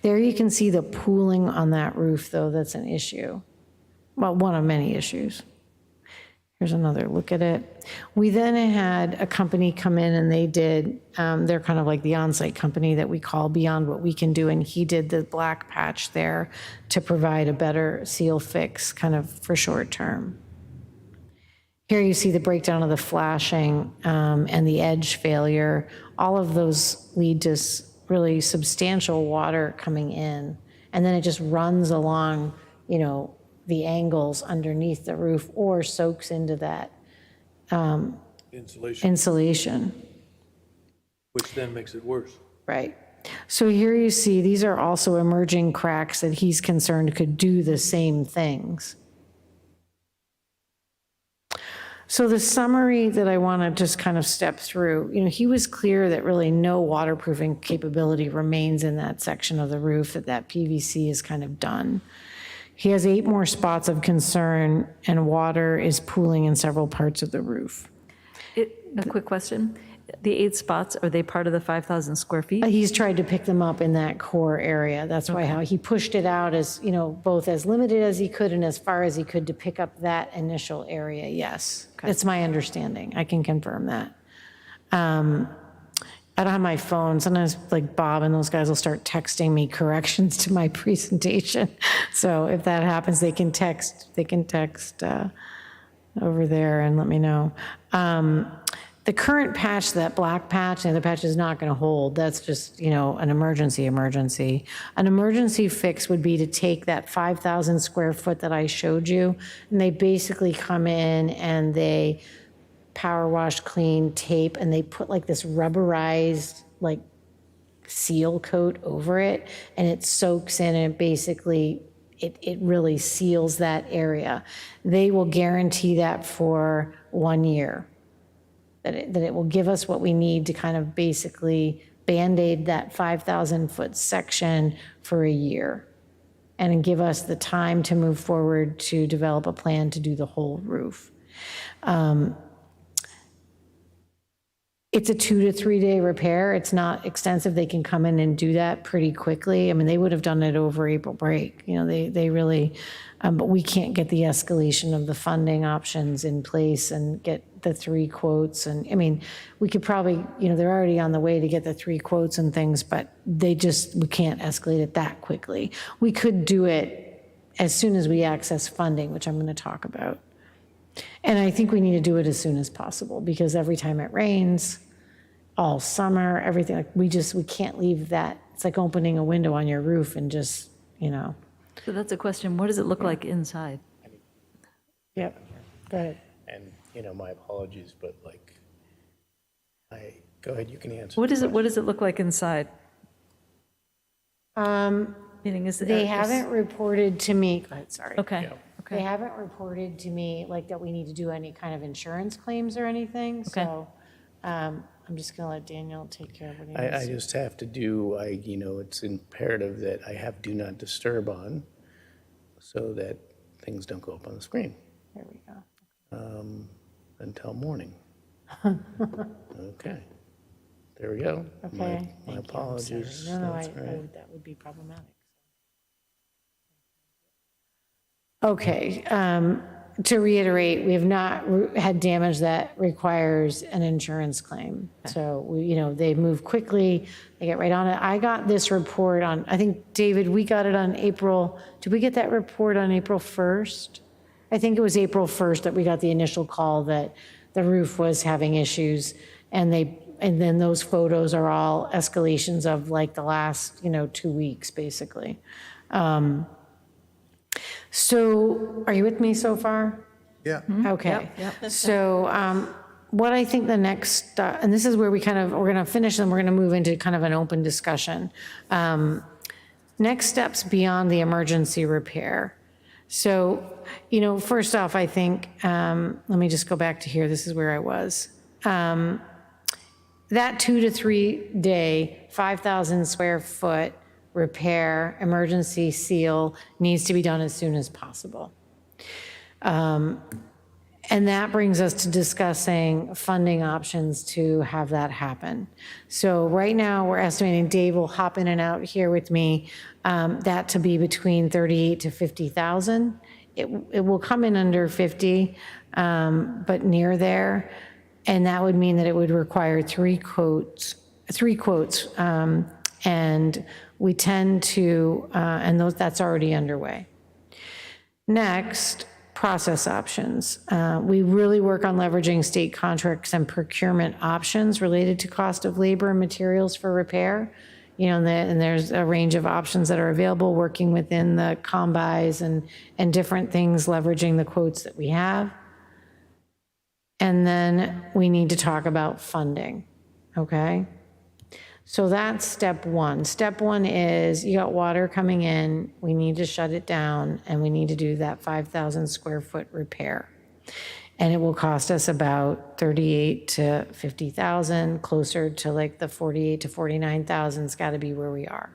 There you can see the pooling on that roof, though, that's an issue. Well, one of many issues. Here's another look at it. We then had a company come in, and they did, they're kind of like the on-site company that we call Beyond What We Can Do, and he did the black patch there to provide a better seal fix kind of for short term. Here you see the breakdown of the flashing and the edge failure. All of those lead to really substantial water coming in, and then it just runs along, the angles underneath the roof or soaks into that insulation. Which then makes it worse. Right. So here you see, these are also emerging cracks that he's concerned could do the same things. So the summary that I want to just kind of step through, he was clear that really no waterproofing capability remains in that section of the roof, that PVC is kind of done. He has 8 more spots of concern, and water is pooling in several parts of the roof. A quick question. The 8 spots, are they part of the 5,000 square feet? He's tried to pick them up in that core area. That's why how he pushed it out as, both as limited as he could and as far as he could to pick up that initial area, yes. That's my understanding. I can confirm that. I don't have my phone. Sometimes like Bob and those guys will start texting me corrections to my presentation. So if that happens, they can text over there and let me know. The current patch, that black patch, and the patch is not going to hold. That's just, an emergency. An emergency fix would be to take that 5,000 square foot that I showed you, and they basically come in and they power wash, clean, tape, and they put like this rubberized like seal coat over it, and it soaks in and basically it really seals that area. They will guarantee that for 1 year, that it will give us what we need to kind of basically Band-Aid that 5,000 foot section for a year and give us the time to move forward to develop a plan to do the whole roof. It's a 2 to 3 day repair. It's not extensive. They can come in and do that pretty quickly. I mean, they would have done it over April break. They really, but we can't get the escalation of the funding options in place and get the 3 quotes. And I mean, we could probably, they're already on the way to get the 3 quotes and things, but we can't escalate it that quickly. We could do it as soon as we access funding, which I'm going to talk about. And I think we need to do it as soon as possible because every time it rains, all summer, everything, like we can't leave that. It's like opening a window on your roof and just, So that's a question. What does it look like inside? Yep, go ahead. And, my apologies, but go ahead, you can answer. What does it look like inside? Meaning They haven't reported to me, go ahead, sorry. Okay. Yeah. They haven't reported to me that we need to do any kind of insurance claims or anything. Okay. So I'm just going to let Daniel take care of it. I just have to do, it's imperative that I have do not disturb on so that things don't go up on the screen There we go. until morning. Okay. There we go. Okay. My Thank you. I'm apologies. sorry. No, That's right. that would be problematic. Okay, to reiterate, we have not had damage that requires an insurance claim. So, they move quickly, they get right on it. I got this report on, I think, David, we got it on did we get that report on April 1st? I think it was April 1st that we got the initial call that the roof was having issues, and then those photos are all escalations of the last, 2 weeks, basically. So are you with me so far? Yeah. Okay. So what I think the next, and this is where we're going to finish and we're going to move into kind of an open discussion. Next steps beyond the emergency repair. So, first off, I think, let me just go back to here. This is where I was. That 2 to 3 day, 5,000 square foot repair, emergency seal needs to be done as soon as possible. And that brings us to discussing funding options to have that happen. So right now we're estimating, Dave will hop in and out here with me, that to be between 38 to 50,000. It will come in under 50, but near there. And that would mean that it would require 3 quotes, and we tend to, and that's already underway. Next, process options. We really work on leveraging state contracts and procurement options related to cost of labor and materials for repair. And there's a range of options that are available, working within the combis and different things, leveraging the quotes that we have. And then we need to talk about funding, okay? So that's step 1. Step 1 is you got water coming in, we need to shut it down, and we need to do that 5,000 square foot repair. And it will cost us about 38 to 50,000, closer to the 48 to 49,000. It's got to be where we are.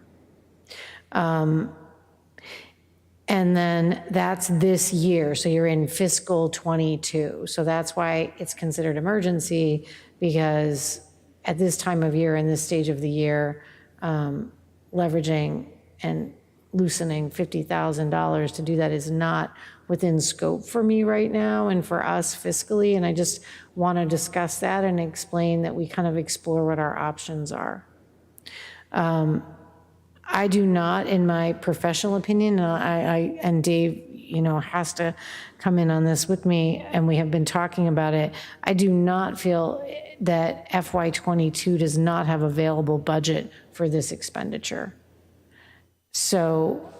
And then that's this year. So you're in fiscal 22. So that's why it's considered emergency, because at this time of year, in this stage of the year, leveraging and loosening $50,000 to do that is not within scope for me right now and for us fiscally. And I just want to discuss that and explain that we kind of explore what our options are. I do not, in my professional opinion, and Dave, has to come in on this with me, and we have been talking about it. I do not feel that FY22 does not have available budget for this expenditure. So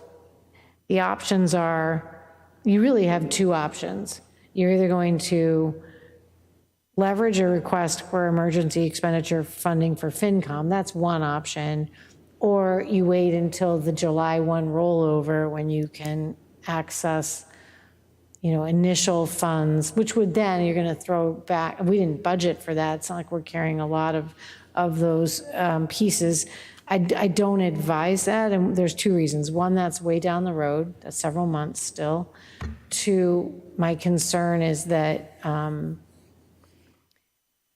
the options are, you really have two options. You're either going to leverage a request for emergency expenditure funding for FinCom, that's one option, or you wait until the July 1 rollover when you can access, initial funds, which would then, you're going to throw back, we didn't budget for that. It's not like we're carrying a lot of those pieces. I don't advise that, and there's two reasons. One, that's way down the road, that's several months still. Two, my concern is that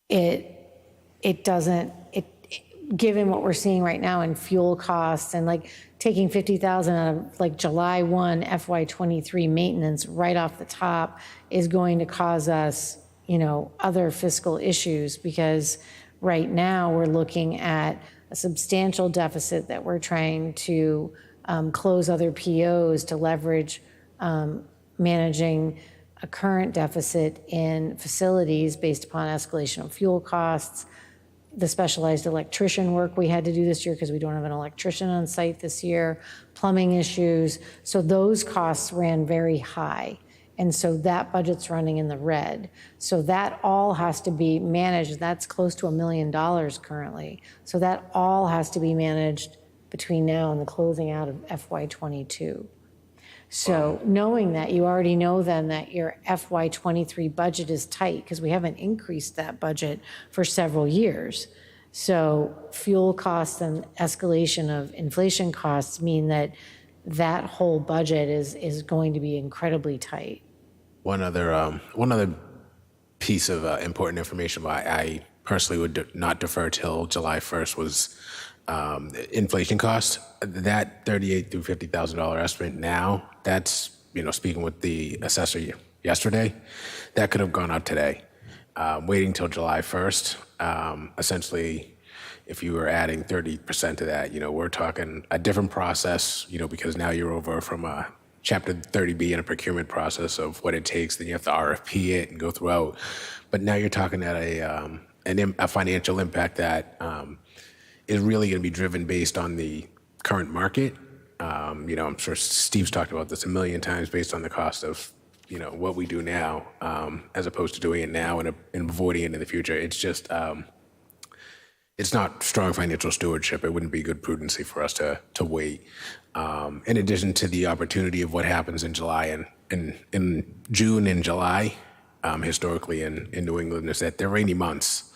it doesn't, given what we're seeing right now in fuel costs and like taking 50,000 out of like July 1 FY23 maintenance right off the top is going to cause us, other fiscal issues, because right now we're looking at a substantial deficit that we're trying to close other POs to leverage managing a current deficit in facilities based upon escalation of fuel costs, the specialized electrician work we had to do this year because we don't have an electrician on site this year, plumbing issues. So those costs ran very high. And so that budget's running in the red. So that all has to be managed. That's close to $1 million currently. So that all has to be managed between now and the closing out of FY22. So knowing that, you already know then that your FY23 budget is tight because we haven't increased that budget for several years. So fuel costs and escalation of inflation costs mean that that whole budget is going to be incredibly tight. One other piece of important information why I personally would not defer till July 1st was inflation costs. That $38,000 through $50,000 estimate now, that's, speaking with the assessor yesterday, that could have gone up today. Waiting till July 1st, essentially, if you were adding 30% to that, we're talking a different process, because now you're over from a Chapter 30B and a procurement process of what it takes, then you have to RFP it and go throughout. But now you're talking at a financial impact that is really going to be driven based on the current market. I'm sure Steve's talked about this a million times based on the cost of, what we do now, as opposed to doing it now and avoiding it in the future. It's just, it's not strong financial stewardship. It wouldn't be good prudency for us to wait. In addition to the opportunity of what happens in July and in June and July, historically in New England, is that they're rainy months.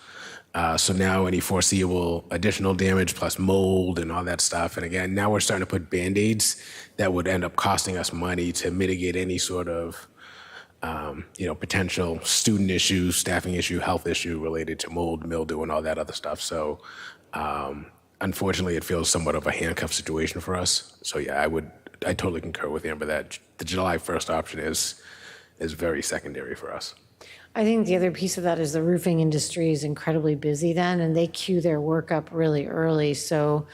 So now any foreseeable additional damage plus mold and all that stuff. And again, now we're starting to put Band-Aids that would end up costing us money to mitigate any sort of, potential student issue, staffing issue, health issue related to mold, mildew, and all that other stuff. So unfortunately, it feels somewhat of a handcuff situation for us. So yeah, I totally concur with Amber that the July 1st option is very secondary for us. I think the other piece of that is the roofing industry is incredibly busy then, and they queue their work up really early. So,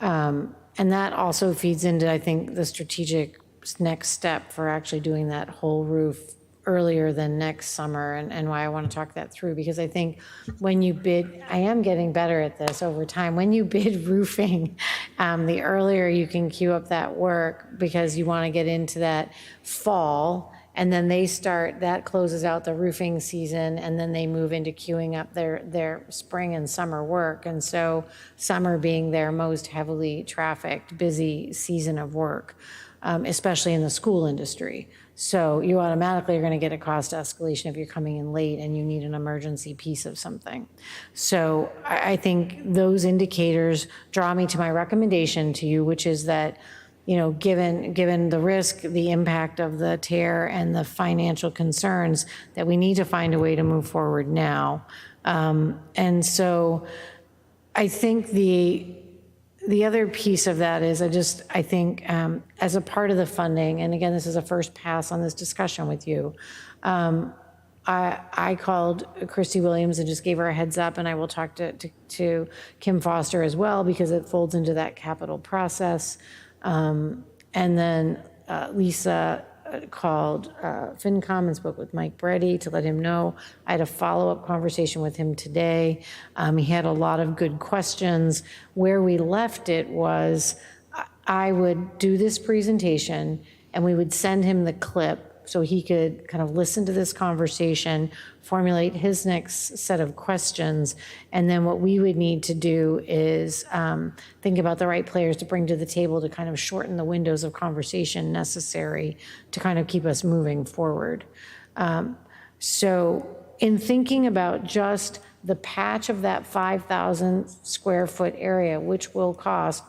and that also feeds into, I think, the strategic next step for actually doing that whole roof earlier than next summer, and why I want to talk that through, because I think when you bid, I am getting better at this over time, when you bid roofing, the earlier you can queue up that work, because you want to get into that fall. And then that closes out the roofing season, and then they move into queuing up their spring and summer work. And so summer being their most heavily trafficked, busy season of work, especially in the school industry. So you automatically are going to get a cost escalation if you're coming in late and you need an emergency piece of something. So I think those indicators draw me to my recommendation to you, which is that, given the risk, the impact of the tear, and the financial concerns, that we need to find a way to move forward now. And so I think the other piece of that is I think as a part of the funding, and again, this is a first pass on this discussion with you, I called Christy Williams and just gave her a heads up, and I will talk to Kim Foster as well, because it folds into that capital process. And then Lisa called FinCom and spoke with Mike Brady to let him know. I had a follow-up conversation with him today. He had a lot of good questions. Where we left it was I would do this presentation and we would send him the clip so he could kind of listen to this conversation, formulate his next set of questions, and then what we would need to do is think about the right players to bring to the table to kind of shorten the windows of conversation necessary to kind of keep us moving forward. So in thinking about just the patch of that 5,000 square foot area, which will cost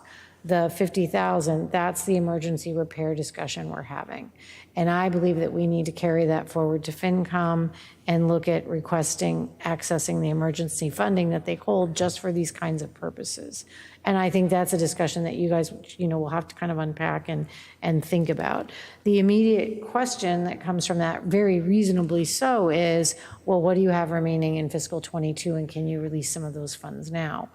the 50,000, that's the emergency repair discussion we're having. And I believe that we need to carry that forward to FinCom and look at accessing the emergency funding that they hold just for these kinds of purposes. And I think that's a discussion that you guys, will have to kind of unpack and think about. The immediate question that comes from that, very reasonably so, is, well, what do you have remaining in fiscal 22, and can you release some of those funds now?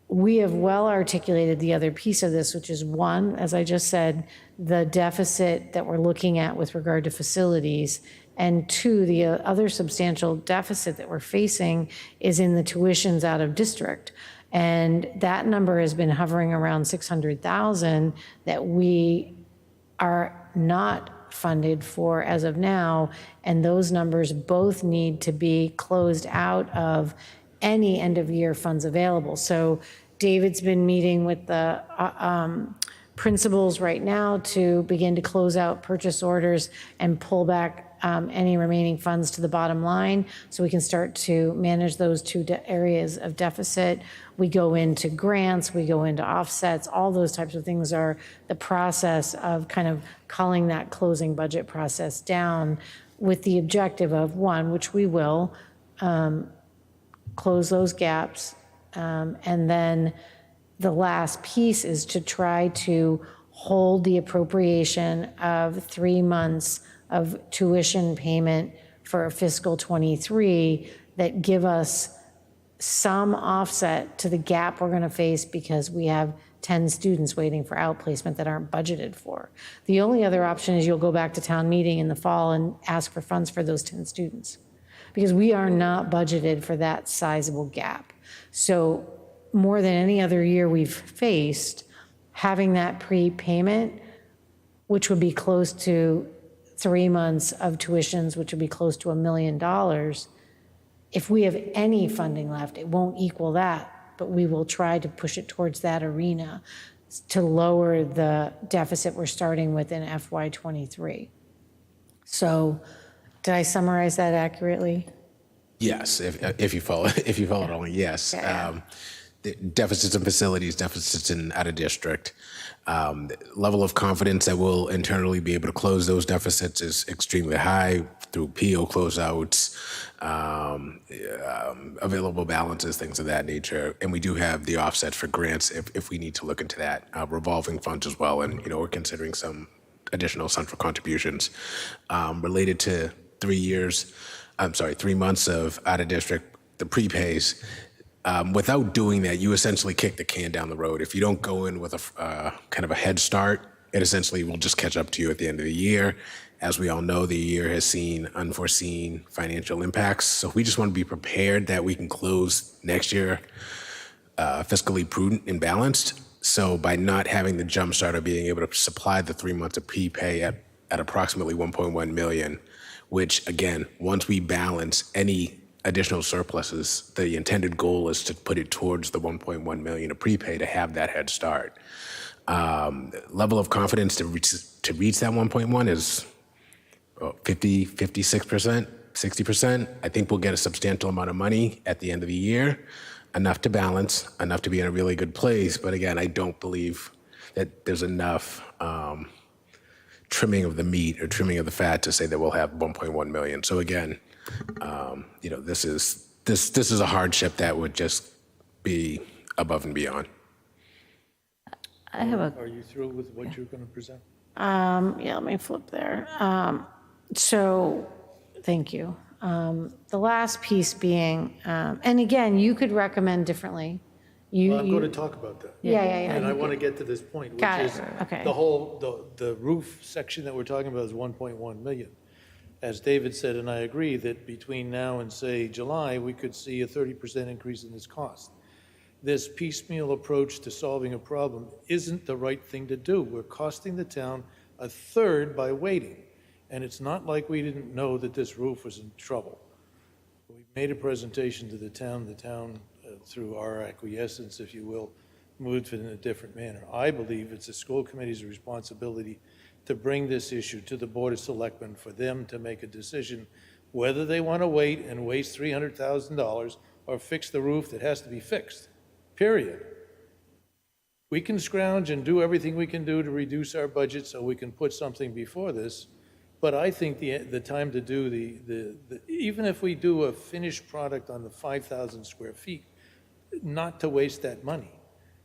We have well articulated the other piece of this, which is one, as I just said, the deficit that we're looking at with regard to facilities, and two, the other substantial deficit that we're facing is in the tuitions out of district. And that number has been hovering around 600,000 that we are not funded for as of now, and those numbers both need to be closed out of any end of year funds available. So David's been meeting with the principals right now to begin to close out purchase orders and pull back any remaining funds to the bottom line so we can start to manage those two areas of deficit. We go into grants, we go into offsets, all those types of things are the process of kind of culling that closing budget process down with the objective of, one, which we will, close those gaps. And then the last piece is to try to hold the appropriation of 3 months of tuition payment for fiscal 23 that give us some offset to the gap we're going to face because we have 10 students waiting for outplacement that aren't budgeted for. The only other option is you'll go back to town meeting in the fall and ask for funds for those 10 students, because we are not budgeted for that sizable gap. So more than any other year we've faced, having that prepayment, which would be close to 3 months of tuitions, which would be close to $1 million, if we have any funding left, it won't equal that, but we will try to push it towards that arena to lower the deficit we're starting with in FY23. So did I summarize that accurately? Yes, if you follow it along, yes. Yeah. The deficits in facilities, deficits in out of district, level of confidence that we'll internally be able to close those deficits is extremely high through PO closeouts, available balances, things of that nature. And we do have the offsets for grants if we need to look into that, revolving funds as well. And, we're considering some additional central contributions related to 3 months of out of district, the prepays. Without doing that, you essentially kick the can down the road. If you don't go in with a kind of a head start, it essentially will just catch up to you at the end of the year. As we all know, the year has seen unforeseen financial impacts. So we just want to be prepared that we can close next year fiscally prudent and balanced. So by not having the jump start of being able to supply the 3 months of prepay at approximately 1.1 million, which again, once we balance any additional surpluses, the intended goal is to put it towards the 1.1 million of prepay to have that head start. Level of confidence to reach that 1.1 is 50, 56%, 60%. I think we'll get a substantial amount of money at the end of the year, enough to balance, enough to be in a really good place. But again, I don't believe that there's enough trimming of the meat or trimming of the fat to say that we'll have 1.1 million. So again, this is a hardship that would just be above and beyond. I have a, Are you through with what you're going to present? Yeah, let me flip there. So, thank you. The last piece being, and again, you could recommend differently. Well, I'm going to talk about that. Yeah. And I you want to could- get to this point, which Got it. is Okay. the whole, the roof section that we're talking about is 1.1 million. As David said, and I agree, that between now and, say, July, we could see a 30% increase in this cost. This piecemeal approach to solving a problem isn't the right thing to do. We're costing the town a third by waiting. And it's not like we didn't know that this roof was in trouble. We made a presentation to the town, through our acquiescence, if you will, moved it in a different manner. I believe it's the school committee's responsibility to bring this issue to the Board of Selectmen for them to make a decision whether they want to wait and waste $300,000 or fix the roof that has to be fixed, period. We can scrounge and do everything we can do to reduce our budget so we can put something before this, but I think the time to do even if we do a finished product on the 5,000 square feet, not to waste that money.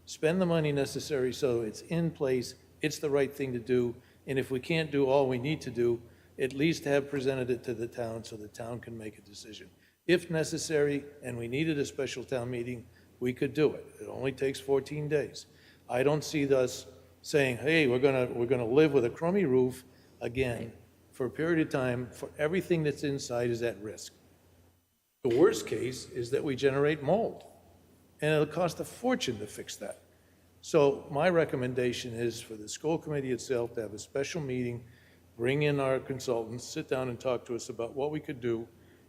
Spend the money necessary so it's in place, it's the right thing to do, and if we can't do all we need to do, at least have presented it to the town so the town can make a decision. If necessary, and we needed a special town meeting, we could do it. It only takes 14 days. I don't see us saying, hey, we're gonna live with a crummy roof again for a period of time, for everything that's inside is at risk. The worst case is that we generate mold, and it'll cost a fortune to fix that. So my recommendation is for the school committee itself to have a special meeting, bring in our consultants, sit down and talk to us about what we could do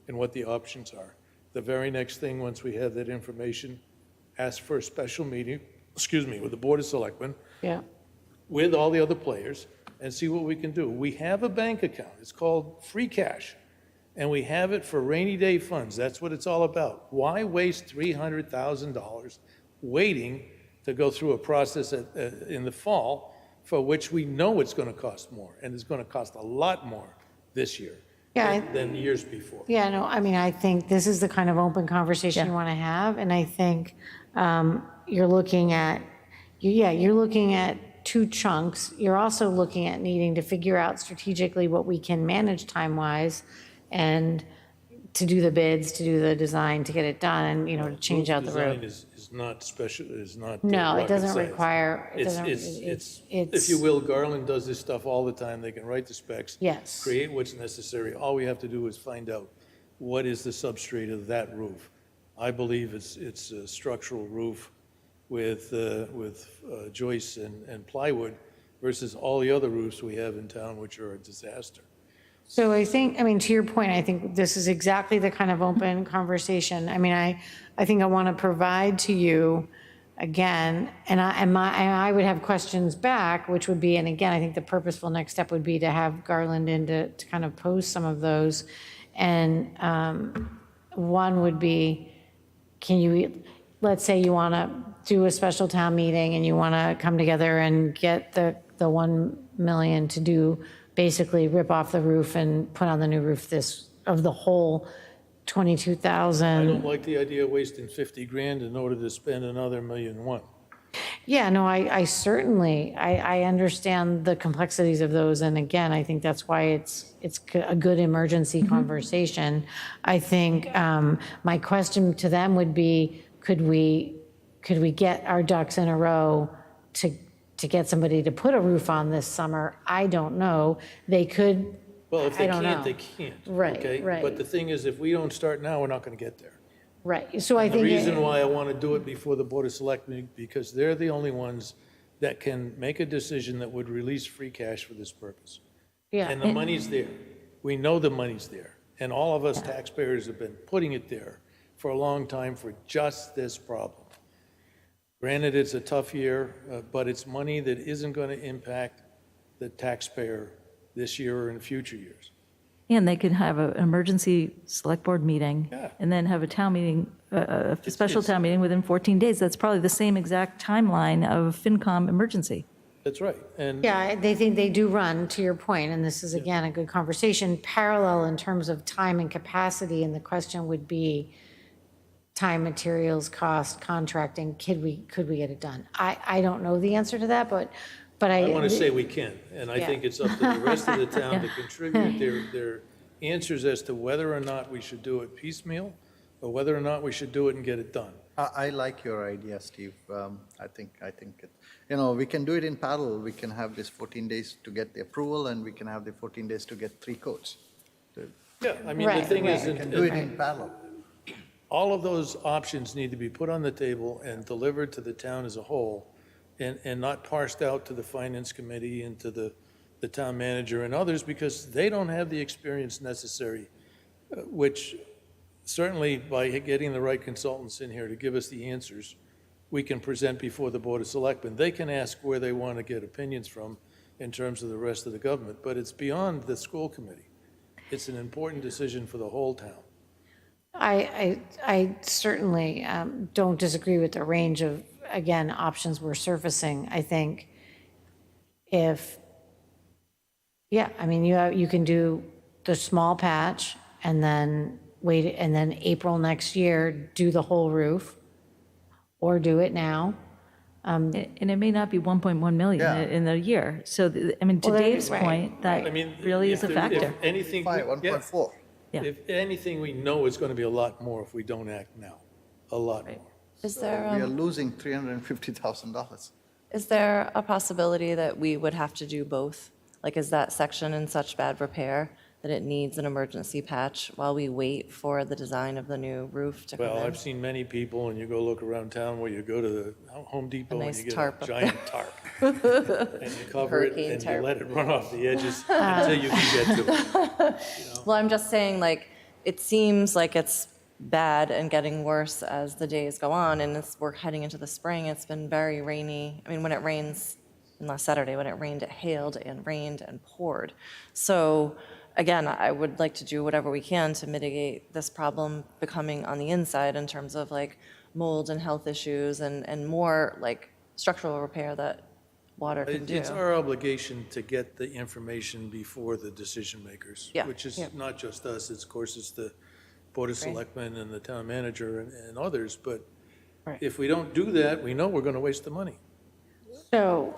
and what the options are. The very next thing, once we have that information, ask for a special meeting, with the Board of Selectmen, Yeah. with all the other players, and see what we can do. We have a bank account. It's called free cash, and we have it for rainy day funds. That's what it's all about. Why waste $300,000 waiting to go through a process in the fall for which we know it's going to cost more, and it's going to cost a lot more this year than years before. Yeah, no, I mean, I think this is the kind of open conversation you want to have, and I think you're looking at two chunks. You're also looking at needing to figure out strategically what we can manage time-wise and to do the bids, to do the design, to get it done, and, to change out the roof. Design is not special, is not No, it rocket doesn't science. require, It's, if you will, Garland does this stuff all the time. They can write the specs. Yes. Create what's necessary. All we have to do is find out what is the substrate of that roof. I believe it's a structural roof with joists and plywood versus all the other roofs we have in town, which are a disaster. So I think, to your point, I think this is exactly the kind of open conversation. I think I want to provide to you, again, and I would have questions back, which would be, and again, I think the purposeful next step would be to have Garland in to kind of pose some of those. And one would be, let's say you want to do a special town meeting and you want to come together and get the 1 million to do, basically rip off the roof and put on the new roof of the whole 22,000. I don't like the idea of wasting 50 grand in order to spend another $1.1 million. Yeah, no, I certainly, I understand the complexities of those. And again, I think that's why it's a good emergency conversation. I think my question to them would be, could we get our ducks in a row to get somebody to put a roof on this summer? I don't know. They could. Well, if they I don't can't, know. they can't. Right, okay? right. But the thing is, if we don't start now, we're not going to get there. Right, so I The think. reason why I want to do it before the Board of Selectmen, because they're the only ones that can make a decision that would release free cash for this purpose. Yeah, And the money's there. We know the money's there. And all of us taxpayers have been putting it there for a long time for just this problem. Granted, it's a tough year, but it's money that isn't going to impact the taxpayer this year or in future years. and they could have an emergency select board meeting Yeah. and then have a town meeting, a special town meeting within 14 days. That's probably the same exact timeline of FinCom emergency. That's right. And yeah, they think they do run, to your point, and this is, again, a good conversation, parallel in terms of time and capacity, and the question would be, time, materials, cost, contracting, could we get it done? I don't know the answer to that, but I want to say we can, and I Yeah. think it's up to the rest of the town to contribute their answers as to whether or not we should do it piecemeal, or whether or not we should do it and get it done. I like your idea, Steve. I think we can do it in parallel. We can have this 14 days to get the approval, and we can have the 14 days to get 3 coats. Yeah, I mean, the Right, thing is, right. We can do it in parallel. all of those options need to be put on the table and delivered to the town as a whole, and not parsed out to the finance committee and to the town manager and others, because they don't have the experience necessary, which certainly by getting the right consultants in here to give us the answers, we can present before the Board of Selectmen. They can ask where they want to get opinions from in terms of the rest of the government, but it's beyond the school committee. It's an important decision for the whole town. I certainly don't disagree with the range of, again, options we're surfacing. I think I mean, you can do the small patch and then wait, and then April next year, do the whole roof, or do it now. And it may not be 1.1 million Yeah. in a year. So, I mean, to Well, Dave's right, point, that I mean, really if is a there- factor. If anything, yeah, 1.4. Yeah. if anything, we know it's going to be a lot more if we don't act now, a lot more. Is We are there, losing $350,000. is there a possibility that we would have to do both? Like, is that section in such bad repair that it needs an emergency patch while we wait for the design of the new roof to come Well, in? I've seen many people, and you go look around town where you go to the Home Depot and nice you get tarp a up giant tarp. And you cover it Hurricane and you tarp. let it run off the edges until you can get to it. Well, I'm just saying, like, it seems like it's bad and getting worse as the days go on, and we're heading into the spring. It's been very rainy. I mean, when it rains, and last Saturday, when it rained, it hailed and rained and poured. So, again, I would like to do whatever we can to mitigate this problem becoming on the inside in terms of like mold and health issues and more like structural repair that water can do. It's our obligation to get the information before the decision makers. Yeah, Which is yeah. not just us, it's, of course, it's the Board of Selectmen and the town manager and others. But Right. if we don't do that, we know we're going to waste the money. So,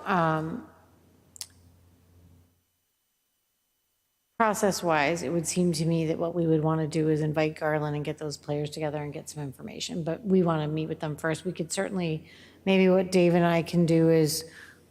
process-wise, it would seem to me that what we would want to do is invite Garland and get those players together and get some information, but we want to meet with them first. We could certainly, maybe what Dave and I can do is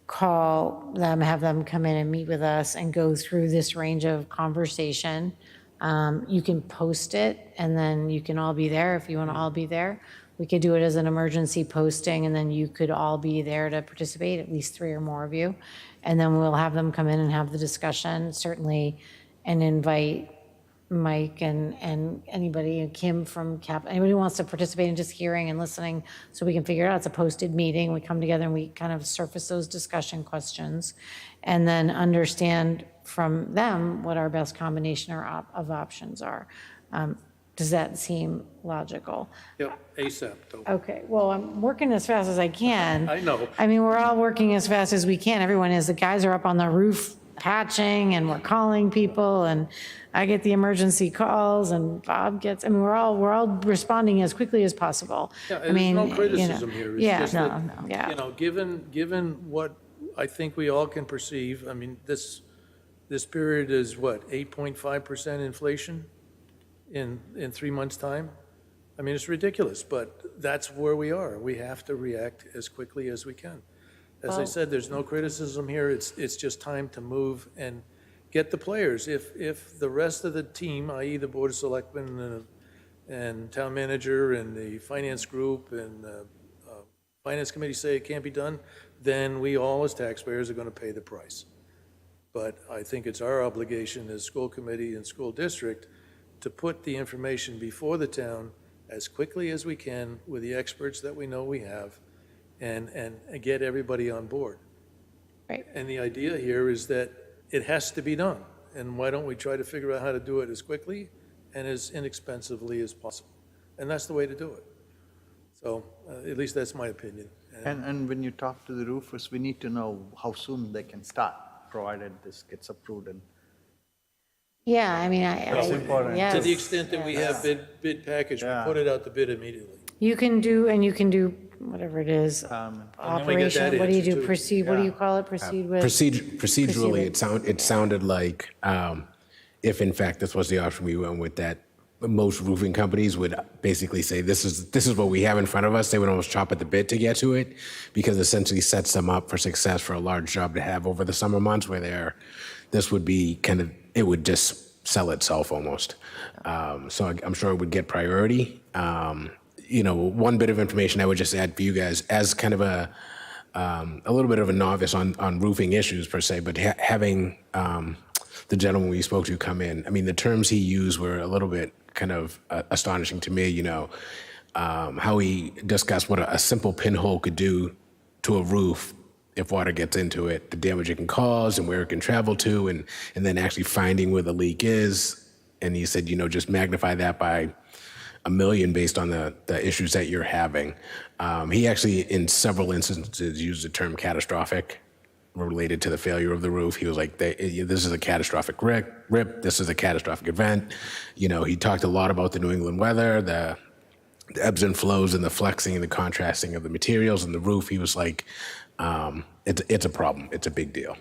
call them, have them come in and meet with us and go through this range of conversation. You can post it, and then you can all be there if you want to all be there. We could do it as an emergency posting, and then you could all be there to participate, at least 3 or more of you. And then we'll have them come in and have the discussion, certainly, and invite Mike and anybody, Kim from CAP, anybody who wants to participate in just hearing and listening, so we can figure it out. It's a posted meeting. We come together and we kind of surface those discussion questions, and then understand from them what our best combination of options are. Does that seem logical? Yep, ASAP, though. Okay, well, I'm working as fast as I can. I know. I mean, we're all working as fast as we can. Everyone is. The guys are up on the roof patching, and we're calling people, and I get the emergency calls, and Bob gets, I mean, we're all responding as quickly as possible. Yeah, I there's mean, no you know, criticism here. It's Yeah, just no, that, no, yeah. You know, given what I think we all can perceive, I mean, this period is what, 8.5% inflation in 3 months' time? I mean, it's ridiculous, but that's where we are. We have to react as quickly as we can. As I said, there's no criticism here. It's just time to move and get the players. If the rest of the team, i.e. the Board of Selectmen and town manager and the finance group and finance committee say it can't be done, then we all as taxpayers are going to pay the price. But I think it's our obligation as school committee and school district to put the information before the town as quickly as we can with the experts that we know we have and get everybody on board. Right. And the idea here is that it has to be done. And why don't we try to figure out how to do it as quickly and as inexpensively as possible? And that's the way to do it. So at least that's my opinion. And when you talk to the roofers, we need to know how soon they can start, provided this gets approved. And Yeah, I mean, That's important. yes. To the extent that we have bid package, we Yeah. put it out to bid immediately. You can do whatever it is, then we get that operation, what do you answer do, too. proceed, what do you call it, proceed with? Procedurally, it sounded like if in fact this was the option we went with, that most roofing companies would basically say, this is what we have in front of us. They would almost chop at the bit to get to it, because it essentially sets them up for success for a large job to have over the summer months, where this would be kind of, it would just sell itself almost. So I'm sure it would get priority. One bit of information I would just add for you guys, as kind of a little bit of a novice on roofing issues per se, but having the gentleman we spoke to come in, I mean, the terms he used were a little bit kind of astonishing to me, how he discussed what a simple pinhole could do to a roof if water gets into it, the damage it can cause and where it can travel to, and then actually finding where the leak is. And he said, just magnify that by 1 million based on the issues that you're having. He actually, in several instances, used the term catastrophic related to the failure of the roof. He was like, this is a catastrophic rip. This is a catastrophic event. He talked a lot about the New England weather, the ebbs and flows and the flexing and the contrasting of the materials and the roof. He was like, it's a problem. It's a big deal.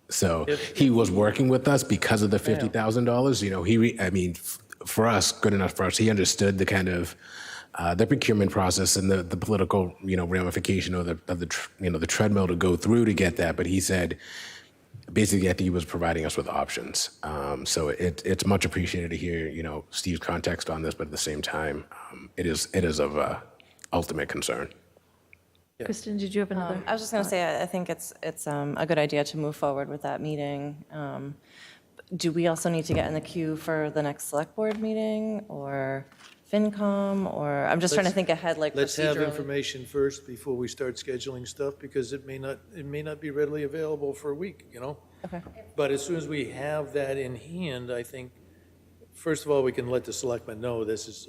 So he was working with us because of the $50,000. For us, good enough for us. He understood the kind of the procurement process and the political, ramification of the treadmill to go through to get that. But he said, basically, I think he was providing us with options. So it's much appreciated to hear, Steve's context on this, but at the same time, it is of ultimate concern. Kristen, did you have another? I was just going to say, I think it's a good idea to move forward with that meeting. Do we also need to get in the queue for the next select board meeting or FinCom, or I'm just trying to think ahead, like Let's have procedurally. information first before we start scheduling stuff, because it may not be readily available for a week, Okay. But as soon as we have that in hand, I think, first of all, we can let the selectmen know this is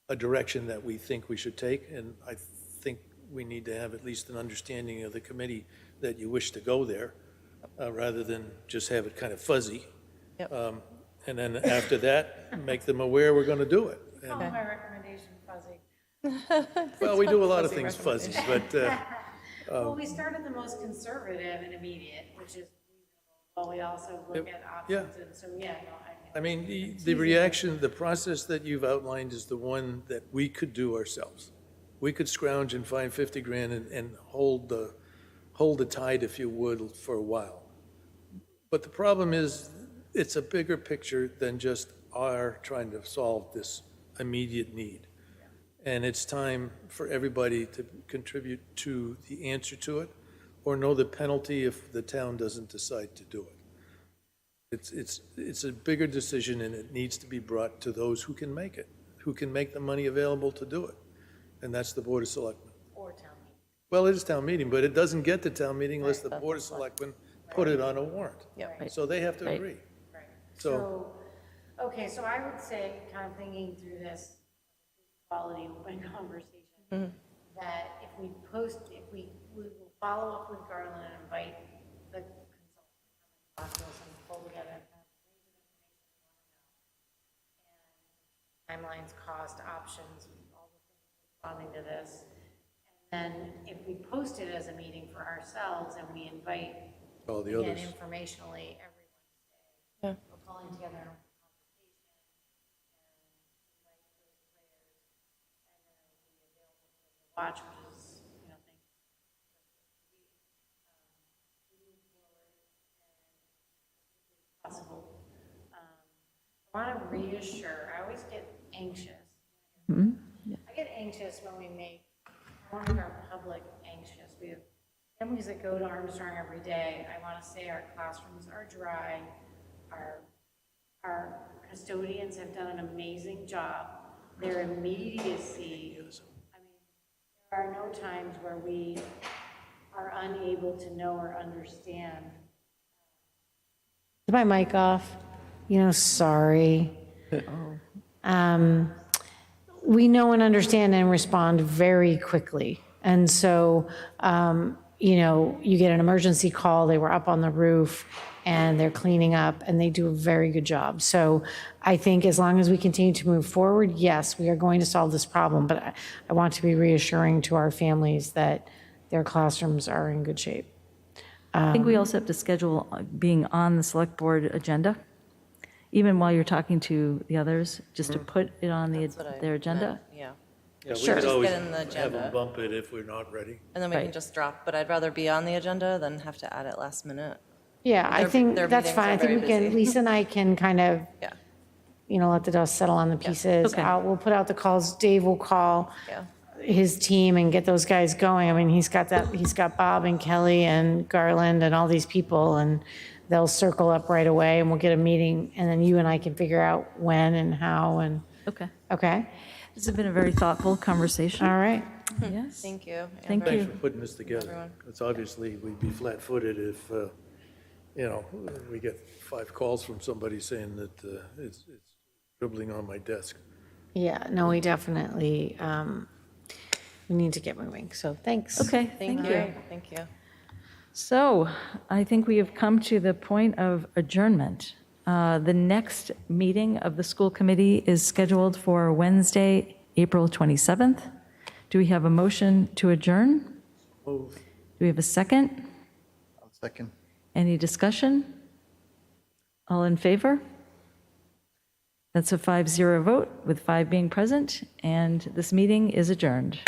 a direction that we think we should take, and I think we need to have at least an understanding of the committee that you wish to go there, rather than just have it kind of fuzzy. Yep. And then after that, make them aware we're going to do it. And, Call my recommendation fuzzy. well, we do a lot of things fuzzy, but Well, we started the most conservative and immediate, which is reasonable, while we also look at yeah. options, and so, yeah, no, I mean, the reaction, the process that you've outlined is the one that we could do ourselves. We could scrounge and find 50 grand and hold the tide, if you would, for a while. But the problem is, it's a bigger picture than just our trying to solve this immediate need. And it's time for everybody to contribute to the answer to it, or know the penalty if the town doesn't decide to do it. It's a bigger decision, and it needs to be brought to those who can make it, who can make the money available to do it. And that's the Board of Selectmen. or town meeting. Well, it is town meeting, but it doesn't get to town meeting unless the Board of Selectmen put it on a warrant. Yep. So they have to Right. agree. Right. So- Okay, so I would say, kind of thinking through this quality open conversation, that if we we will follow up with Garland and invite the consultant to talk to us and pull together kind of timelines, cost, options, all the things responding to this. And then if we post it as a meeting for ourselves and we invite, All the again, others. informationally, everyone to say, Yeah. we're pulling together an open conversation and invite those players, and then it will be available for them to watch, which is, thank you. We move forward and as quickly as possible. I want to reassure, I always get anxious. I get anxious when we make our public anxious. We have families that go to Armstrong every day. I want to say our classrooms are dry. Our custodians have done an amazing job. Their immediacy, I mean, there are no times where we are unable to know or understand. Is my mic off? Sorry. We know and understand and respond very quickly. And so you get an emergency call, they were up on the roof, and they're cleaning up, and they do a very good job. So I think as long as we continue to move forward, yes, we are going to solve this problem, but I want to be reassuring to our families that their classrooms are in good shape. I think we also have to schedule being on the select board agenda, even while you're talking to the others, just to put it on their agenda. Yeah. Yeah, we Sure. could Just always get in the have agenda. them bump it if we're not ready. And then we can Right. just drop, but I'd rather be on the agenda than have to add it last minute. Yeah, I Their- think their that's meetings fine. are I think we very can, busy. Lisa and I can kind of, Yeah. let the dust settle on the pieces. Okay. We'll put out the calls. Dave will call Yeah. his team and get those guys going. I mean, he's got Bob and Kelly and Garland and all these people, and they'll circle up right away, and we'll get a meeting, and then you and I can figure out when and how, and, Okay. okay? This has been a very thoughtful conversation. All right. Yes. Thank you. Thank Thanks you. for putting this together. It's obviously, we'd be flat-footed if, we get 5 calls from somebody saying that it's dribbling on my desk. Yeah, no, we definitely, we need to get moving, so thanks. Okay, Thank you. Thank you. So I think we have come to the point of adjournment. The next meeting of the school committee is scheduled for Wednesday, April 27th. Do we have a motion to adjourn? Do we have a second? I'll second. Any discussion? All in favor? That's a 5-0 vote, with 5 being present, and this meeting is adjourned.